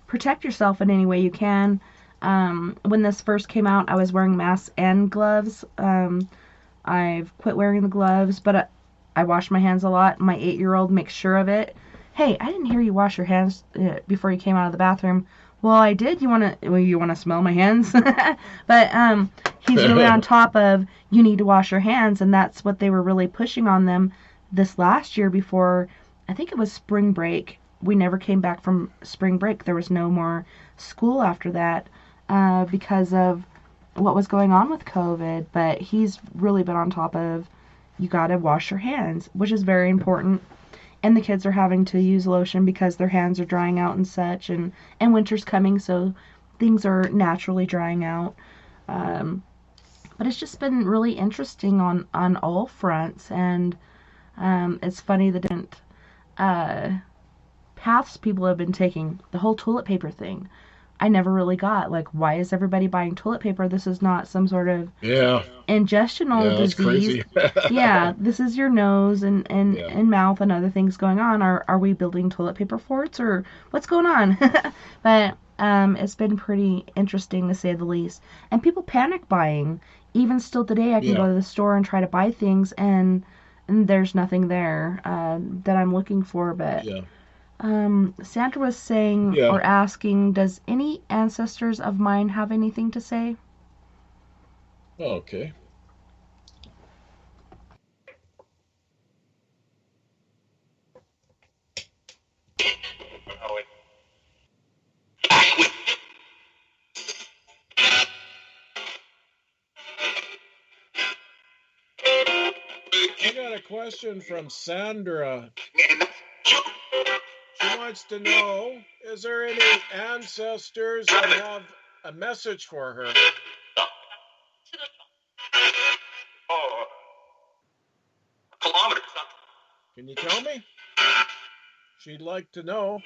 Protect yourself in any way you can. When this first came out, I was wearing masks and gloves. I've quit wearing the gloves, but I wash my hands a lot. My 8-year-old makes sure of it. Hey, I didn't hear you wash your hands before you came out of the bathroom. Well, I did. You want to smell my hands? But he's really on top of you need to wash your hands, and that's what they were really pushing on them this last year before, I think it was spring break. We never came back from spring break. There was no more school after that because of what was going on with COVID. But he's really been on top of you got to wash your hands, which is very important. And the kids are having to use lotion because their hands are drying out and such, and winter's coming, so things are naturally drying out. But But it's just been really interesting on all fronts, and it's funny the different uh, paths people have been taking. The whole toilet paper thing. I never really got, like, why is everybody buying toilet paper? This is not some sort of Yeah. ingestional Yeah, that's disease. crazy. Yeah, this is your nose Yeah. and mouth and other things going on. Are we building toilet paper forts or what's going on? But it's been pretty interesting to say the least. And people panic buying. Even still today, I can go Yeah. to the store and try to buy things, and there's nothing there that I'm looking for. But Yeah. Sandra was saying Yeah. or asking, does any ancestors of mine have anything to say? Okay. Oh, wait. I got a question from Sandra. She wants to know, is there any ancestors that have a message for her? Oh, kilometers. Can you tell me? She'd like to know.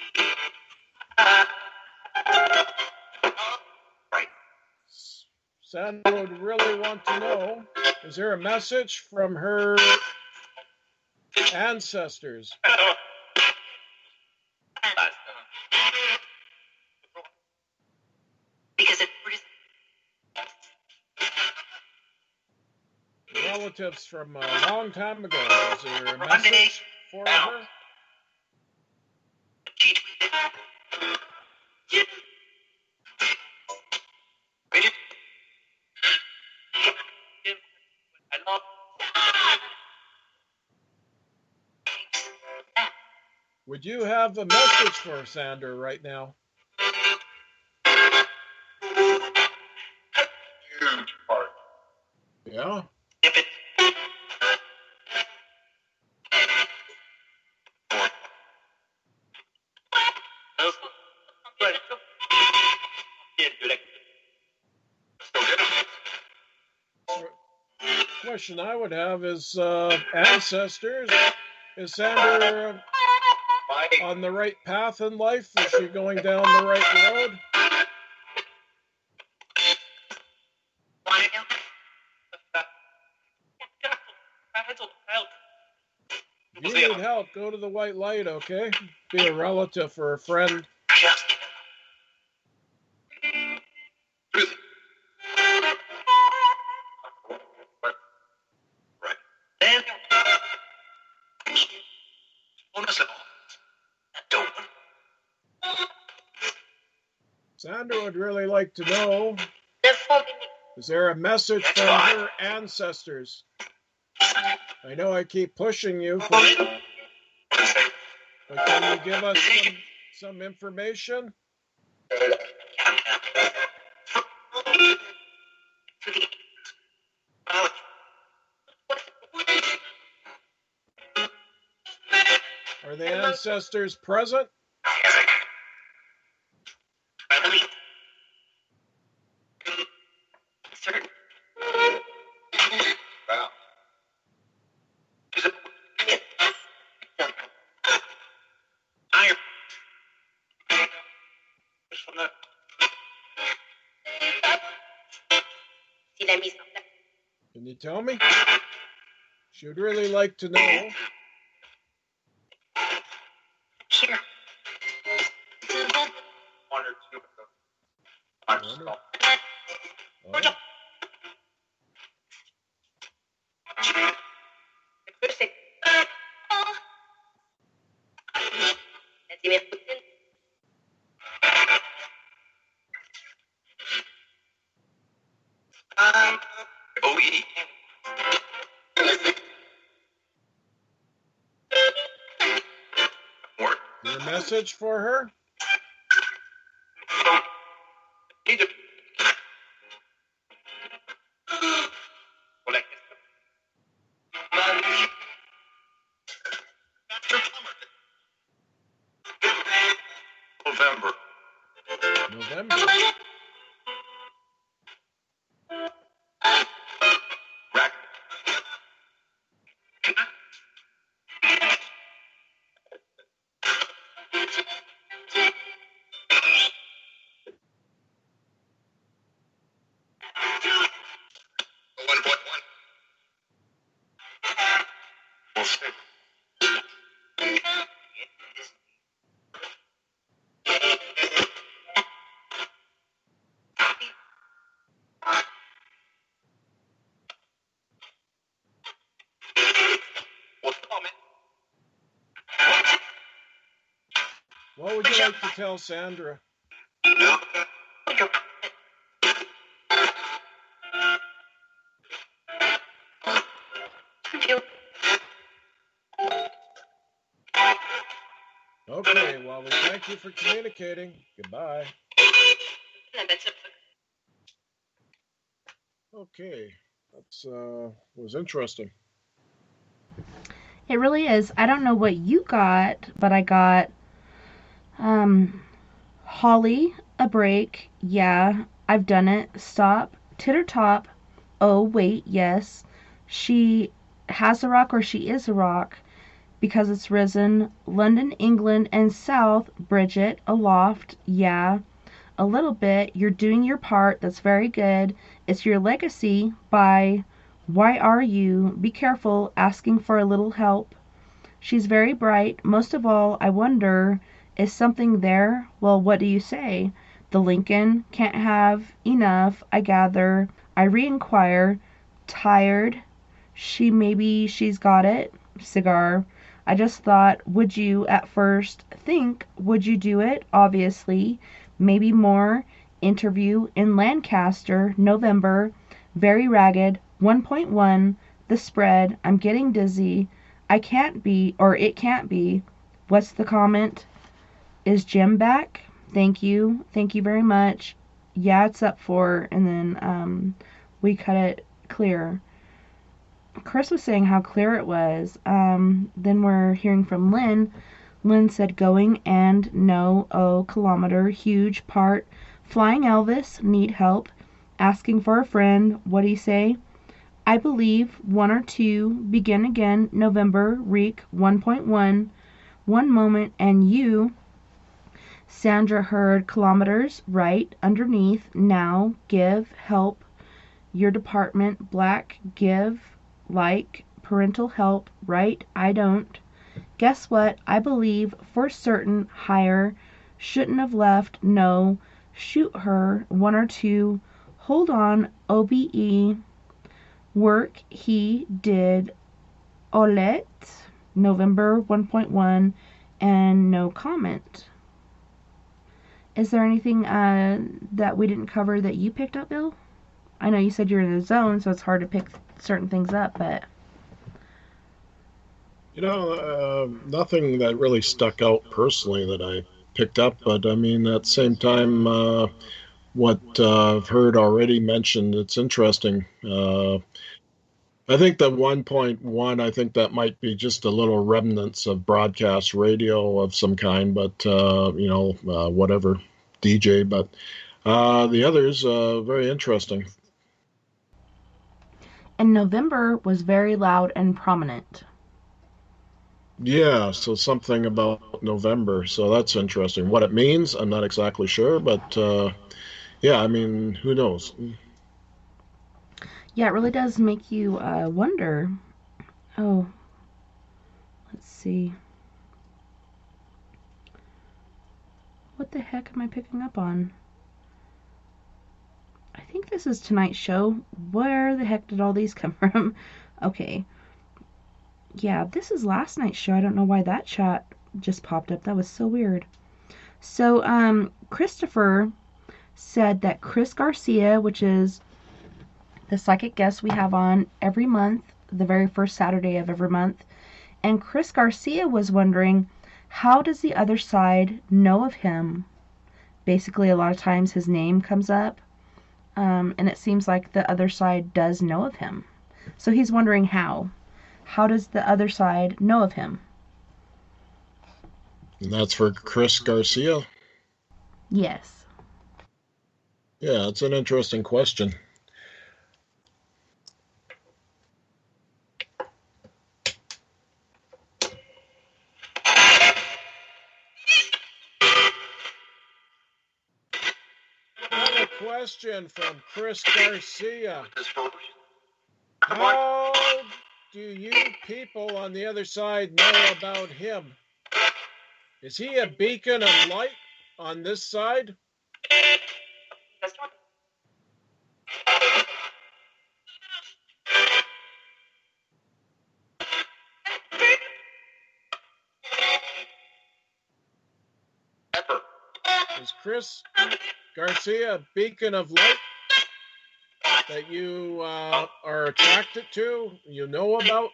Right. Sandra would really want to know, is there a message from her ancestors? Because it Relatives from a long time ago. Is there a message for her? Would you have a message for Sandra right now? Huge part. Yeah. If it Question I would have is ancestors. Is Sandra on the right path in life? Is she going down the right road? If you need help, go to the white light, okay? Be a relative or a friend. Right. Then Sandra would really like to know, is there a message from her ancestors? I know I keep pushing you, but can you give us some information? Are the ancestors present? Wow. Can you tell me? She would really like to know. Here. One or two. Oh. OE. Your message for her? Egypt. November. November. What would you like to tell Sandra? Okay, well, we thank you for communicating. Goodbye. Okay, that's was interesting. It really is. I don't know what you got, but I got Holly, a break. Yeah, I've done it. Stop. Titter top. Oh, wait, yes. She has a rock or she is a rock because it's risen. London, England, and South. Bridget, aloft. Yeah, a little bit. You're doing your part. That's very good. It's your legacy by Why Are You? Be careful asking for a little help. She's very bright. Most of all, I wonder, is something there? Well, what do you say? The Lincoln can't have enough, I gather. I re-inquire. Tired? Maybe she's got it. Cigar. I just thought, would you at first think, would you do it? Obviously. Maybe more. Interview in Lancaster, November. Very ragged. 1.1. The spread. I'm getting dizzy. I can't be, or it can't be. What's the comment? Is Jim back? Thank you. Thank you very much. Yeah, it's up for, and then we cut it clear. Chris was saying how clear it was. Then we're hearing from Lynn. Lynn said going and no, kilometer, huge part. Flying Elvis, need help. Asking for a friend. What'd he say? I believe 1 or 2, begin again, November, Reek 1.1, one moment, and you, Sandra heard kilometers, right, underneath, now, give, help, your department, black, give, like, parental help, right, I don't. Guess what, I believe, for certain, higher, shouldn't have left, no, shoot her, 1 or 2, hold on, OBE, work he did Olet, November 1.1, and no comment. Is there anything that we didn't cover that you picked up, Bill? I know you said you're in the zone, so it's hard to pick certain things up, but... Nothing that really stuck out personally that I picked up, but I mean, at the same time, what I've heard already mentioned, it's interesting. I think the 1.1, I think that might be just a little remnants of broadcast radio of some kind, but, whatever, DJ, but the others, very interesting. And November was very loud and prominent. Yeah, so something about November, so that's interesting. What it means, I'm not exactly sure, but yeah, I mean, who knows? Yeah, it really does make you wonder. Oh, let's see. What the heck am I picking up on? I think this is tonight's show. Where the heck did all these come from? Okay. Yeah, this is last night's show. I don't know why that chat just popped up. That was so weird. So, Christopher said that Chris Garcia, which is the psychic guest we have on every month, the very first Saturday of every month, and Chris Garcia was wondering, how does the other side know of him? Basically, a lot of times his name comes up, and it seems like the other side does know of him. So he's wondering how. How does the other side know of him? And that's for Chris Garcia? Yes. Yeah, it's an interesting question. Another question from Chris Garcia. How do you people on the other side know about him? Is he a beacon of light on this side? Is Chris Garcia a beacon of light that you are attracted to, you know about?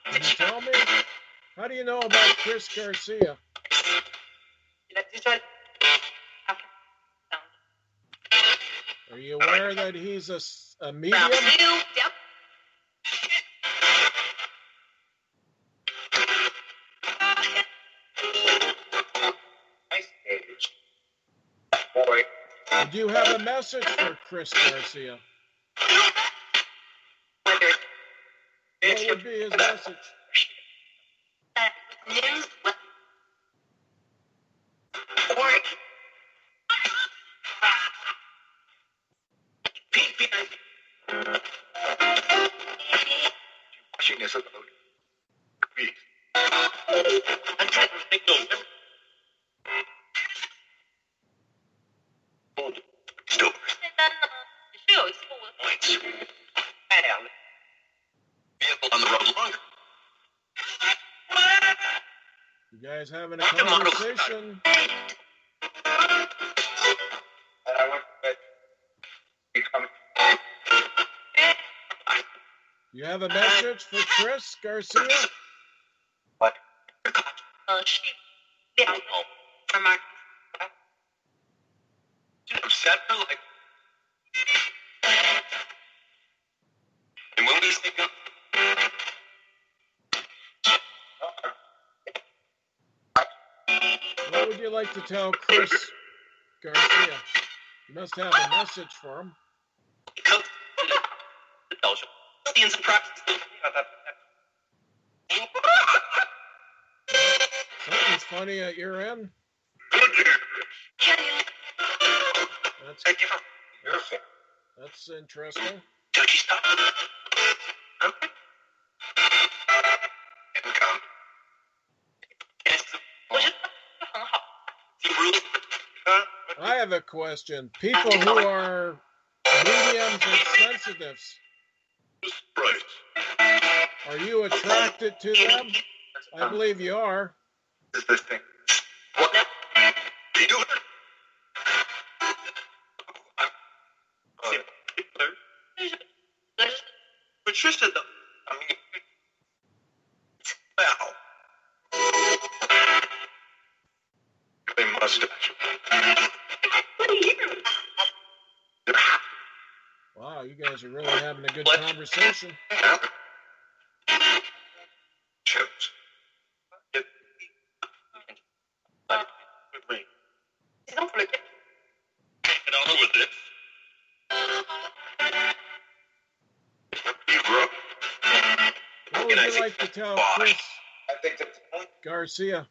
Can you tell me? How do you know about Chris Garcia? Are you aware that he's a medium? Would you have a message for Chris Garcia? What would be his message? You guys having a conversation? You have a message for Chris Garcia? What? What would you like to tell Chris Garcia? You must have a message for him. Something's funny at your end. That's interesting. I have a question. People who are mediums and sensitives, are you attracted to them? I believe you are. Is this thing? What? You do it. Patricia, though. I mean, wow. A mustache. Wow, you guys are really having a good conversation. What would you like to tell Chris Garcia?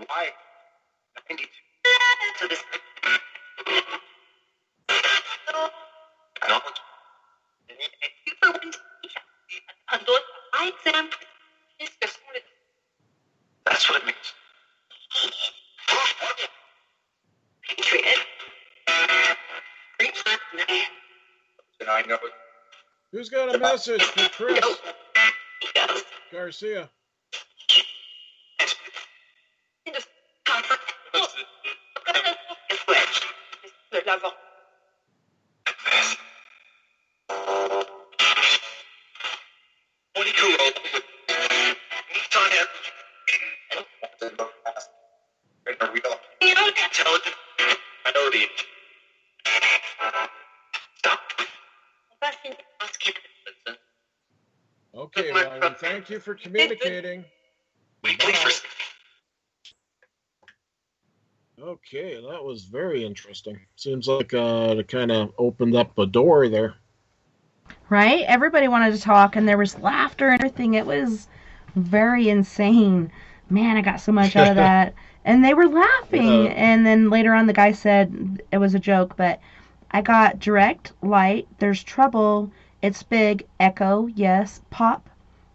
Why? 92. To this. That's what it means. And I know it. Who's got a message for Chris Garcia? Intelligent minority. Okay, Riley, thank you for communicating. Weekly for Okay, that was very interesting. Seems like it kind of opened up a door there. Right? Everybody wanted to talk, and there was laughter and everything. It was very insane. Man, I got so much out of that. And they were laughing. Yeah. And then later on, the guy said it was a joke, but I got direct, light, there's trouble, it's big, echo, yes, pop,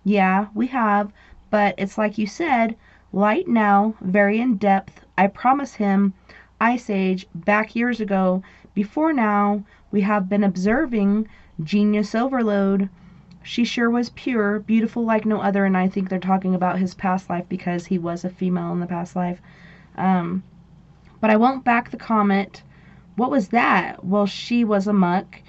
yeah, we have, but it's like you said, light now, very in depth, I promise him, Ice Age, back years ago, before now, we have been observing genius overload. She sure was pure, beautiful like no other, and I think they're talking about his past life because he was a female in the past life. Um, but I won't back the comment. What was that? Well, she was a muck.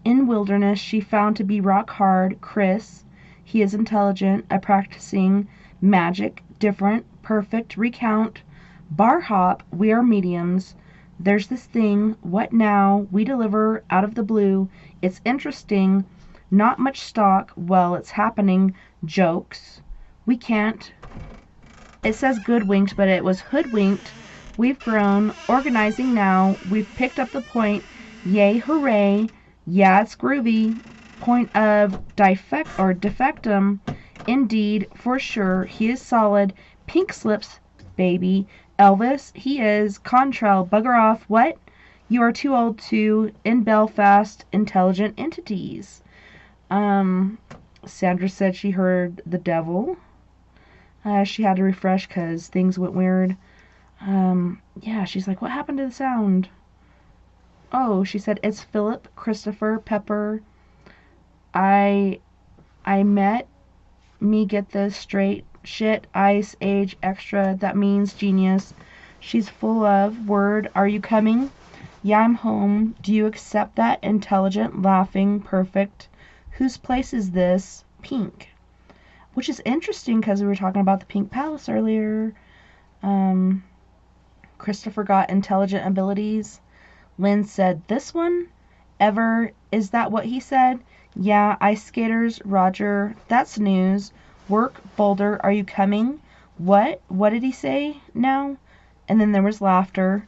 In wilderness, she found to be rock hard. Chris, he is intelligent, a practicing magic, different, perfect, recount. Bar hop, we are mediums. There's this thing, what now? We deliver out of the blue. It's interesting. Not much stock. Well, it's happening. Jokes. We can't. It says goodwinked, but it was hoodwinked. We've grown. Organizing now. We've picked up the point. Yay, hooray. Yeah, it's groovy. Point of defectum. Indeed, for sure. He is solid. Pink slips, baby. Elvis, he is. Contrail, bugger off. What? You are too old to. In Belfast, intelligent entities. Sandra said she heard the devil. She had to refresh because things went weird. Yeah, she's like, what happened to the sound? Oh, she said, it's Philip, Christopher, Pepper. I met me get this straight. Shit, ice, age, extra. That means genius. She's full of word. Are you coming? Yeah, I'm home. Do you accept that? Intelligent, laughing, perfect. Whose place is this? Pink. Which is interesting because we were talking about the Pink Palace earlier. Christopher got intelligent abilities. Lynn said, this one? Ever? Is that what he said? Yeah, ice skaters, Roger. That's news. Work, Boulder, are you coming? What? What did he say now? And then there was laughter.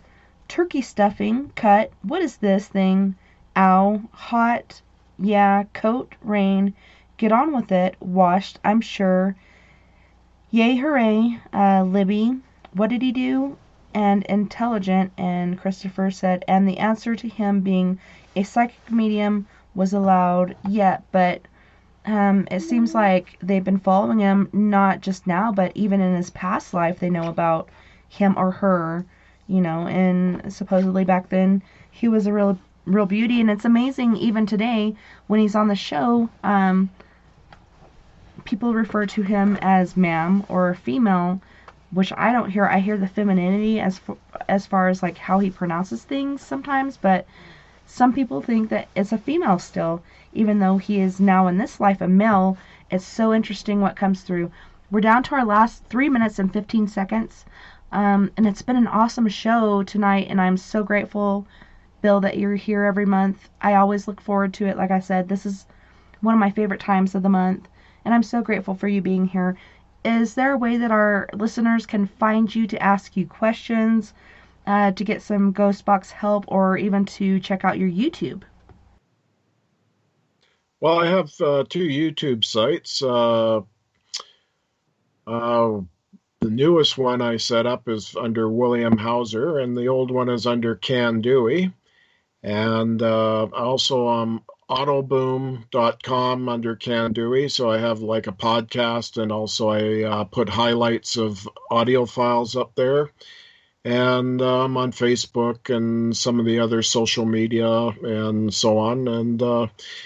Turkey stuffing, cut. What is this thing? Ow. Hot. Yeah, coat, rain. Get on with it. Washed, I'm sure. Yay, hooray. Libby, what did he do? And intelligent, and Christopher said, and the answer to him being a psychic medium was allowed yet, but it seems like they've been following him not just now, but even in his past life they know about him or her, and supposedly back then he was a real beauty, and it's amazing even today when he's on the show, people refer to him as ma'am or female, which I don't hear. I hear the femininity as far as like how he pronounces things sometimes, but some people think that it's a female still, even though he is now in this life a male. It's so interesting what comes through. We're down to our last 3 minutes and 15 seconds, and it's been an awesome show tonight, and I'm so grateful, Bill, that you're here every month. I always look forward to it. Like I said, this is one of my favorite times of the month, and I'm so grateful for you being here. Is there a way that our listeners can find you to ask you questions, to get some Ghost Box help, or even to check out your YouTube? Well, I have 2 YouTube sites. The newest one I set up is under William Hauser, and the old one is under Can Dewey. And also autoboom.com under Can Dewey. So I have like a podcast, and also I put highlights of audio files up there. And I'm on Facebook and some of the other social media and so on. And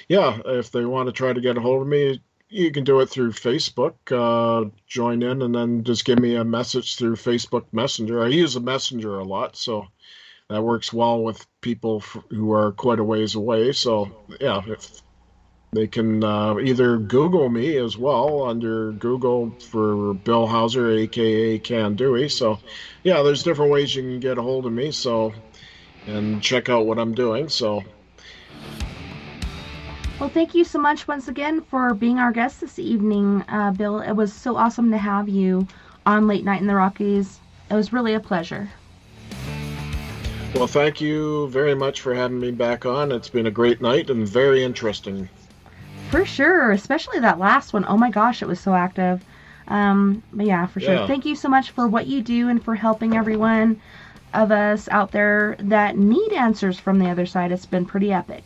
yeah, if they want to try to get a hold of me, you can do it through Facebook. Join in and then just give me a message through Facebook Messenger. I use the Messenger a lot, so that works well with people who are quite a ways away. So yeah, if they can either Google me as well under Google for Bill Hauser, aka Can Dewey. So yeah, there's different ways you can get a hold of me. So and check out what I'm doing. So Well, thank you so much once again for being our guest this evening, Bill. It was so awesome to have you on Late Night in the Rockies. It was really a pleasure. Well, thank you very much for having me back on. It's been a great night and very interesting. For sure, especially that last one. Oh my gosh, it was so active. But yeah, for sure. Yeah. Thank you so much for what you do and for helping everyone of us out there that need answers from the other side. It's been pretty epic.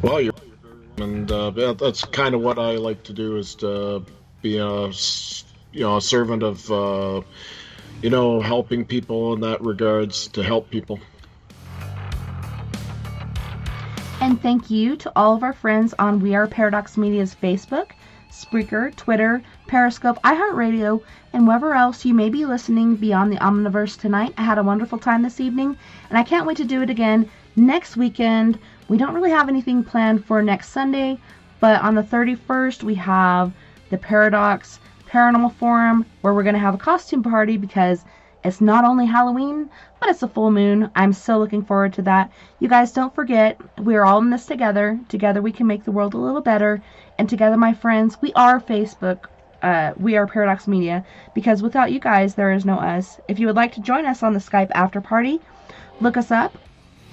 Well, and that's kind of what I like to do, is to be a servant of helping people in that regards, to help people. And thank you to all of our friends on We Are Paradox Media's Facebook, Spreaker, Twitter, Periscope, iHeartRadio, and wherever else you may be listening beyond the Omniverse tonight. I had a wonderful time this evening, and I can't wait to do it again next weekend. We don't really have anything planned for next Sunday, but on the 31st we have the Paradox Paranormal Forum, where we're going to have a costume party because it's not only Halloween, but it's a full moon. I'm so looking forward to that. You guys, don't forget, we're all in this together. Together we can make the world a little better. And together, my friends, we are Facebook. We are Paradox Media. Because without you guys, there is no us. If you would like to join us on the Skype after party, look us up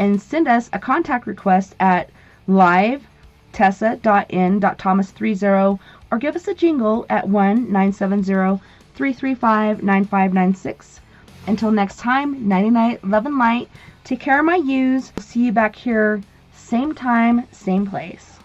and send us a contact request at live.tessa.n.thomas30, or give us a jingle at 1-970-335-9596. Until next time, nighty-night, love and light. Take care of my yous. See you back here, same time, same place.